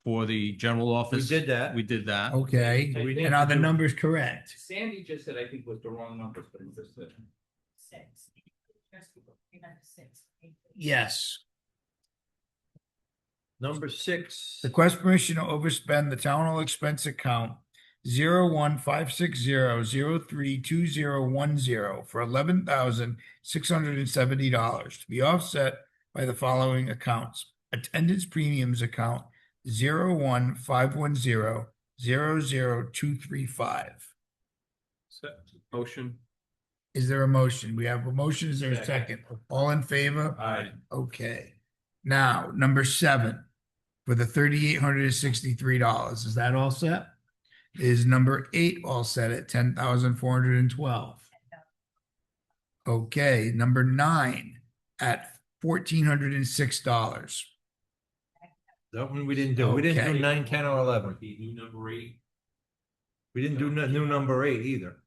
for the general office. did that. We did that. okay. We need And are to the do- numbers correct? Sandy just said, I think was the wrong number, but it's just that. 6. Remember 6. Yes. Number 6. Request permission to overspend the town hall expense account 0156003210 for $11,670 to be offset by the following accounts. Attendance premiums account 01510000235. Motion. Is there a motion? We have a motion. Is there a second? All in favor? Aye. Okay. Now, number 7 for the $3,863. Is that all set? Is number 8 all set at $10,412? Okay, number 9 at $1,406. That one we didn't do. We didn't Okay. do 9, 10, or 11. The new number 8. We didn't do new number 8 either.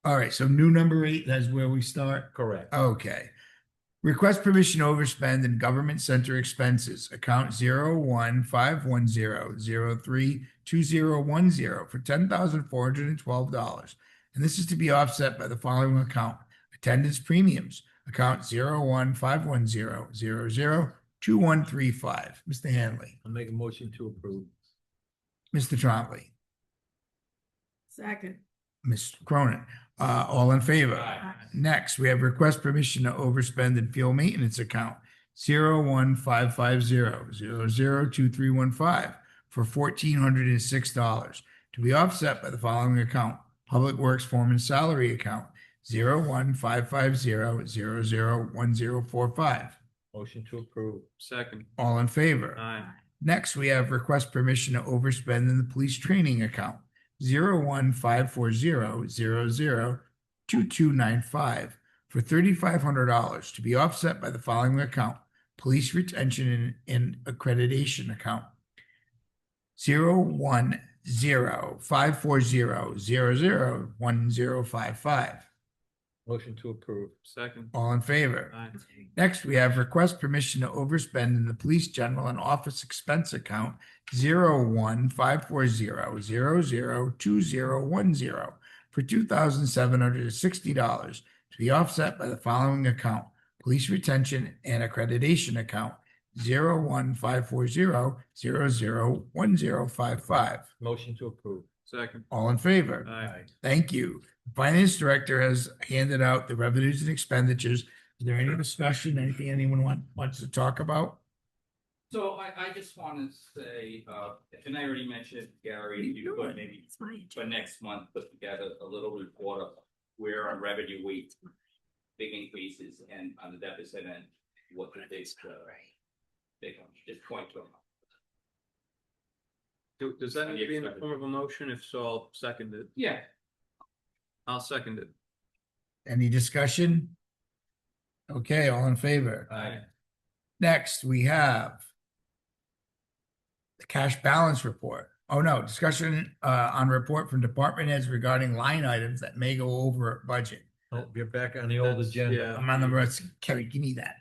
All right, so new number 8, that's where we start. Correct. Okay. Request permission to overspend in government center expenses, account 0151003210 for $10,412. And this is to be offset by the following account: attendance premiums, account 0151002135. Mr. Hanley, I'll make a motion to approve. Mr. Trombley, Second. Ms. Cronin, all in favor? Aye. Next, we have request permission to overspend in field maintenance account 015500022315 for $1,406 to be offset by the following account: Public Works Foreman Salary Account 0155001045. Motion to approve. Second. All in favor? Aye. Next, we have request permission to overspend in the police training account 015400002295 for $3,500 to be offset by the following account: police retention and accreditation account 010540001055. Motion to approve. Second. All in favor? Aye. Next, we have request permission to overspend in the police general and office expense account 015400002010 for $2,760 to be offset by the following account: police retention and accreditation account 015400001055. Motion to approve. Second. All in favor? Aye. Thank you. Finance Director has handed out the revenues and expenditures. Is there any discussion, anything anyone wants to talk about? So I just want to say, and I already mentioned, Gary, if you could maybe for next month, put together a little report of where on revenue we big increases and on the deficit and what the big, just point to them. Does that need to be in the form of a motion? If so, I'll second it. Yeah. I'll second it. Any discussion? Okay, all in favor? Aye. Next, we have the cash balance report. Oh, no, discussion on report from department heads regarding line items that may go over budget. Oh, you're back on the old agenda. Yeah. I'm on the road. Kerry, give me that.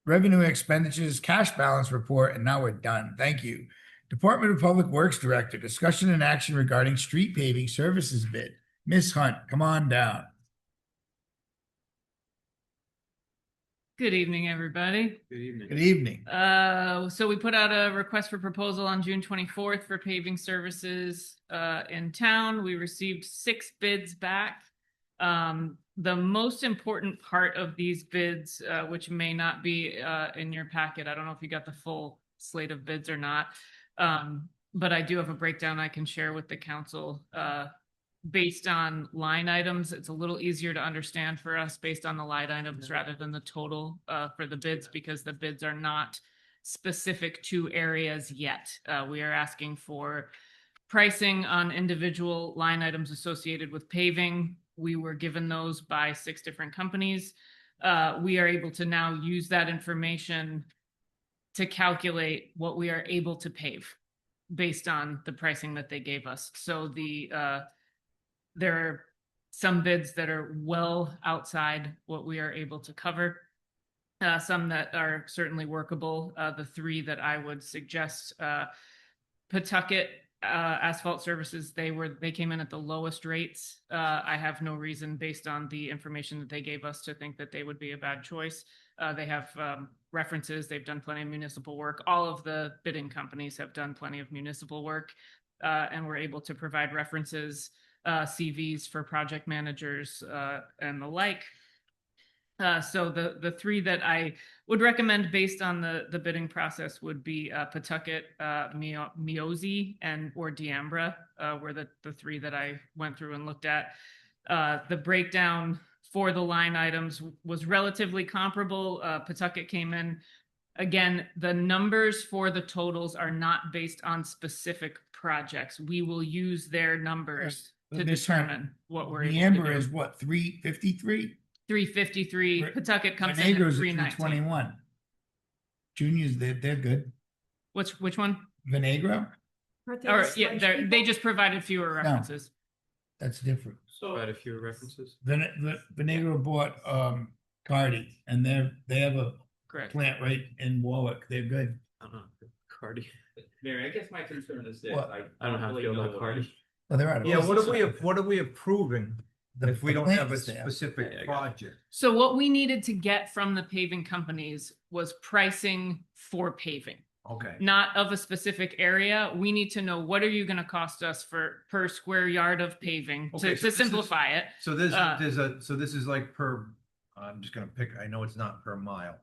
Revenue expenditures, cash balance report, and now we're done. Thank you. Department of Public Works Director, discussion and action regarding street paving services bid. Ms. Hunt, come on down. Good evening, everybody. Good evening. Good evening. So we put out a request for proposal on June 24th for paving services in town. We received 6 bids back. The most important part of these bids, which may not be in your packet, I don't know if you got the full slate of bids or not, but I do have a breakdown I can share with the council. Based on line items, it's a little easier to understand for us based on the line items rather than the total for the bids, because the bids are not specific to areas yet. We are asking for pricing on individual line items associated with paving. We were given those by 6 different companies. We are able to now use that information to calculate what we are able to pave based on the pricing that they gave us. So there are some bids that are well outside what we are able to cover. Some that are certainly workable. The three that I would suggest, Pawtucket Asphalt Services, they came in at the lowest rates. I have no reason based on the information that they gave us to think that they would be a bad choice. They have references. They've done plenty of municipal work. All of the bidding companies have done plenty of municipal work, and we're able to provide references, CVs for project managers, and the like. So the three that I would recommend based on the bidding process would be Pawtucket, Miozy, or D'Ambra, were the three that I went through and looked at. The breakdown for the line items was relatively comparable. Pawtucket came in. Again, the numbers for the totals are not based on specific projects. We will use their numbers to determine what we're able to D'Ambra do. is what, 353? 353. Pawtucket comes in at Venegro's at 319. 321. Juniors, they're good. Which one? Venegro? Or yeah, they just provided fewer references. That's different. So, a few references. Venegro bought Cardi, and they have a Correct. plant right in Warwick. They're good. Cardi. Mary, I guess my concern is this. What? I don't know how to feel about Cardi. Well, they're out of Yeah, what business. what are we approving if we the don't plant have a is there. specific Yeah, I got it. project? So what we needed to get from the paving companies was pricing for paving, Okay. not of a specific area. We need to know, what are you going to cost us per square yard of paving Okay, so to this is- simplify it. So this is like per, I'm just gonna pick, I know it's not per mile.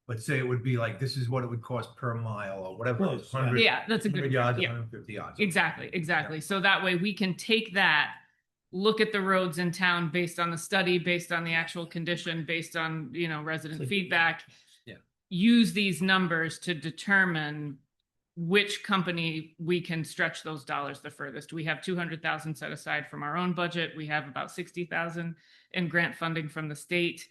But say it would be like, this is what it would cost per mile or whatever. it is, Close, yeah. 100 Yeah, that's a good 100 yards, yeah. 150 yards. Exactly. So that way we can take that, look at the roads in town based on the study, based on the actual condition, based on, resident feedback. Yeah. Use these numbers to determine which company we can stretch those dollars the furthest. We have 200,000 set aside from our own budget. We have about 60,000 in grant funding from the state.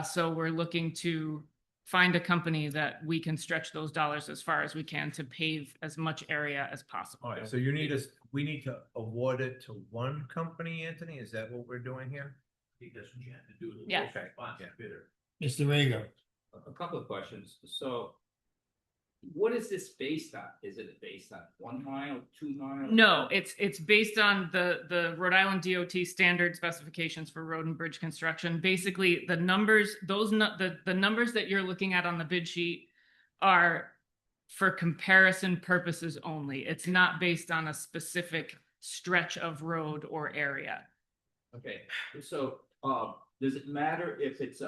So we're looking to find a company that we can stretch those dollars as far as we can to pave as much area as possible. All right, so we need to award it to one company, Anthony? Is that what we're doing here? I think that's what you have to do. Yeah. Okay. Sponsor bidder. Mr. Rego. A couple of questions. So what is this based on? Is it based on 1 mile, 2 miles? No, it's based on the Rhode Island DOT standard specifications for road and bridge construction. Basically, the numbers, the numbers that you're looking at on the bid sheet are for comparison purposes only. It's not based on a specific stretch of road or area. Okay, so, does it matter if it's,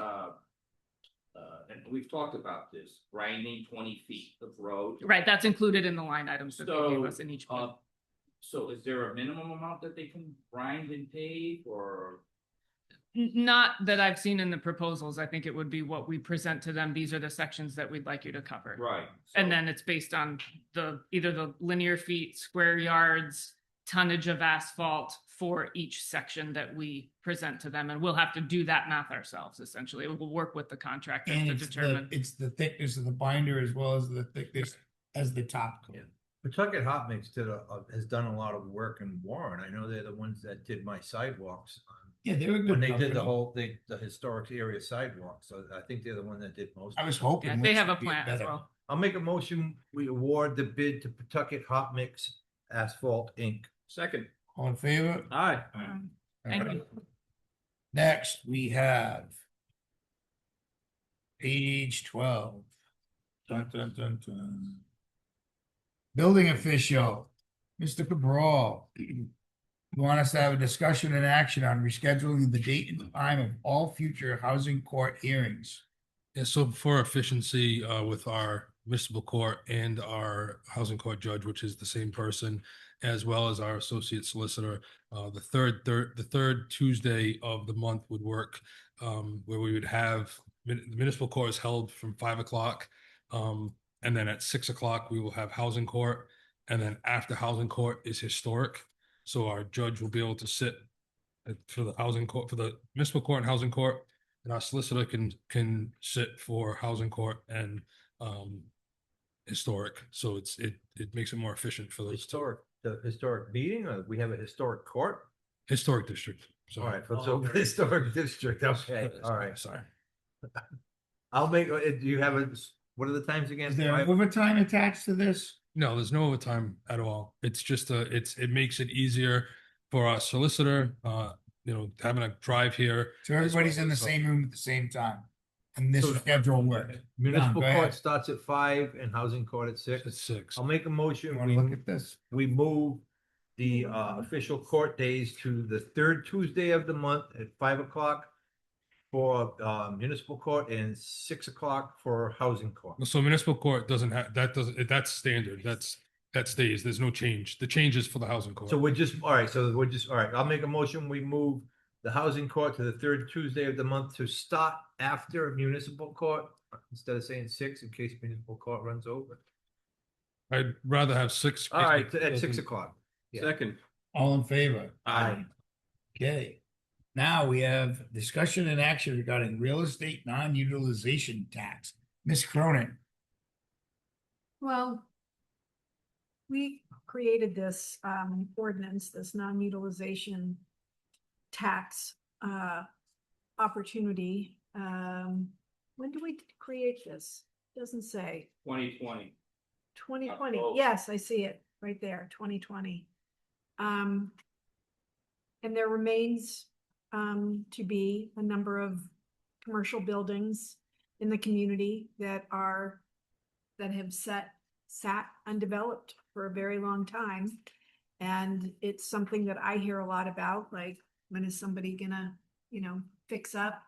and we've talked about this, grinding 20 feet of road? Right, that's included in the line items that they gave us in each bid. So is there a minimum amount that they can grind and pave, or? Not that I've seen in the proposals. I think it would be what we present to them. These are the sections that we'd like you to cover. Right. And then it's based on either the linear feet, square yards, tonnage of asphalt for each section that we present to them. And we'll have to do that math ourselves, essentially. We'll work with the contractors And to it's determine. it's the thickness of the binder as well as the thickness as the top coat. Pawtucket Hot Mix has done a lot of work in Warren. I know they're the ones that did my sidewalks. Yeah, they were good. When they did company. the historic area sidewalks, so I think they're the one that did most. I was hoping. Yeah, they Wix have a would be plan as better. well. I'll make a motion, we award the bid to Pawtucket Hot Mix Asphalt Inc. Second. All in favor? Aye. Thank Alright. you. Next, we have page 12. Dun, dun, dun, dun. Building official, Mr. Cabral. You want us to have a discussion and action on rescheduling the date and time of all future housing court hearings. Yeah, so for efficiency, with our municipal court and our housing court judge, which is the same person, as well as our associate solicitor, the third Tuesday of the month would work, where we would have, the municipal court is held from 5 o'clock. And then at 6 o'clock, we will have housing court. And then after housing court is historic. So our judge will be able to sit for the housing court, for the municipal court and housing court. And our solicitor can sit for housing court and historic. So it makes it more efficient for those The historic meeting, or we have a historic court? historic district. So All right, so historic district, okay, all right. Sorry. I'll make, do you have what are the times again? Is there overtime attached to this? No, there's no overtime at all. It's just it makes it easier for our solicitor, having a drive here. So everybody's in the same room at the same time, and this schedule works. Municipal Go court ahead. starts at 5 and housing court at 6. At 6. I'll make a motion. You wanna look at this? We move the official court days to the third Tuesday of the month at 5 o'clock for municipal court and 6 o'clock for housing court. So municipal court that's standard. That stays. There's no change. The change is for the housing court. So all right. I'll make a motion. We move the housing court to the third Tuesday of the month to start after municipal court instead of saying 6 in case municipal court runs over. I'd rather have 6. All right, at 6 o'clock. Yeah. Second. All in favor? Aye. Okay. Now we have discussion and action regarding real estate non-utilization tax. Ms. Cronin. Well, we created this ordinance, this non-utilization tax opportunity. When do we create this? Doesn't say. 2020. 2020. October. Yes, I see it right there, 2020. And there remains to be a number of commercial buildings in the community that have sat undeveloped for a very long time. And it's something that I hear a lot about, like, when is somebody gonna, fix up,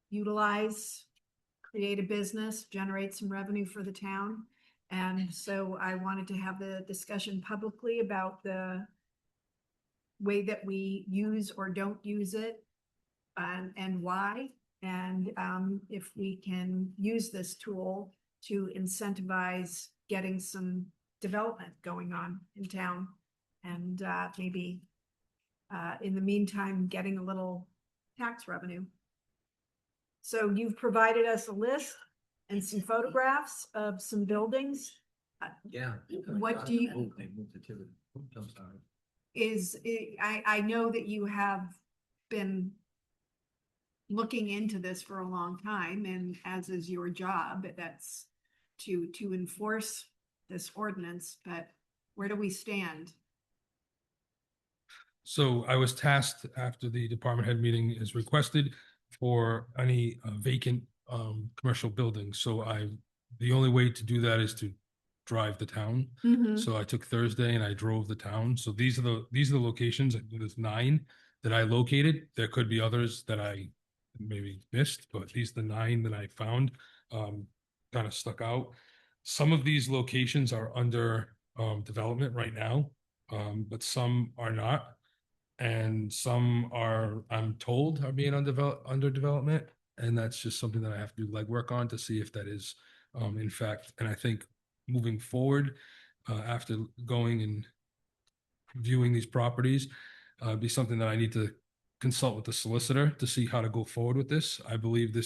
utilize, create a business, generate some revenue for the town. And so I wanted to have the discussion publicly about the way that we use or don't use it, and why. And if we can use this tool to incentivize getting some development going on in town, and maybe in the meantime, getting a little tax revenue. So you've provided us a list and some photographs of some buildings. Yeah. What do you- I'm sorry. I know that you have been looking into this for a long time, and as is your job, that's to enforce this ordinance, but where do we stand? So I was tasked after the department head meeting is requested for any vacant commercial buildings. So the only way to do that is to drive the town. Mhm. So I took Thursday and I drove the town. So these are the locations. I think there's 9 that I located. There could be others that I maybe missed, but these are the 9 that I found kind of stuck out. Some of these locations are under development right now, but some are not. And some are, I'm told, are being under development. And that's just something that I have to do legwork on to see if that is in fact. And I think moving forward, after going and viewing these properties, be something that I need to consult with the solicitor to see how to go forward with this. I believe it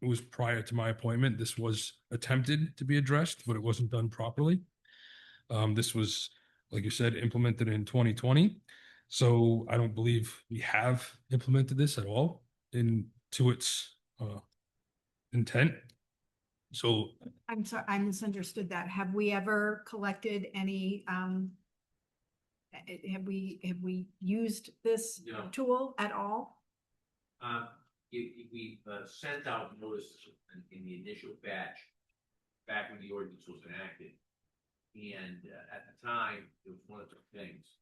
was prior to my appointment. This was attempted to be addressed, but it wasn't done properly. This was, like you said, implemented in 2020. So I don't believe we have implemented this at all to its intent. So I'm sorry, I misunderstood that. Have we ever collected any, have we used this No. tool at all? We sent out notices in the initial batch, back when the ordinance was enacted. And at the time, it was one of the things.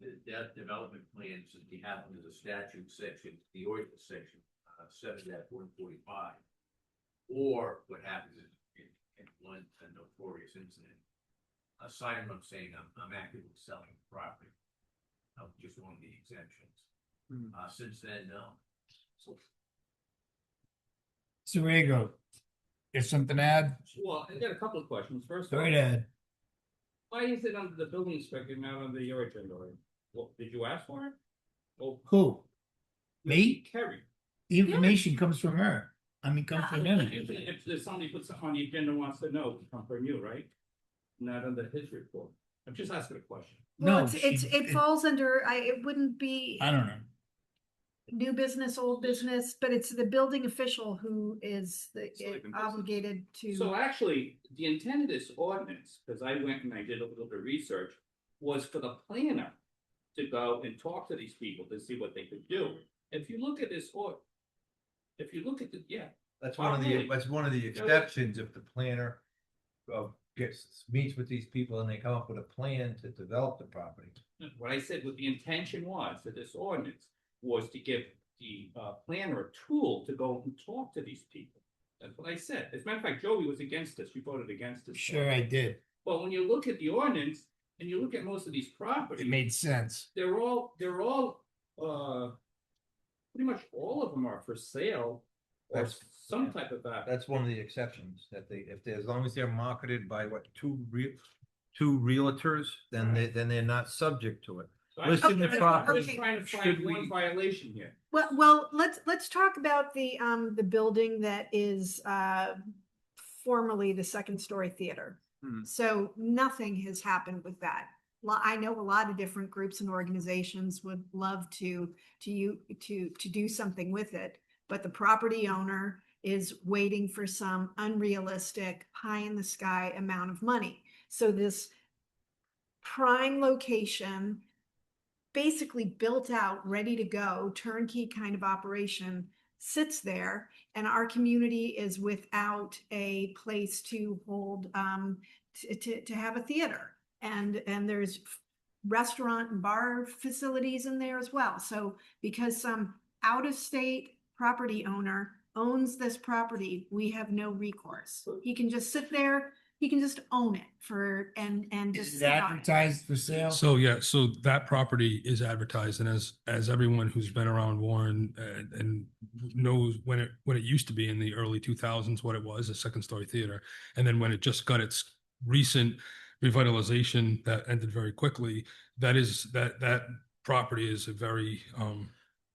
The development plans that you have under the statute section, the ordinance section, 7-145. Or what happens in one notorious incident, a sign up saying I'm actively selling property. Just one of the exemptions. Since then, no. Surigo, there's something to add? Well, I got a couple of questions. First, Go right ahead. why is it under the building inspector, not under your agenda? Well, did you ask for it? Well, Who? Me? Kerry. The information comes from her. I mean, come from him. If somebody puts something on the agenda and wants to know, come from you, right? Not under his report. I'm just asking a question. Well, it falls under, it wouldn't be I don't know. new business, old business, but it's the building official who is obligated to. So actually, the intent of this ordinance, because I went and I did a little bit of research, was for the planner to go and talk to these people to see what they could do. If you look at this if you look at the, That's one of the exceptions if the planner meets with these people and they come up with a plan to develop the property. What I said, what the intention was for this ordinance was to give the planner a tool to go and talk to these people. That's what I said. As a matter of fact, Joey was against this. You voted against this. Sure, I did. But when you look at the ordinance and you look at most of these properties, It made sense. they're all pretty much all of them are for sale or That's- some type of That's one of the exceptions, that as long as they're marketed by two realtors, then they're not subject to it. So I'm Listing the just property, trying to should find we- one violation here. Well, let's talk about the building that is formerly the Second Story Theater. So nothing has happened with that. I know a lot of different groups and organizations would love to do something with it, but the property owner is waiting for some unrealistic pie in the sky amount of money. So this prime location, basically built out, ready to go, turnkey kind of operation, sits there, and our community is without a place to hold to have a theater. And there's restaurant and bar facilities in there as well. So because some out-of-state property owner owns this property, we have no recourse. He can just sit there, he can just own it and just. Is it advertised for sale? So yeah, so that property is advertised, and as everyone who's been around Warren and knows when it used to be in the early 2000s, what it was, a Second Story Theater, and then when it just got its recent revitalization that ended very quickly, that property is a very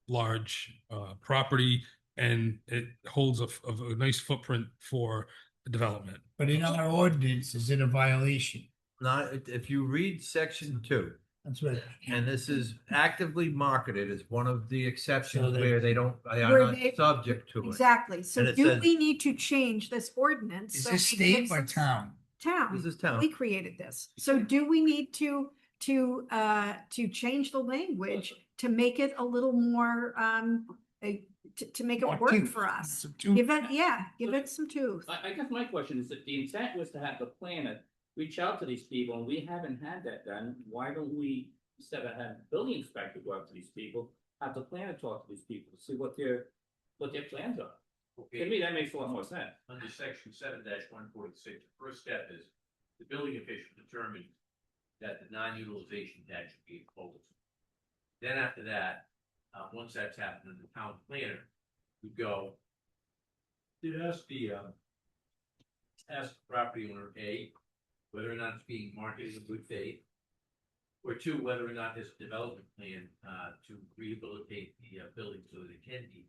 large property, and it holds a nice footprint for development. But in our ordinance, is it a violation? Not, if you read section 2, That's right. and this is actively marketed as one of the exceptions So they- where they are Where not they- subject to it. Exactly. So And it do says- we need to change this ordinance? Is so this it state gives or us- town? Town. This is town. We created this. So do we need to change the language to make it a little more, to make it More work tooth. for us? Some tooth. Give it some tooth. I guess my question is that the intent was to have the planner reach out to these people, and we haven't had that done. Why don't we, instead of having the building inspector go out to these people, have the planner talk to these people to see what their plans are? To me, that makes a lot more sense. Under section 7-146, the first step is the building official determined that the non-utilization tax should be imposed. Then after that, once that's happened, the town planner would go to ask the property owner, A, whether or not it's being marketed in good faith, or 2, whether or not there's a development plan to rehabilitate the building so that it can be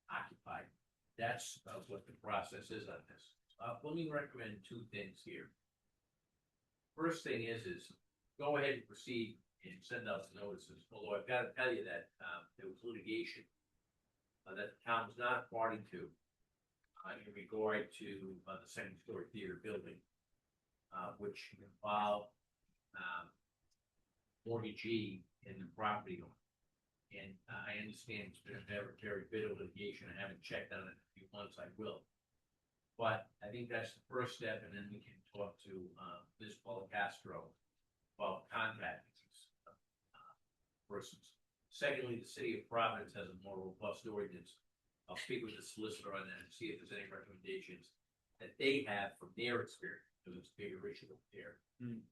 occupied. That's what the process is on this. Let me recommend 2 things here. First thing is go ahead and proceed and send out the notices, although I've got to tell you that there was litigation that the town was not party to in regard to the Second Story Theater building, which involved mortgagee and the property owner. And I understand it's been a very, very bit of litigation. I haven't checked on it in a few months. I will. But I think that's the first step, and then we can talk to Ms. Policastro about contacting these persons. Secondly, the city of Providence has a more robust ordinance. I'll speak with the solicitor on that and see if there's any recommendations that they have from their experience, because it's a bigger issue up there, and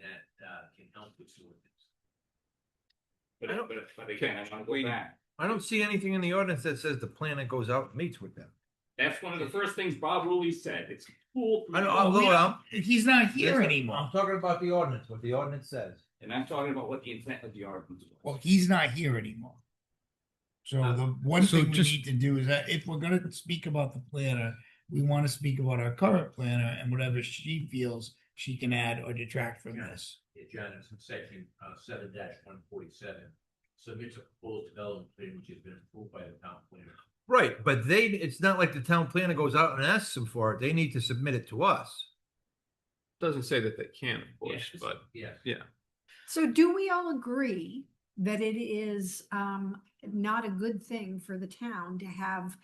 that can help with the ordinance. But again, I want to go back. I don't see anything in the ordinance that says the planner goes out and meets with them. That's one of the first things Bob Ruley said. It's cool. He's not here Listen, anymore. I'm talking about the ordinance, what the ordinance says. And I'm talking about what the intent of the ordinance was. Well, he's not here anymore. So the one so thing we just- need to do is that if we're gonna speak about the planner, we want to speak about our current planner and whatever she feels she can add or detract from this. Yeah, John, it's in section 7-147. Submits a proposed development plan which has been approved by the town planner. Right, but it's not like the town planner goes out and asks them for it. They need to submit it to us. Doesn't say that they can, of course, Yes, but yes. yeah. So do we all agree that it is not a good thing for the town to have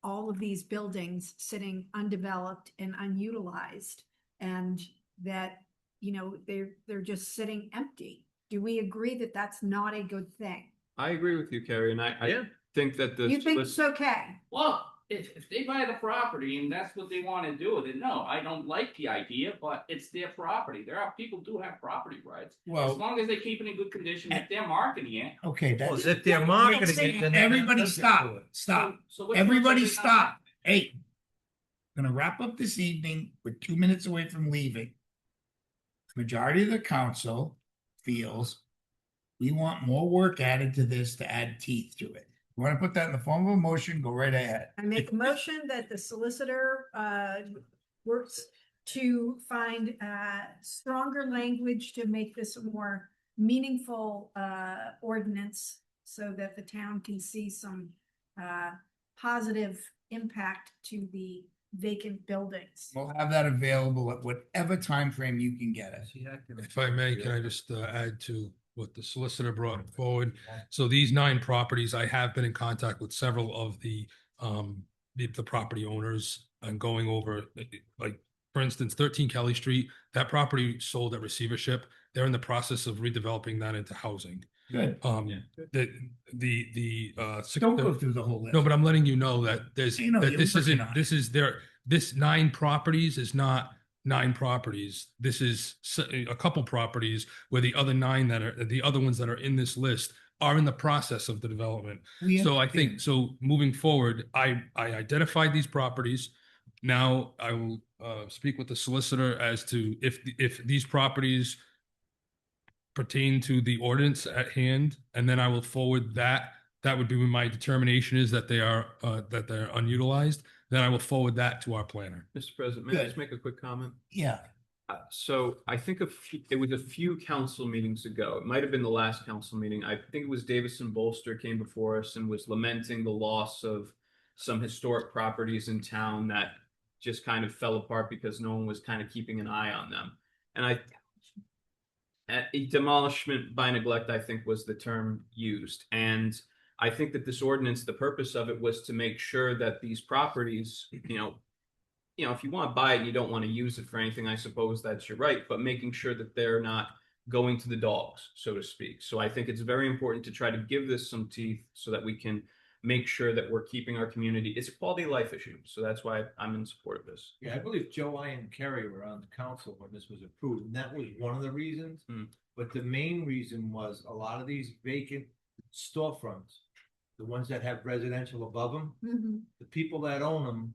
all of these buildings sitting undeveloped and unutilized, and that, you know, they're just sitting empty? Do we agree that that's not a good thing? I agree with you, Carrie, and I think that the. You think it's okay? Well, if they buy the property and that's what they want to do, then no, I don't like the idea, but it's their property. People do have property rights. Well- As long as they keep it in good condition, if they're marketing it. Okay, Well, that's. if they're marketing it, then. Everybody stop, stop. So which Everybody ones are they stop. Hey. Gonna wrap up this evening. We're 2 minutes away from leaving. Majority of the council feels we want more work added to this to add teeth to it. You want to put that in the form of a motion, go right ahead. I make a motion that the solicitor works to find stronger language to make this a more meaningful ordinance so that the town can see some positive impact to the vacant buildings. We'll have that available at whatever time frame you can get it. If I may, can I just add to what the solicitor brought forward? So these 9 properties, I have been in contact with several of the property owners and going over, like, for instance, 13 Kelly Street, that property sold at receivership. They're in the process of redeveloping that into housing. Good. Don't go through the whole list. No, but I'm letting you know that there's, You know, that you're this working isn't, on it. this is there, this 9 properties is not 9 properties. This is a couple properties where the other 9 the other ones that are in this list are in the process of the development. We So I think, so moving forward, I identified these properties. Now I will speak with the solicitor as to if these properties pertain to the ordinance at hand, and then I will forward that. That would be when my determination is that they're unutilized. Then I will forward that to our planner. Mr. President, may I Good. just make a quick comment? Yeah. So I think it was a few council meetings ago. It might have been the last council meeting. I think it was Davison Bolster came before us and was lamenting the loss of some historic properties in town that just kind of fell apart because no one was kind of keeping an eye on them. And a demolishment by neglect, I think, was the term used. And I think that this ordinance, the purpose of it was to make sure that these properties, if you want to buy it and you don't want to use it for anything, I suppose that's your right, but making sure that they're not going to the dogs, so to speak. So I think it's very important to try to give this some teeth so that we can make sure that we're keeping our community. It's a quality of life issue. So that's why I'm in support of this. Yeah, I believe Joe and Kerry were on the council when this was approved, and that was one of the reasons. But the main reason was a lot of these vacant storefronts, the ones that have residential above them, the people that own them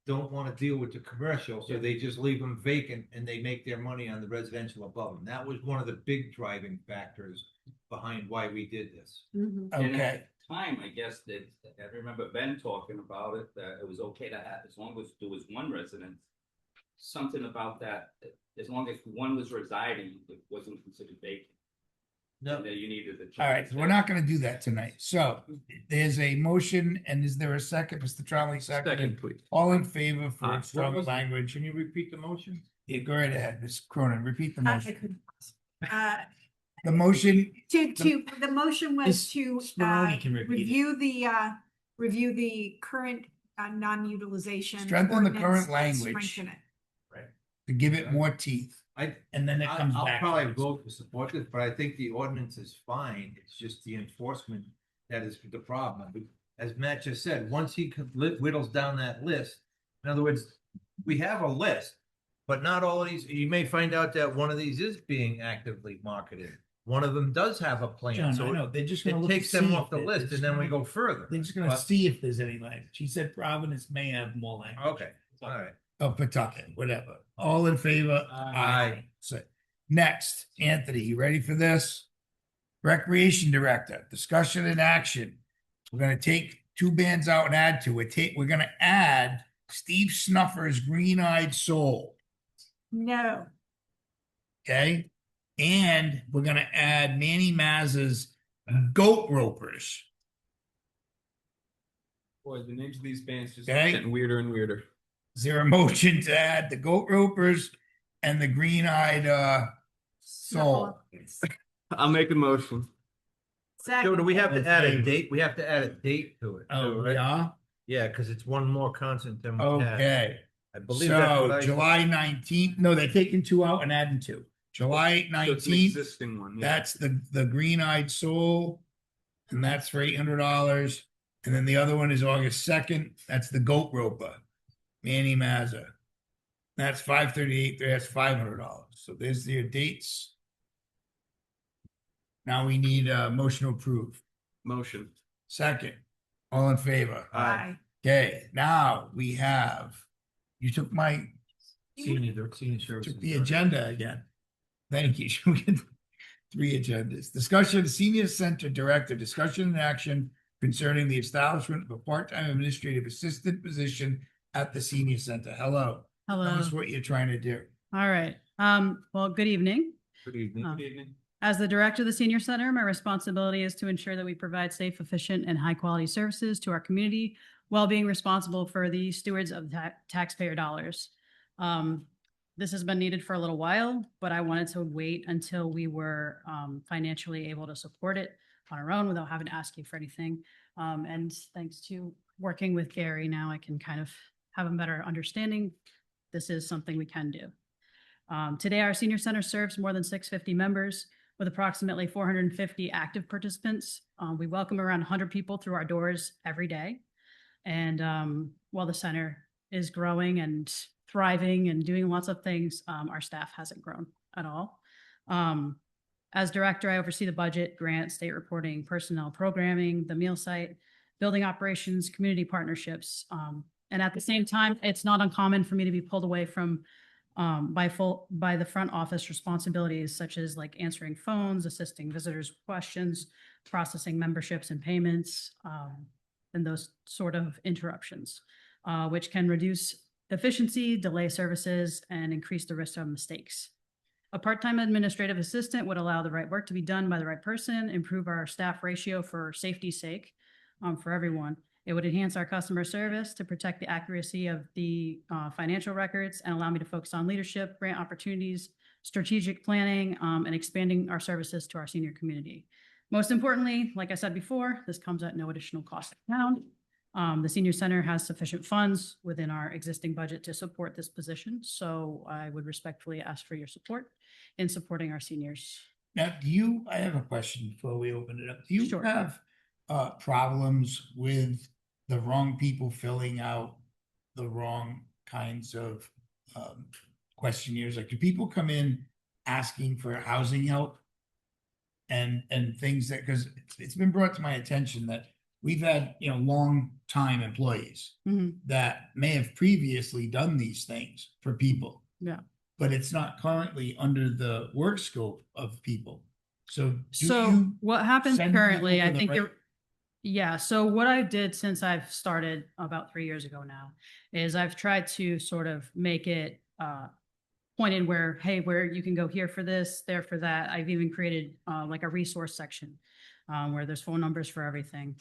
don't want to deal with the commercial, so they just leave them vacant and they make their money on the residential above them. That was one of the big driving factors behind why we did this. And Okay. at the time, I guess that I remember Ben talking about it, that it was okay to have, as long as there was one resident. Something about that, as long as one was residing, it wasn't considered vacant. No. And that you needed the. All right, we're not gonna do that tonight. So there's a motion, and is there a second? Mr. Tromley, Second, second. please. All in favor for What strong was it? language? Can you repeat the motion? Yeah, go right ahead, Ms. Cronin, repeat the I motion. couldn't. The motion, The motion was Ms. to Speroni can repeat it. review the current non-utilization. Strengthen the ordinance current and language. strengthen it. to give it more teeth. And then it comes I'll back. probably vote to support this, but I think the ordinance is fine. It's just the enforcement that is the problem. As Matt just said, once he whittles down that list, in other words, we have a list, but not all of these, you may find out that one of these is being actively marketed. One of them does have a plan, John, so I know, they're just it gonna look takes to them see off the if list and then we go further. They're just gonna But- see if there's any language. He said Providence may have more language. Okay, all right. Oh, Pawtucket, whatever. All in favor? Aye. So, next, Anthony, you ready for this? Recreation Director, discussion and action. We're gonna take two bands out and add to it. We're gonna add Steve Snuffer's Green Eyed Soul, No. okay? And we're gonna add Manny Mazza's Goat Ropers. Boy, the names of these bands just Okay. getting weirder and weirder. Is there a motion to add the Goat Ropers and the Green Eyed Soul? I'll make a motion. Joe, do we have to add a Okay. date? We have to add a date to it. Oh, too, right? yeah? Yeah, because it's one more constant than we had. Okay. I believe that's what So I. July 19th, no, they're taking two out and adding two. July So it's an 19th, existing one. Yeah. that's the Green Eyed Soul, and that's for $800. And then the other one is August 2nd, that's the Goat Roper, Manny Mazza. That's 538, that's $500. So there's your dates. Now we need a motion to approve. Motion. Second, all in favor? Aye. Okay, now we have, you took my, Senior services. took the agenda again. Thank you. Should we get 3 agendas? Discussion of the Senior Center Director, discussion and action concerning the establishment of a part-time administrative assistant position at the Senior Center. Hello. Hello. Tell us what you're trying to do. All right. Well, good evening. Good evening. Uh, Good evening. As the director of the senior center, my responsibility is to ensure that we provide safe, efficient, and high-quality services to our community while being responsible for the stewards of taxpayer dollars. This has been needed for a little while, but I wanted to wait until we were financially able to support it on our own without having to ask you for anything. And thanks to working with Gary, now I can kind of have a better understanding. This is something we can do. Today, our senior center serves more than 650 members with approximately 450 active participants. We welcome around 100 people through our doors every day. And while the center is growing and thriving and doing lots of things, our staff hasn't grown at all. As director, I oversee the budget, grant, state reporting, personnel programming, the meal site, building operations, community partnerships. And at the same time, it's not uncommon for me to be pulled away from by the front office responsibilities, such as like answering phones, assisting visitors with questions, processing memberships and payments, and those sort of interruptions, which can reduce efficiency, delay services, and increase the risk of mistakes. A part-time administrative assistant would allow the right work to be done by the right person, improve our staff ratio for safety's sake, for everyone. It would enhance our customer service to protect the accuracy of the financial records and allow me to focus on leadership, grant opportunities, strategic planning, and expanding our services to our senior community. Most importantly, like I said before, this comes at no additional cost to the town. The senior center has sufficient funds within our existing budget to support this position. So I would respectfully ask for your support in supporting our seniors. Now, I have a question before we open it up. Do you Sure. have problems with the wrong people filling out the wrong kinds of questionnaires? Like, do people come in asking for housing help? And things that, because it's been brought to my attention that we've had, long time employees that may have previously done these things for people. Yeah. But it's not currently under the work scope of people. So So what happens send currently, people I to the think, right- yeah, so what I did since I've started about 3 years ago now is I've tried to sort of make it pointed where you can go here for this, there for that. I've even created like a resource section where there's phone numbers for everything,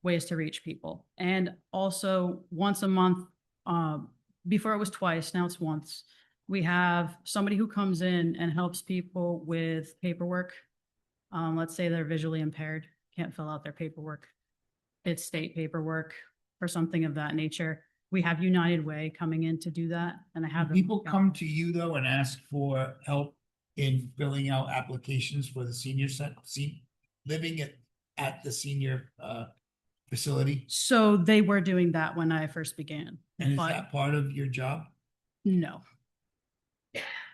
ways to reach people. And also once a month, before it was twice, now it's once, we have somebody who comes in and helps people with paperwork. Let's say they're visually impaired, can't fill out their paperwork. It's state paperwork or something of that nature. We have United Way coming in to do that, and I have them- People come to you though and ask for help in filling out applications for the senior living at the senior facility. So they were doing that when I first began. And is but that part of your job? No.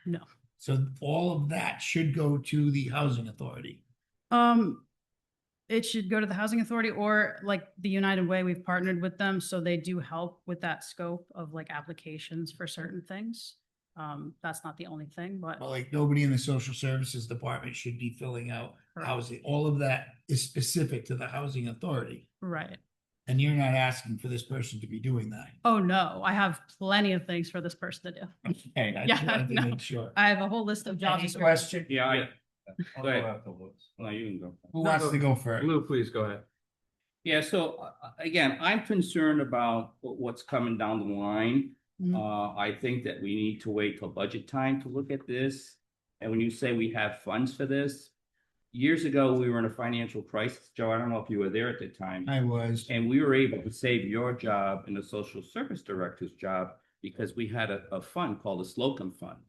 No. So all of that should go to the housing authority. It should go to the housing authority or like the United Way, we've partnered with them, so they do help with that scope of like applications for certain things. That's not the only thing, but Well, like nobody in the social services department should be filling out Correct. housing. All of that is specific to the housing authority. right. And you're not asking for this person to be doing that. Oh, no, I have plenty of things for this person to do. Okay, I Yeah, just wanted to no. make sure. I have a whole list of job Any descriptions. question? Yeah, I'll Go ahead. go afterwards. no, you can go. Who wants to go first? Lou, please go ahead. Yeah, so again, I'm concerned about what's coming down the line. Mhm. I think that we need to wait till budget time to look at this. And when you say we have funds for this, years ago, we were in a financial crisis. Joe, I don't know if you were there at the time. I was. And we were able to save your job and the social service director's job because we had a fund called the Slocum Fund.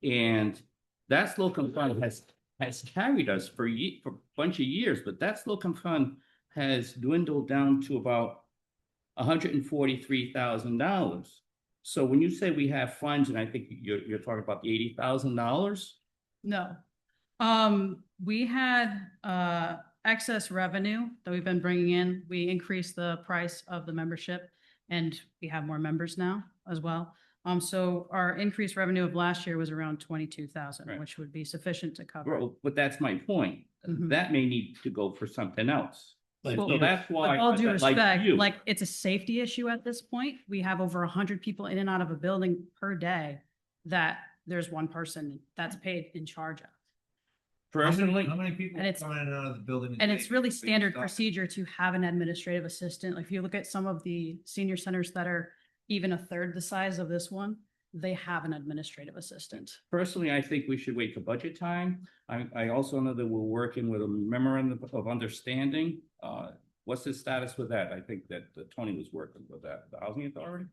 And that Slocum Fund has carried us for a bunch of years, but that Slocum Fund has dwindled down to about $143,000. So when you say we have funds, and I think you're talking about the $80,000, No. We had excess revenue that we've been bringing in. We increased the price of the membership and we have more members now as well. So our increased revenue of last year was around 22,000, Right. which would be sufficient to cover. Well, but that's my point. Mhm. That may need to go for something else. Well, So that's why. With all due like respect, you- like it's a safety issue at this point. We have over 100 people in and out of a building per day that there's one person that's paid in charge of. Personally, How many people And it's- coming in and out of the building? a And day? it's really Big standard stuff. procedure to have an administrative assistant. Like if you look at some of the senior centers that are even a third the size of this one, they have an administrative assistant. Personally, I think we should wait for budget time. I also know that we're working with a memorandum of understanding. What's the status with that? I think that Tony was working with that, the housing authority.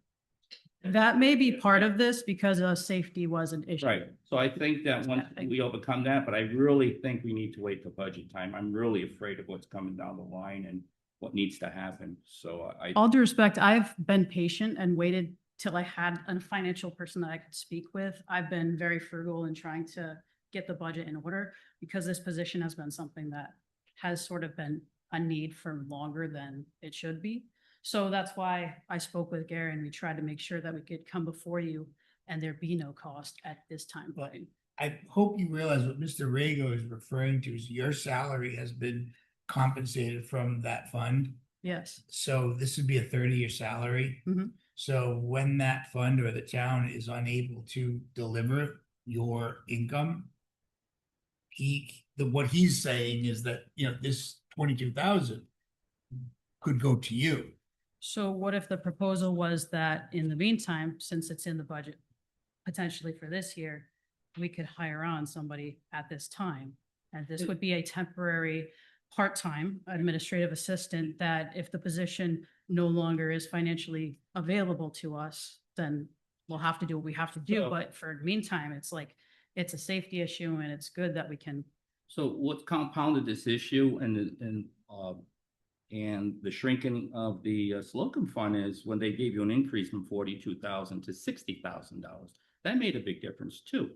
That may be part of this because safety was an issue. Right, so I think that once we overcome that, but I really think we need to wait till budget time. I'm really afraid of what's coming down the line and what needs to happen, so I. All due respect, I've been patient and waited till I had a financial person that I could speak with. I've been very frugal in trying to get the budget in order because this position has been something that has sort of been a need for longer than it should be. So that's why I spoke with Gary and we tried to make sure that we could come before you and there be no cost at this time. point. I hope you realize what Mr. Rago is referring to is your salary has been compensated from that fund. Yes. So this would be a 30-year salary. Mhm. So when that fund or the town is unable to deliver your income, what he's saying is that, this 22,000 could go to you. So what if the proposal was that in the meantime, since it's in the budget, potentially for this year, we could hire on somebody at this time? And this would be a temporary, part-time administrative assistant that if the position no longer is financially available to us, then we'll have to do what we have to do. So- But for the meantime, it's like, it's a safety issue and it's good that we can. So what compounded this issue and the shrinking of the Slocum Fund is when they gave you an increase from $42,000 to $60,000. That made a big difference too.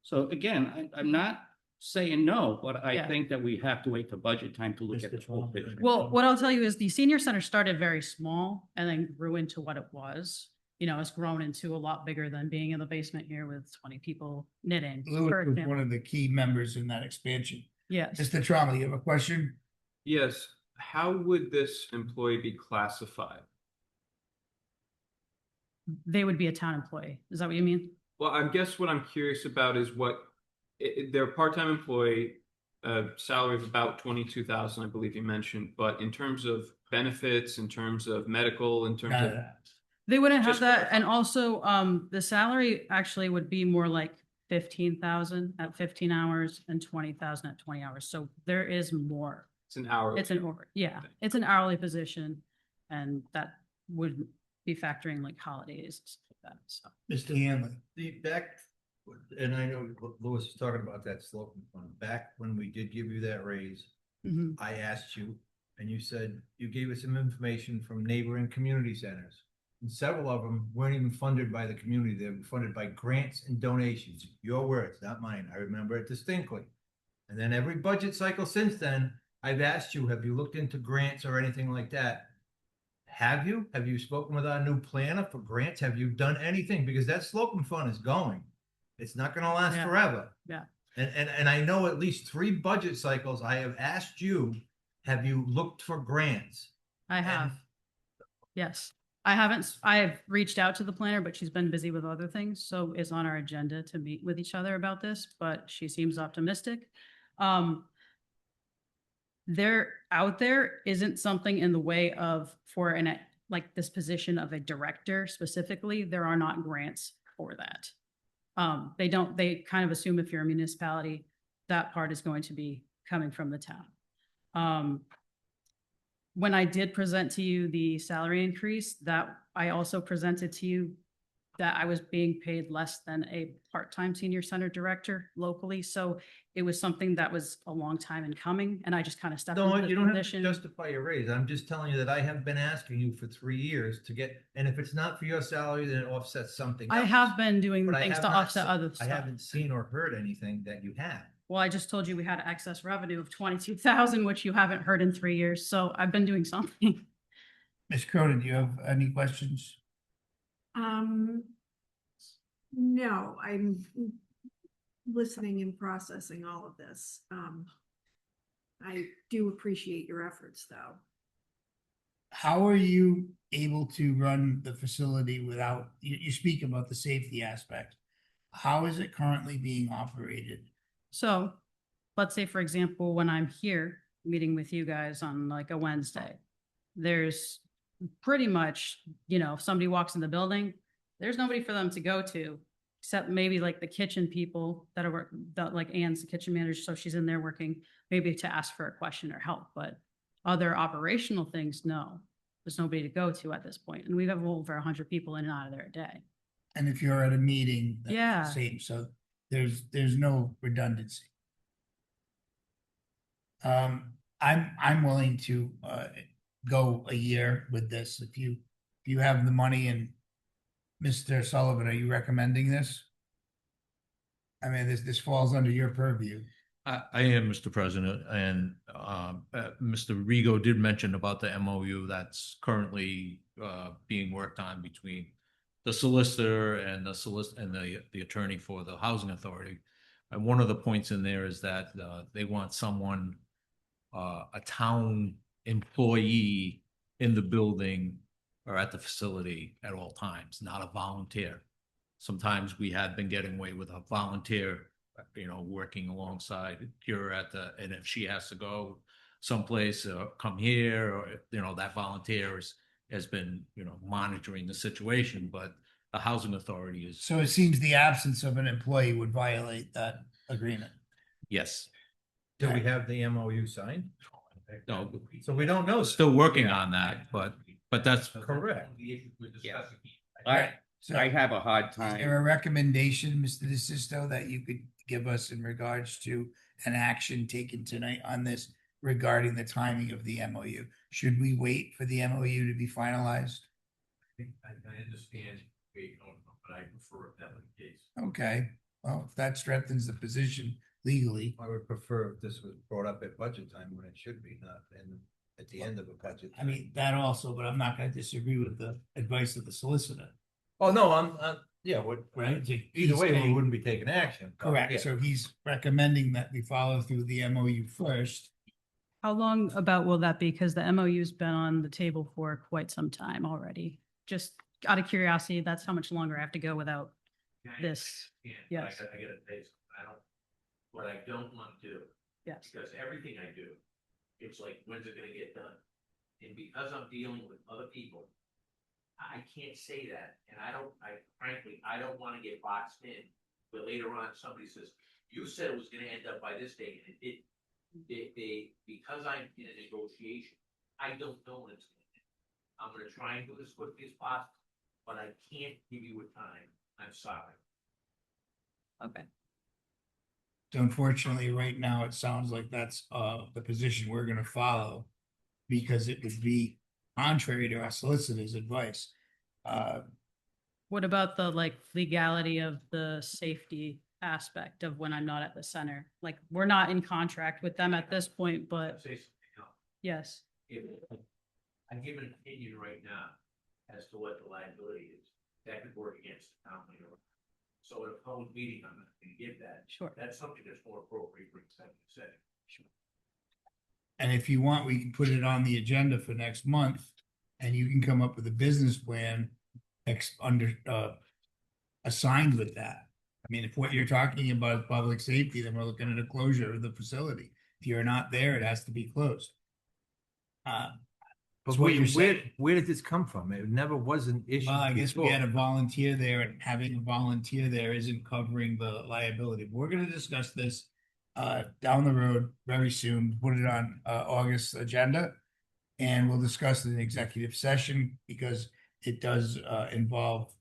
So again, I'm not saying no, but I Yeah. think that we have to wait for budget time to look at the full picture. Well, what I'll tell you is the senior center started very small and then grew into what it was. It's grown into a lot bigger than being in the basement here with 20 people knitting. Lewis for was example. one of the key members in that expansion. Yes. Mr. Trauma, you have a question? Yes, how would this employee be classified? They would be a town employee. Is that what you mean? Well, I guess what I'm curious about is they're a part-time employee, salary of about 22,000, I believe you mentioned, but in terms of benefits, in terms of medical, in terms of. They wouldn't have Just that. And also, the salary actually would be more like 15,000 at 15 hours and 20,000 at 20 hours. So there is more. It's an hourly. It's it's an hourly position and that would be factoring like holidays and stuff like that. So. Mr. Hanley. The back, and I know Louis is talking about that Slocum Fund, back when we did give you that raise, Mhm. I asked you, and you said you gave us some information from neighboring community centers. And several of them weren't even funded by the community, they were funded by grants and donations, your words, not mine, I remember it distinctly. And then every budget cycle since then, I've asked you, have you looked into grants or anything like that? Have you? Have you spoken with our new planner for grants? Have you done anything? Because that Slocum Fund is going. It's not gonna last Yeah. forever. Yeah. And I know at least 3 budget cycles, I have asked you, have you looked for grants? I have. Yes. I haven't, I've reached out to the planner, but she's been busy with other things, so it's on our agenda to meet with each other about this, but she seems optimistic. There, out there isn't something in the way of, for an, like this position of a director specifically, there are not grants for that. They kind of assume if you're a municipality, that part is going to be coming from the town. When I did present to you the salary increase, that I also presented to you that I was being paid less than a part-time senior center director locally. So it was something that was a long time in coming, and I just kind of stepped into No, this you don't have to position. justify your raise. I'm just telling you that I have been asking you for 3 years to get, and if it's not for your salary, then it offsets something I else. have been doing But I things have to not offset se- other I stuff. haven't seen or heard anything that you have. Well, I just told you we had excess revenue of 22,000, which you haven't heard in 3 years. So I've been doing something. Ms. Cronin, do you have any questions? No, I'm listening and processing all of this. I do appreciate your efforts, though. How are you able to run the facility without, you speak about the safety aspect. How is it currently being operated? So let's say, for example, when I'm here meeting with you guys on like a Wednesday, there's pretty much, if somebody walks in the building, there's nobody for them to go to, except maybe like the kitchen people that are working, like Ann's the kitchen manager, so she's in there working, maybe to ask for a question or help, but other operational things, no. There's nobody to go to at this point, and we have over 100 people in and out of there a day. And if you're at a meeting, that's the Yeah. same, so there's no redundancy. I'm willing to go a year with this if you have the money. And Mr. Sullivan, are you recommending this? I mean, this falls under your purview. I am, Mr. President, and Mr. Rigo did mention about the MOU that's currently being worked on between the solicitor and the attorney for the housing authority. And one of the points in there is that they want someone, a town employee in the building or at the facility at all times, not a volunteer. Sometimes we have been getting away with a volunteer, working alongside here and if she has to go someplace, come here, or, that volunteer has been, monitoring the situation, but the housing authority is. So it seems the absence of an employee would violate that agreement. Yes. Do we have the MOU signed? No. So we don't know. Still working on that, but that's correct. Yeah. Right. So I have a hard is there time. a recommendation, Mr. DeSisto, that you could give us in regards to an action taken tonight on this regarding the timing of the MOU? Should we wait for the MOU to be finalized? I understand, but I prefer that in the case. Okay, well, if that strengthens the position legally. I would prefer if this was brought up at budget time when it should be, not at the end of a budget. I mean, that also, but I'm not gonna disagree with the advice of the solicitor. Oh, no, yeah, Right? either He's way, we saying- wouldn't be taking action. Yeah. Correct, so he's recommending that we follow through the MOU first. How long about will that be? Because the MOU's been on the table for quite some time already. Just out of curiosity, that's how much longer I have to go without this. Yes. I gotta say, what I don't want to do. Yes. Because everything I do, it's like, when's it gonna get done? And because I'm dealing with other people, I can't say that, and frankly, I don't wanna get boxed in. But later on, somebody says, you said it was gonna end up by this date, and it did. Because I'm in a negotiation, I don't know when it's gonna end. I'm gonna try and do it as quickly as possible, but I can't give you a time. I'm sorry. Okay. So unfortunately, right now, it sounds like that's the position we're gonna follow. Because it would be contrary to our solicitor's advice. What about the legality of the safety aspect of when I'm not at the center? Like, we're not in contract with them at this point, but Say something else. yes. If I give an opinion right now as to what the liability is. That could work against the town later. So at a public meeting, I'm not gonna give that. Sure. That's something that's more appropriate for executive session. And if you want, we can put it on the agenda for next month and you can come up with a business plan assigned with that. I mean, if what you're talking about is public safety, then we're looking at a closure of the facility. If you're not there, it has to be closed. But That's what you're saying. where did this come from? It never was an issue. Well, I guess we before. had a volunteer there, and having a volunteer there isn't covering the liability. We're gonna discuss this down the road very soon, put it on August agenda. And we'll discuss it in executive session because it does involve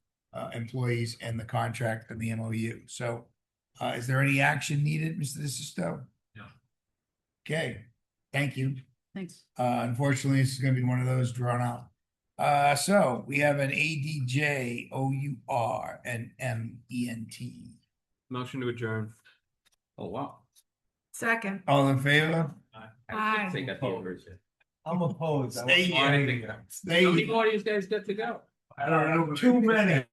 employees and the contract and the MOU. So is there any action needed, Mr. DeSisto? No. Okay, thank you. Thanks. Unfortunately, this is gonna be one of those drawn out. So we have an ADJ OUR and MENT. Motion to adjourn. Oh, wow. Second. All in favor? Aye. Think I thought it was- I'm opposed. Stay here. Stay How many here. more do you guys get to go? I don't know, too many.